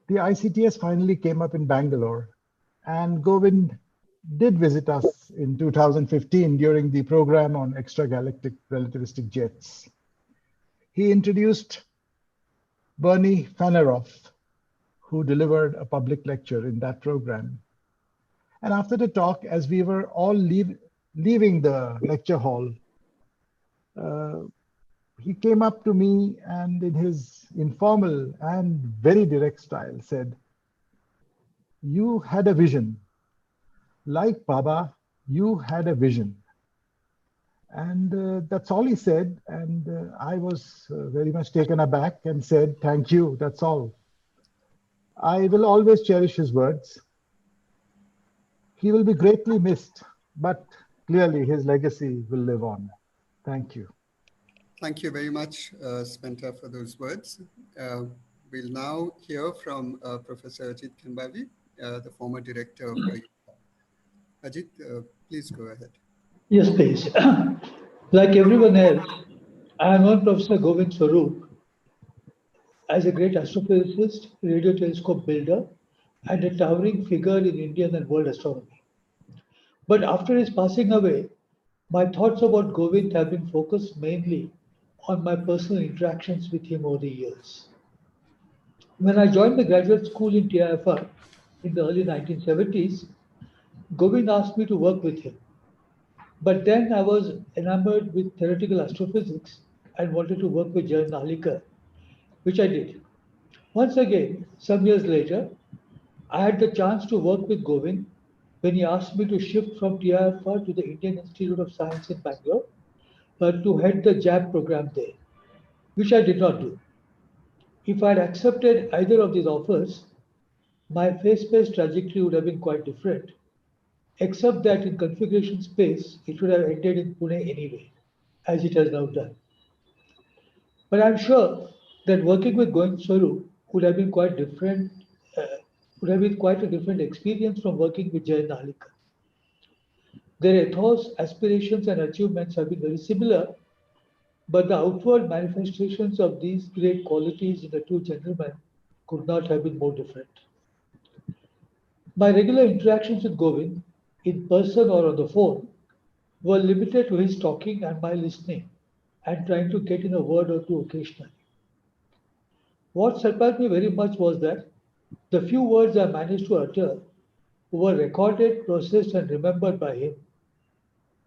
The ICTS finally came up in Bangalore, and Govind did visit us in 2015 during the program on extragalactic relativistic jets. He introduced Bernie Faneroff, who delivered a public lecture in that program. And after the talk, as we were all leaving the lecture hall, he came up to me and in his informal and very direct style said, "You had a vision. Like Baba, you had a vision." And that's all he said. And I was very much taken aback and said, "Thank you, that's all." I will always cherish his words. He will be greatly missed, but clearly his legacy will live on. Thank you.
Thank you very much, Spenta, for those words. We'll now hear from Professor Ajit Bhavi, the former director of Ajit, please go ahead.
Yes, please. Like everyone else, I have known Professor Govind Swarup as a great astrophysicist, radio telescope builder, and a towering figure in Indian and world astronomy. But after his passing away, my thoughts about Govind have been focused mainly on my personal interactions with him over the years. When I joined the graduate school in TIFR in the early 1970s, Govind asked me to work with him. But then I was enamored with theoretical astrophysics and wanted to work with Jayant Narlikar, which I did. Once again, some years later, I had the chance to work with Govind when he asked me to shift from TIFR to the Indian Institute of Science in Bangalore to head the JAB program there, which I did not do. If I had accepted either of these offers, my phase-space trajectory would have been quite different, except that in configuration space, it would have ended in Pune anyway, as it has now done. But I'm sure that working with Govind Swarup would have been quite different, would have been quite a different experience from working with Jayant Narlikar. Their ethos, aspirations, and achievements have been very similar, but the outward manifestations of these great qualities in the two gentlemen could not have been more different. My regular interactions with Govind, in person or on the phone, were limited to his talking and my listening and trying to get in a word or two occasionally. What surprised me very much was that the few words I managed to utter were recorded, processed, and remembered by him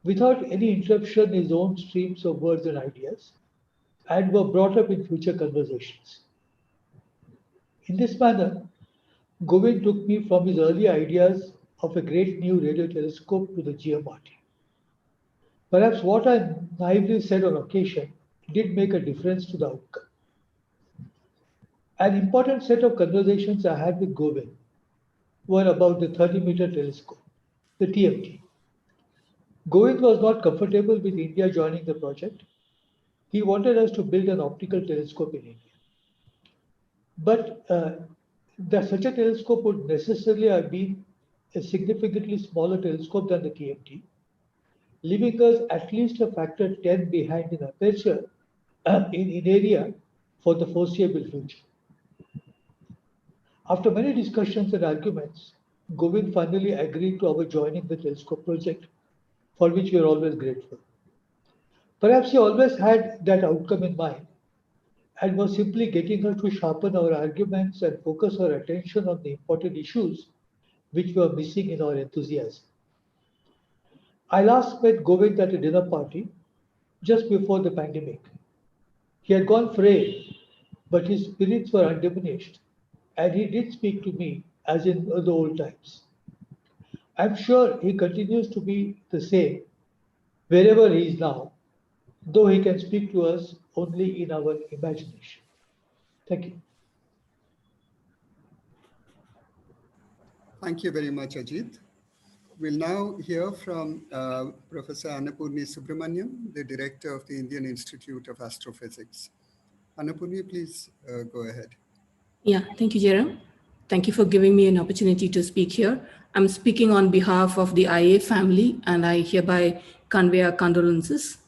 without any interruption in his own streams of words and ideas, and were brought up in future conversations. In this manner, Govind took me from his early ideas of a great new radio telescope to the GMRT. Perhaps what I naively said on occasion did make a difference to the outcome. An important set of conversations I had with Govind were about the 30-meter telescope, the TMT. Govind was not comfortable with India joining the project. He wanted us to build an optical telescope in India. But such a telescope would necessarily have been a significantly smaller telescope than the TMT, leaving us at least a factor 10 behind in aperture in area for the foreseeable future. After many discussions and arguments, Govind finally agreed to our joining the telescope project, for which we are always grateful. Perhaps he always had that outcome in mind and was simply getting us to sharpen our arguments and focus our attention on the important issues which were missing in our enthusiasm. I last met Govind at a dinner party just before the pandemic. He had gone frail, but his spirits were undiminished, and he did speak to me as in the old times. I'm sure he continues to be the same wherever he is now, though he can speak to us only in our imagination. Thank you.
Thank you very much, Ajit. We'll now hear from Professor Annapurni Subramanyam, the director of the Indian Institute of Astrophysics. Annapurni, please go ahead.
Yeah, thank you, Jaram. Thank you for giving me an opportunity to speak here. I'm speaking on behalf of the IA family, and I hereby convey our condolences.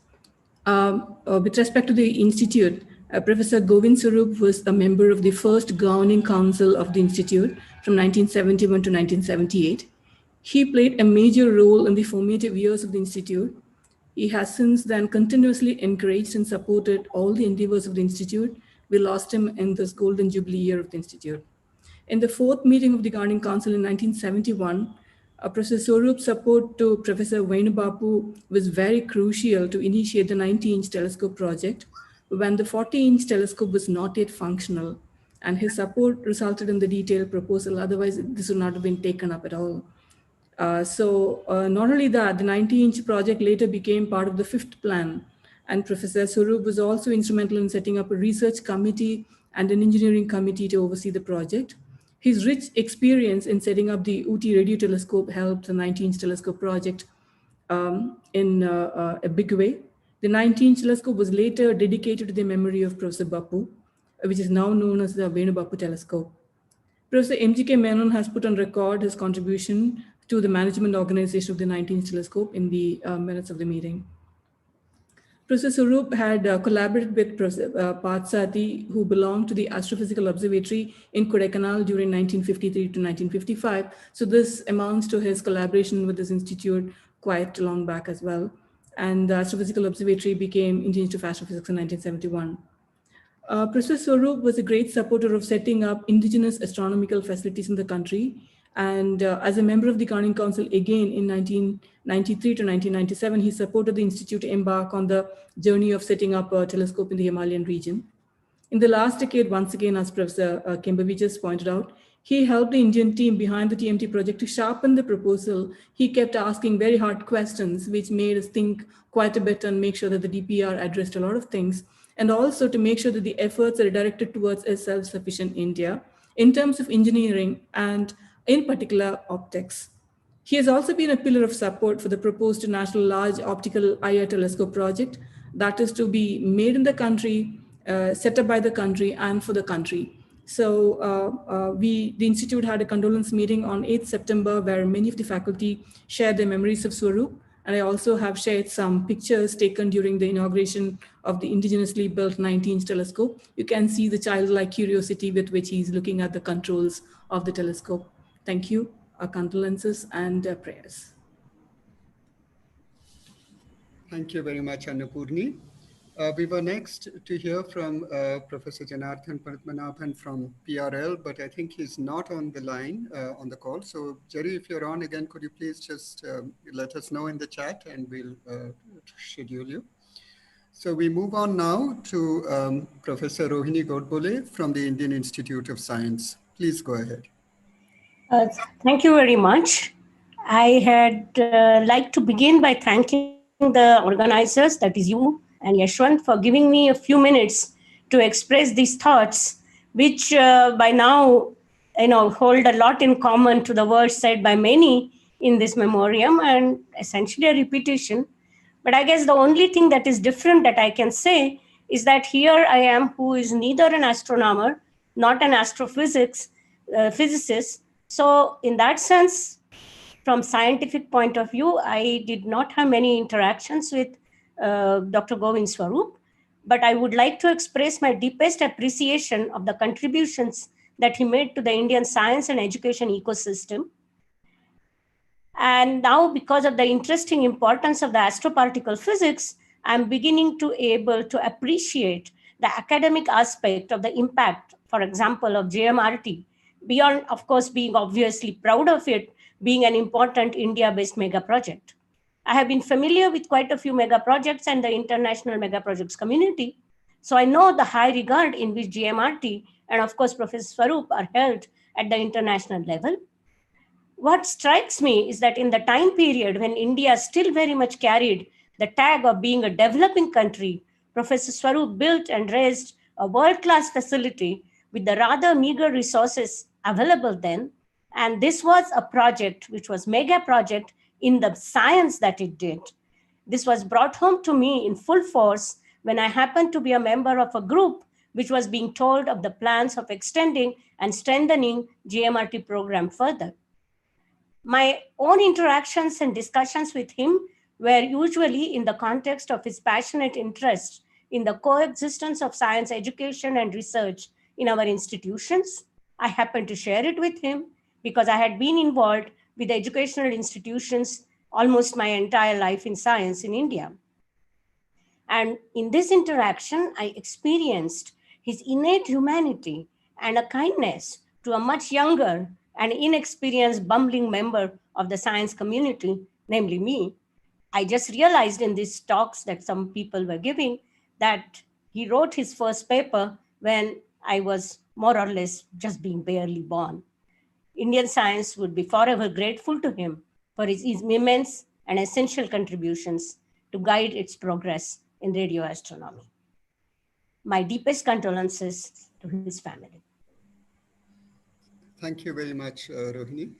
With respect to the Institute, Professor Govind Swarup was a member of the first governing council of the Institute from 1971 to 1978. He played a major role in the formative years of the Institute. He has since then continuously encouraged and supported all the endeavors of the Institute. We lost him in this golden jubilee year of the Institute. In the fourth meeting of the Governing Council in 1971, Professor Swarup's support to Professor Venubapu was very crucial to initiate the 90-inch telescope project when the 40-inch telescope was not yet functional, and his support resulted in the detailed proposal. Otherwise, this would not have been taken up at all. Not only that, the 90-inch project later became part of the fifth plan, and Professor Swarup was also instrumental in setting up a research committee and an engineering committee to oversee the project. His rich experience in setting up the UT radio telescope helped the 90-inch telescope project in a big way. The 90-inch telescope was later dedicated to the memory of Professor Bapu, which is now known as the Venubapu telescope. Professor M.G.K. Menon has put on record his contribution to the management organization of the 90-inch telescope in the minutes of the meeting. Professor Swarup had collaborated with Professor Bhattacharya, who belonged to the Astrophysical Observatory in Kodaikanal during 1953 to 1955. So this amounts to his collaboration with this institute quite long back as well. And the Astrophysical Observatory became Indian Institute of Astrophysics in 1971. Professor Swarup was a great supporter of setting up indigenous astronomical facilities in the country. And as a member of the Governing Council again in 1993 to 1997, he supported the Institute to embark on the journey of setting up a telescope in the Himalayan region. In the last decade, once again, as Professor Kembavi just pointed out, he helped the Indian team behind the TMT project to sharpen the proposal. He kept asking very hard questions, which made us think quite a bit and make sure that the DPR addressed a lot of things, and also to make sure that the efforts are directed towards a self-sufficient India in terms of engineering and in particular optics. He has also been a pillar of support for the proposed National Large Optical IR Telescope project that is to be made in the country, set up by the country and for the country. So the Institute had a condolence meeting on 8th September where many of the faculty shared their memories of Swarup And I also have shared some pictures taken during the inauguration of the indigenously built 19-inch telescope. You can see the childlike curiosity with which he's looking at the controls of the telescope. Thank you. Our condolences and prayers.
Thank you very much, Annapurni. We were next to hear from Professor Janardhan Padmanabhan from PRL, but I think he's not on the line, on the call. So Jerry, if you're on again, could you please just let us know in the chat and we'll schedule you. So we move on now to Professor Rohini Godbole from the Indian Institute of Science. Please go ahead.
Thank you very much. I had like to begin by thanking the organizers, that is you and Yashwant, for giving me a few minutes to express these thoughts, which by now, hold a lot in common to the words said by many in this memoriam and essentially a repetition. But I guess the only thing that is different that I can say is that here I am, who is neither an astronomer, not an physicist. So in that sense, from scientific point of view, I did not have many interactions with Dr. Govind Swarup, but I would like to express my deepest appreciation of the contributions that he made to the Indian science and education ecosystem. And now, because of the interesting importance of the astroparticle physics, I'm beginning to able to appreciate the academic aspect of the impact, for example, of JMRT, beyond, of course, being obviously proud of it being an important India-based mega project. I have been familiar with quite a few mega projects and the international mega projects community. So I know the high regard in which GMRT and of course Professor Swarup are held at the international level. What strikes me is that in the time period when India still very much carried the tag of being a developing country, Professor Swarup built and raised a world-class facility with the rather meager resources available then. And this was a project which was mega project in the science that it did. This was brought home to me in full force when I happened to be a member of a group which was being told of the plans of extending and strengthening GMRT program further. My own interactions and discussions with him were usually in the context of his passionate interest in the coexistence of science education and research in our institutions. I happened to share it with him because I had been involved with educational institutions almost my entire life in science in India. And in this interaction, I experienced his innate humanity and a kindness to a much younger and inexperienced bumbling member of the science community, namely me. I just realized in these talks that some people were giving that he wrote his first paper when I was more or less just being barely born. Indian science would be forever grateful to him for his immense and essential contributions to guide its progress in radio astronomy. My deepest condolences to his family.
Thank you very much, Rohini.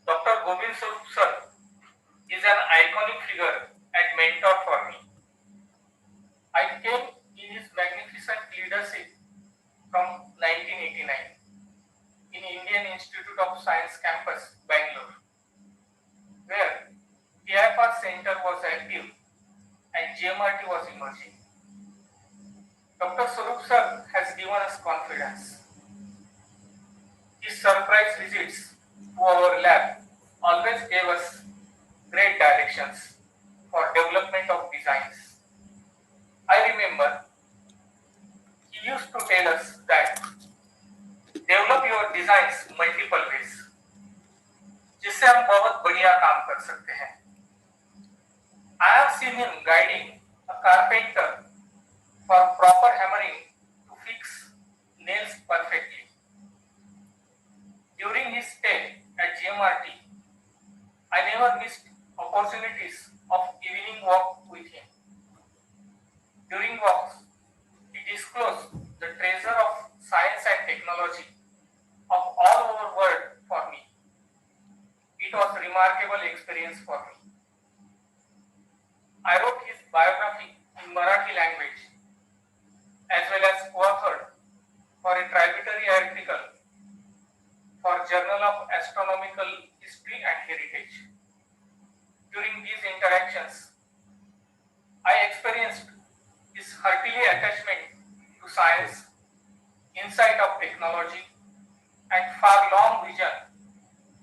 Dr. Govind Swarup sir is an iconic figure and mentor for me. I came in his magnificent leadership from 1989 in Indian Institute of Science campus, Bangalore, where PIFR Center was active and GMRT was emerging. Dr. Swarup sir has given us confidence. His surprise visits to our lab always gave us great directions for development of designs. I remember he used to tell us that develop your designs multiple ways, जिससे हम बहुत बढ़िया काम कर सकते हैं. I have seen him guiding a carpenter for proper hammering to fix nails perfectly. During his stay at GMRT, I never missed opportunities of evening walk with him. During walks, he disclosed the treasure of science and technology of all over the world for me. It was a remarkable experience for me. I wrote his biography in Marathi language as well as co-authored for a tributary article for Journal of Astronomical History and Heritage. During these interactions, I experienced his heartily attachment to science, insight of technology, and far-long vision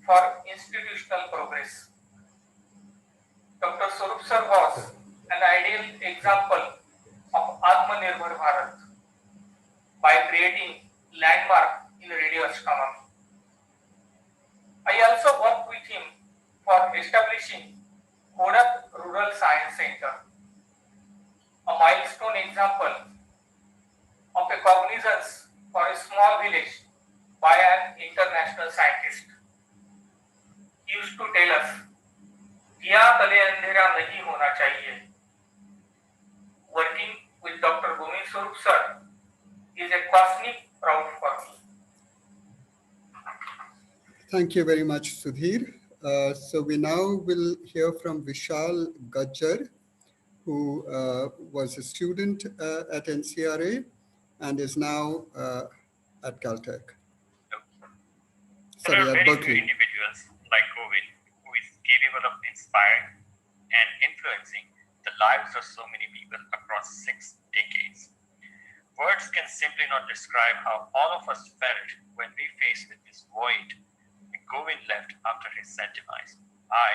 for institutional progress. Dr. Swarup sir was an ideal example of Atmanirbhar Bharat by creating landmark in radio astronomy. I also worked with him for establishing Kodak Rural Science Center, a milestone example of a cognizance for a small village by an international scientist. He used to tell us, "दिया तले अंधेरा नहीं होना चाहिए." Working with Dr. Govind Swarup sir is a cosmic proud for me.
Thank you very much, Sudhir. So we now will hear from Vishal Gajjar, who was a student at NCRA and is now at Caltech.
There are
Sorry, at
very few
Berkeley.
individuals like Govind who is capable of inspiring and influencing the lives of so many people across 6 decades. Words can simply not describe how all of us felt when we faced with this void that Govind left after his sad demise. I,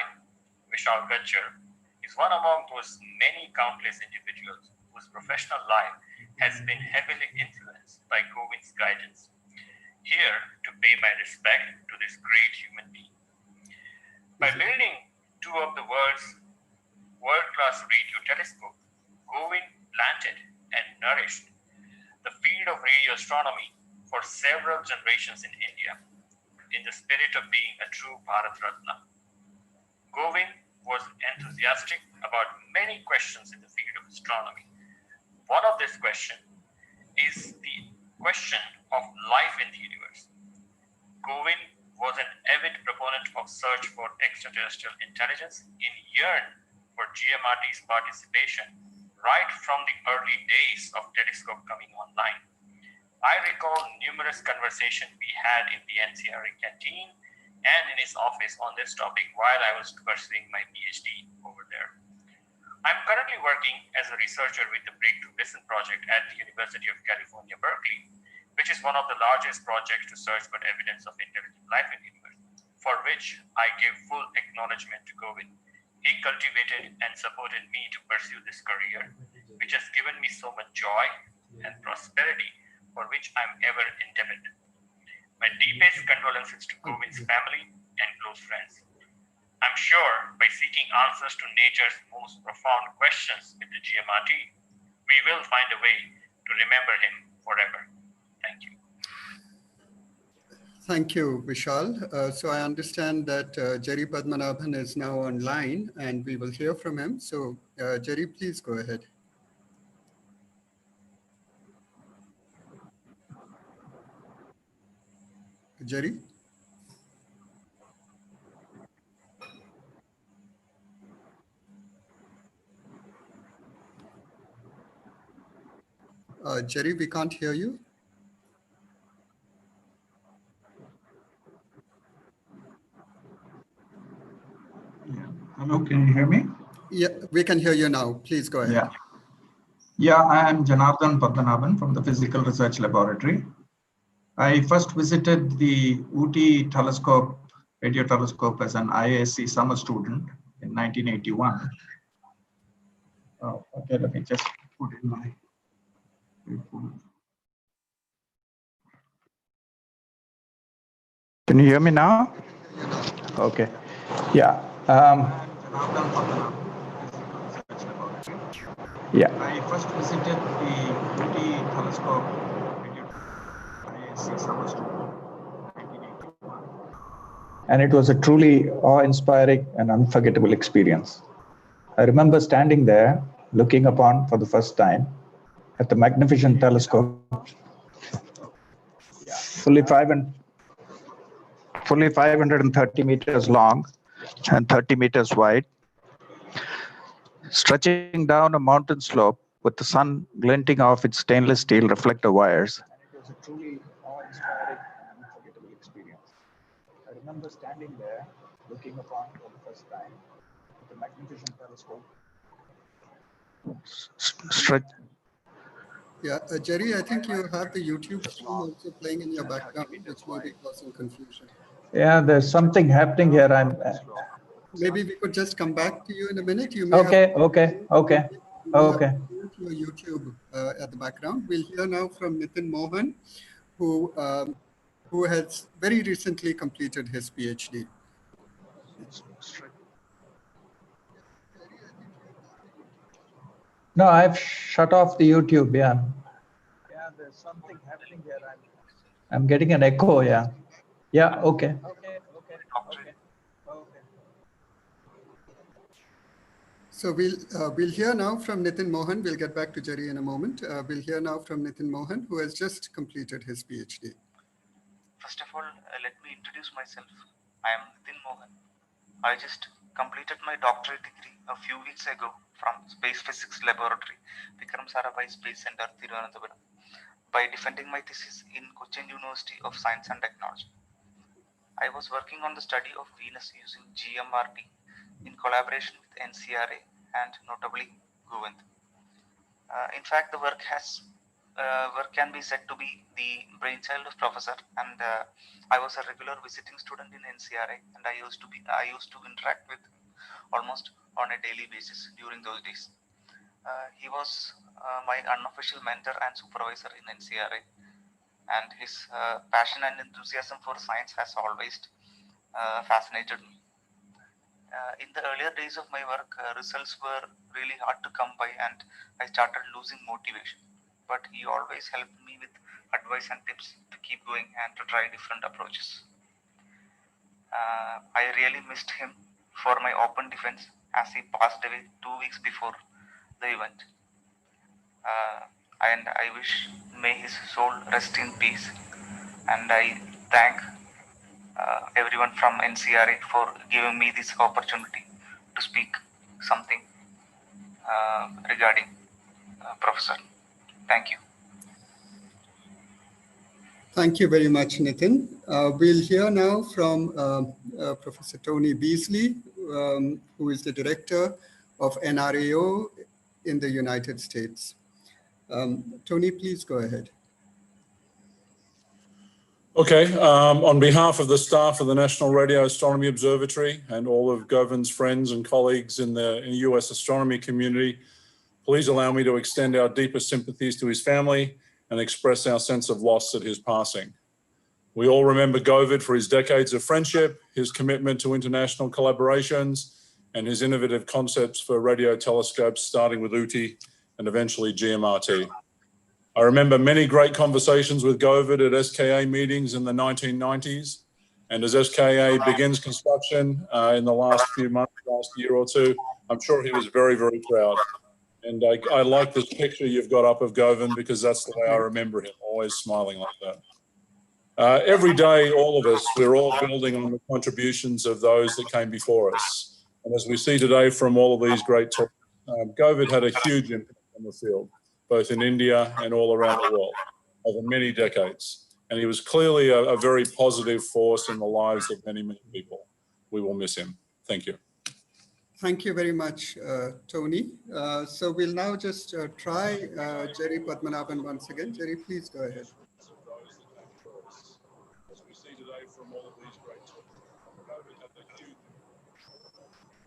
Vishal Gajjar, is one among those many countless individuals whose professional life has been heavily influenced by Govind's guidance. Here to pay my respect to this great human being. By building 2 of the world's world-class radio telescopes, Govind planted and nourished the field of radio astronomy for several generations in India, in the spirit of being a true Bharat Ratna. Govind was enthusiastic about many questions in the field of astronomy. One of this question is the question of life in the universe. Govind was an avid proponent of search for extraterrestrial intelligence and yearned for GMRT's participation right from the early days of telescope coming online. I recall numerous conversations we had in the NCRA canteen and in his office on this topic while I was pursuing my PhD over there. I'm currently working as a researcher with the Breakthrough Listen project at the University of California, Berkeley, which is one of the largest projects to search for evidence of intelligent life in the universe, for which I give full acknowledgement to Govind. He cultivated and supported me to pursue this career, which has given me so much joy and prosperity, for which I'm ever indebted. My deepest condolences to Govind's family and close friends. I'm sure by seeking answers to nature's most profound questions with the GMRT, we will find a way to remember him forever. Thank you.
Thank you, Vishal. So I understand that Jerry Padmanabhan is now online and we will hear from him. So Jerry, please go ahead. Jerry? Jerry, we can't hear you.
Hello, can you hear me?
Yeah, we can hear you now. Please go ahead.
Yeah, I am Janardhan Padmanabhan from the Physical Research Laboratory. I first visited the Ooty telescope, radio telescope, as an IASC summer student in 1981. Oh, okay, let me just put in my phone. Can you hear me now? Okay. Yeah. Yeah. I first visited the Ooty telescope IASC summer student in 1981. And it was a truly awe-inspiring and unforgettable experience. I remember standing there, looking upon for the first time at the magnificent telescope, fully 530 meters long and 30 meters wide, stretching down a mountain slope with the sun glinting off its stainless steel reflector wires. It was a truly awe-inspiring and unforgettable experience. I remember standing there, looking upon for the first time the magnificent telescope.
Yeah, Jerry, I think you have the YouTube stream also playing in your background, which may be causing confusion.
Yeah, there's something happening here.
Maybe we could just come back to you in a minute. You may
okay.
have your YouTube at the background. We'll hear now from Nitin Mohan, who has very recently completed his PhD.
No, I've shut off the YouTube. Yeah. Yeah, there's something happening here. I'm getting an echo. Yeah. Yeah. Okay.
So we'll hear now from Nitin Mohan. We'll get back to Jerry in a moment. We'll hear now from Nitin Mohan, who has just completed his PhD.
First of all, let me introduce myself. I am Nitin Mohan. I just completed my doctorate degree a few weeks ago from Space Physics Laboratory, Vikram Sarabhai Space Center, Thiruvananthapuram, by defending my thesis in Cochin University of Science and Technology. I was working on the study of Venus using GMRT in collaboration with NCRA and notably Govind. In fact, the work can be said to be the brainchild of Professor, and I was a regular visiting student in NCRA, and I used to interact with him almost on a daily basis during those days. He was my unofficial mentor and supervisor in NCRA, and his passion and enthusiasm for science has always fascinated me. In the earlier days of my work, results were really hard to come by, and I started losing motivation. But he always helped me with advice and tips to keep going and to try different approaches. I really missed him for my open defense, as he passed away 2 weeks before the event. And I wish may his soul rest in peace. And I thank everyone from NCRA for giving me this opportunity to speak something regarding Professor. Thank you.
Thank you very much, Nitin. We'll hear now from Professor Tony Beasley, who is the director of NRAO in the United States. Tony, please go ahead.
Okay, on behalf of the staff of the National Radio Astronomy Observatory and all of Govind's friends and colleagues in the US astronomy community, please allow me to extend our deepest sympathies to his family and express our sense of loss at his passing. We all remember Govind for his decades of friendship, his commitment to international collaborations, and his innovative concepts for radio telescopes, starting with UTI and eventually GMRT. I remember many great conversations with Govind at SKA meetings in the 1990s. And as SKA begins construction in the last few months, last year or two, I'm sure he was very, very proud. And I like this picture you've got up of Govind because that's the way I remember him, always smiling like that. Every day, all of us, we're all building on the contributions of those that came before us. And as we see today from all of these great talks, Govind had a huge impact on the field, both in India and all around the world over many decades. And he was clearly a very positive force in the lives of many, many people. We will miss him. Thank you.
Thank you very much, Tony. So we'll now just try Jerry Padmanabhan once again. Jerry, please go ahead.
As we see today from all of these great talks, Govind had a huge impact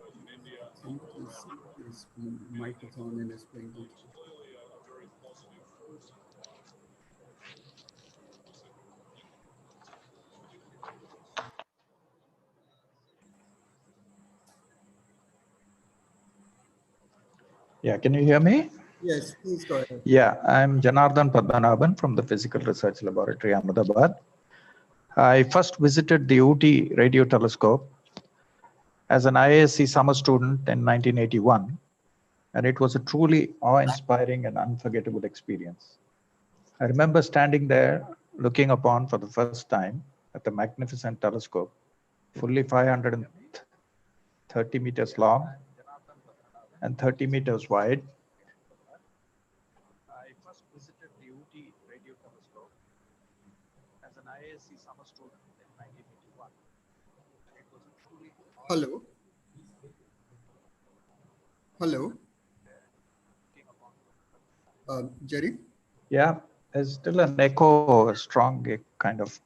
both in India and all around the world.
His mic is on and is playing.
Clearly a very positive force.
Yeah, can you hear me?
Yes, please go ahead.
Yeah, I'm Janardhan Padmanabhan from the Physical Research Laboratory, Ahmedabad. I first visited the UTI radio telescope as an IISc summer student in 1981, and it was a truly awe-inspiring and unforgettable experience. I remember standing there looking upon for the first time at the magnificent telescope, fully 530 meters long and 30 meters wide. I first visited the UTI radio telescope as an IISc summer student in 1981. And it was a truly
Hello. Hello. Jerry?
Yeah, there's still an echo, a strong kind of.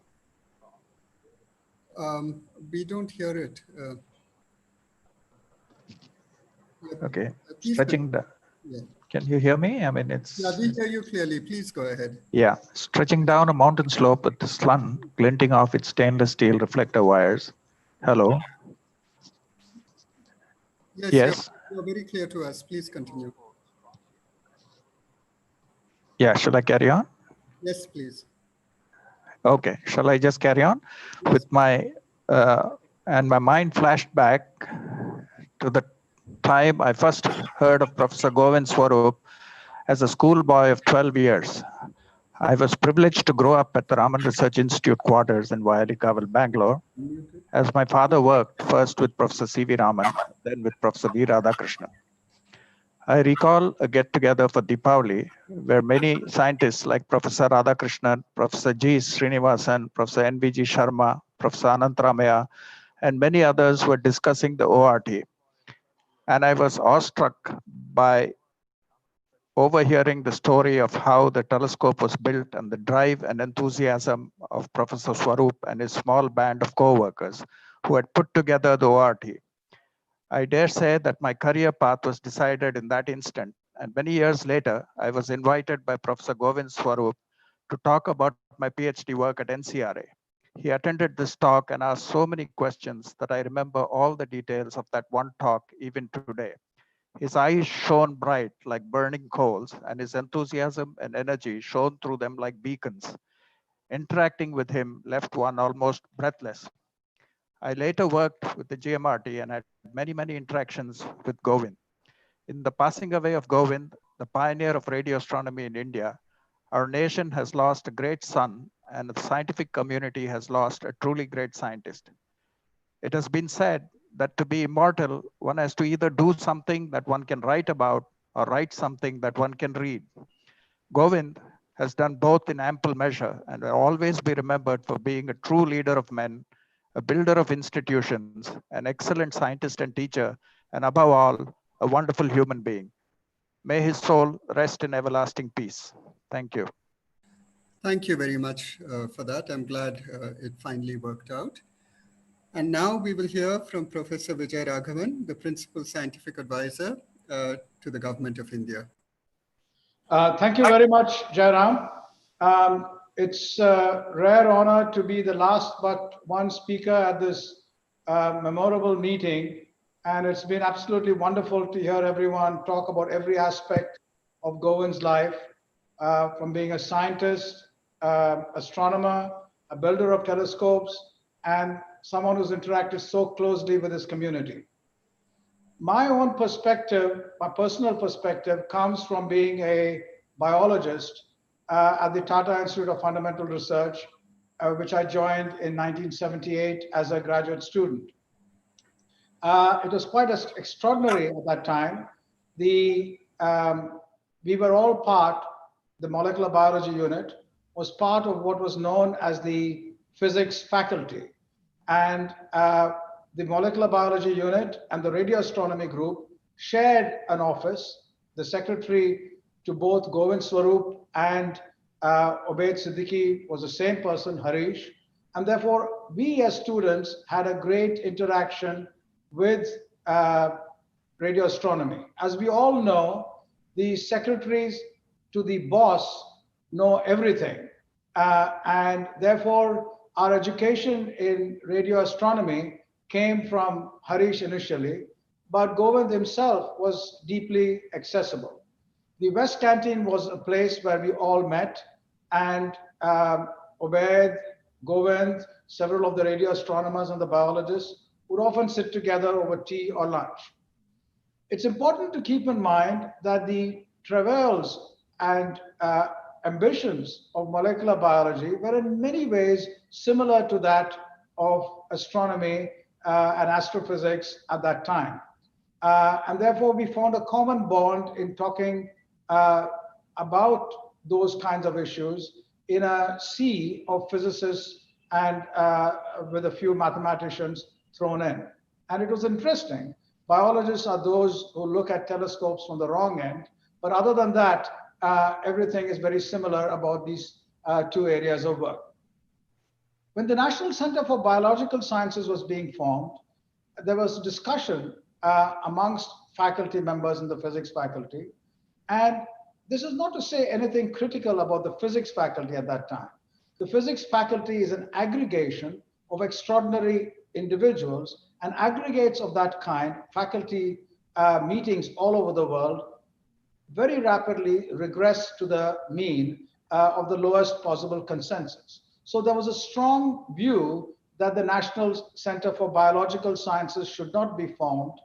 We don't hear it.
Okay,
Please
stretching
continue.
the.
Yeah.
Can you hear me? I mean, it's.
Yeah, we hear you clearly. Please go ahead.
Yeah, stretching down a mountain slope with the sun glinting off its stainless steel reflector wires. Hello.
Yes,
Yes.
you're very clear to us. Please continue.
Yeah, shall I carry on?
Yes, please.
Okay, shall I just carry on with my, and my mind flashed back to the time I first heard of Professor Govind Swarup as a schoolboy of 12 years. I was privileged to grow up at the Raman Research Institute quarters in Vayalikaval, Bangalore, as my father worked first with Professor C.V. Raman, then with Professor V. Radhakrishnan. I recall a get-together for Deepavali, where many scientists like Professor Radhakrishnan, Professor G. Srinivasan, Professor N.V.G. Sharma, Professor Anantramaya, and many others were discussing the ORT. And I was awestruck by overhearing the story of how the telescope was built and the drive and enthusiasm of Professor Swarup and his small band of co-workers who had put together the ORT. I dare say that my career path was decided in that instant, and many years later, I was invited by Professor Govind Swarup to talk about my PhD work at NCRA. He attended this talk and asked so many questions that I remember all the details of that one talk even today. His eyes shone bright like burning coals, and his enthusiasm and energy shone through them like beacons. Interacting with him left one almost breathless. I later worked with the GMRT and had many interactions with Govind. In the passing away of Govind, the pioneer of radio astronomy in India, our nation has lost a great son and the scientific community has lost a truly great scientist. It has been said that to be immortal, one has to either do something that one can write about or write something that one can read. Govind has done both in ample measure and will always be remembered for being a true leader of men, a builder of institutions, an excellent scientist and teacher, and above all, a wonderful human being. May his soul rest in everlasting peace. Thank you.
Thank you very much for that. I'm glad it finally worked out. And now we will hear from Professor Vijay Raghavan, the Principal Scientific Advisor to the Government of India.
Thank you very much, Jayaram. It's a rare honor to be the last but one speaker at this memorable meeting. And it's been absolutely wonderful to hear everyone talk about every aspect of Govind's life, from being a scientist, astronomer, a builder of telescopes, and someone who's interacted so closely with his community. My own perspective, my personal perspective, comes from being a biologist at the Tata Institute of Fundamental Research, which I joined in 1978 as a graduate student. It was quite extraordinary at that time. We were all part, the molecular biology unit was part of what was known as the physics faculty. And the molecular biology unit and the radio astronomy group shared an office. The secretary to both Govind Swarup and Obaid Siddiqui was the same person, Harish. And therefore, we as students had a great interaction with radio astronomy. As we all know, the secretaries to the boss know everything. And therefore, our education in radio astronomy came from Harish initially, but Govind himself was deeply accessible. The West Canteen was a place where we all met, and Obaid, Govind, several of the radio astronomers and the biologists would often sit together over tea or lunch. It's important to keep in mind that the travails and ambitions of molecular biology were in many ways similar to that of astronomy and astrophysics at that time. And therefore, we found a common bond in talking about those kinds of issues in a sea of physicists and with a few mathematicians thrown in. And it was interesting Biologists are those who look at telescopes from the wrong end. But other than that, everything is very similar about these two areas of work. When the National Center for Biological Sciences was being formed, there was discussion amongst faculty members in the physics faculty. And this is not to say anything critical about the physics faculty at that time. The physics faculty is an aggregation of extraordinary individuals, and aggregates of that kind, faculty meetings all over the world, very rapidly regress to the mean of the lowest possible consensus. So there was a strong view that the National Center for Biological Sciences should not be formed.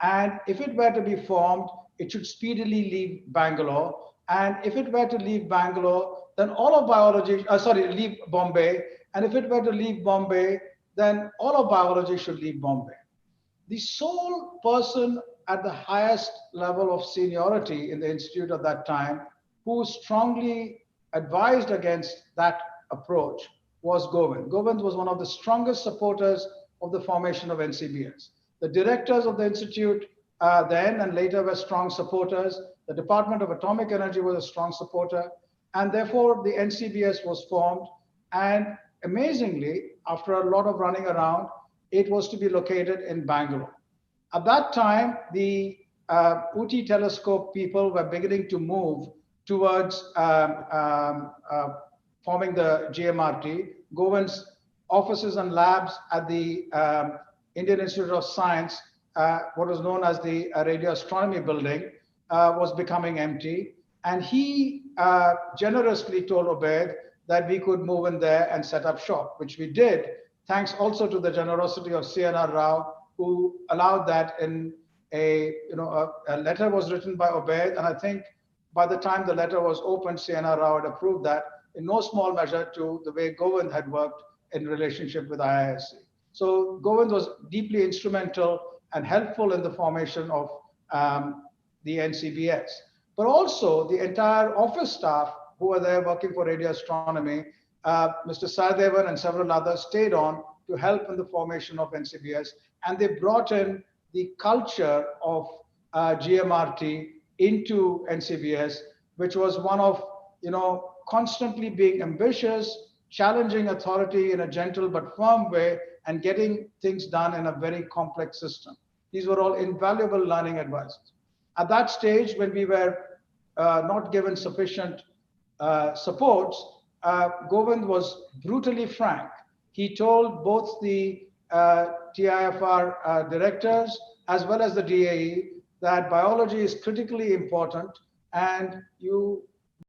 And if it were to be formed, it should speedily leave Bangalore. And if it were to leave Bangalore, then all of biology, leave Bombay. And if it were to leave Bombay, then all of biology should leave Bombay. The sole person at the highest level of seniority in the institute at that time who strongly advised against that approach was Govind. Govind was one of the strongest supporters of the formation of NCBS. The directors of the institute then and later were strong supporters. The Department of Atomic Energy was a strong supporter, and therefore the NCBS was formed. And amazingly, after a lot of running around, it was to be located in Bangalore. At that time, the UT telescope people were beginning to move towards forming the GMRT. Govind's offices and labs at the Indian Institute of Science, what was known as the Radio Astronomy building, was becoming empty. And he generously told Obaid that we could move in there and set up shop, which we did, thanks also to the generosity of CNR Rao, who allowed that. In a letter was written by Obaid, and I think by the time the letter was opened, CNR Rao had approved that, in no small measure to the way Govind had worked in relationship with IISc. So Govind was deeply instrumental and helpful in the formation of the NCBS. But also the entire office staff who were there working for radio astronomy, Mr. Sahadevan and several others stayed on to help in the formation of NCBS. And they brought in the culture of GMRT into NCBS, which was one of, constantly being ambitious, challenging authority in a gentle but firm way, and getting things done in a very complex system. These were all invaluable learning advices. At that stage, when we were not given sufficient supports, Govind was brutally frank. He told both the TIFR directors as well as the DAE that biology is critically important, and you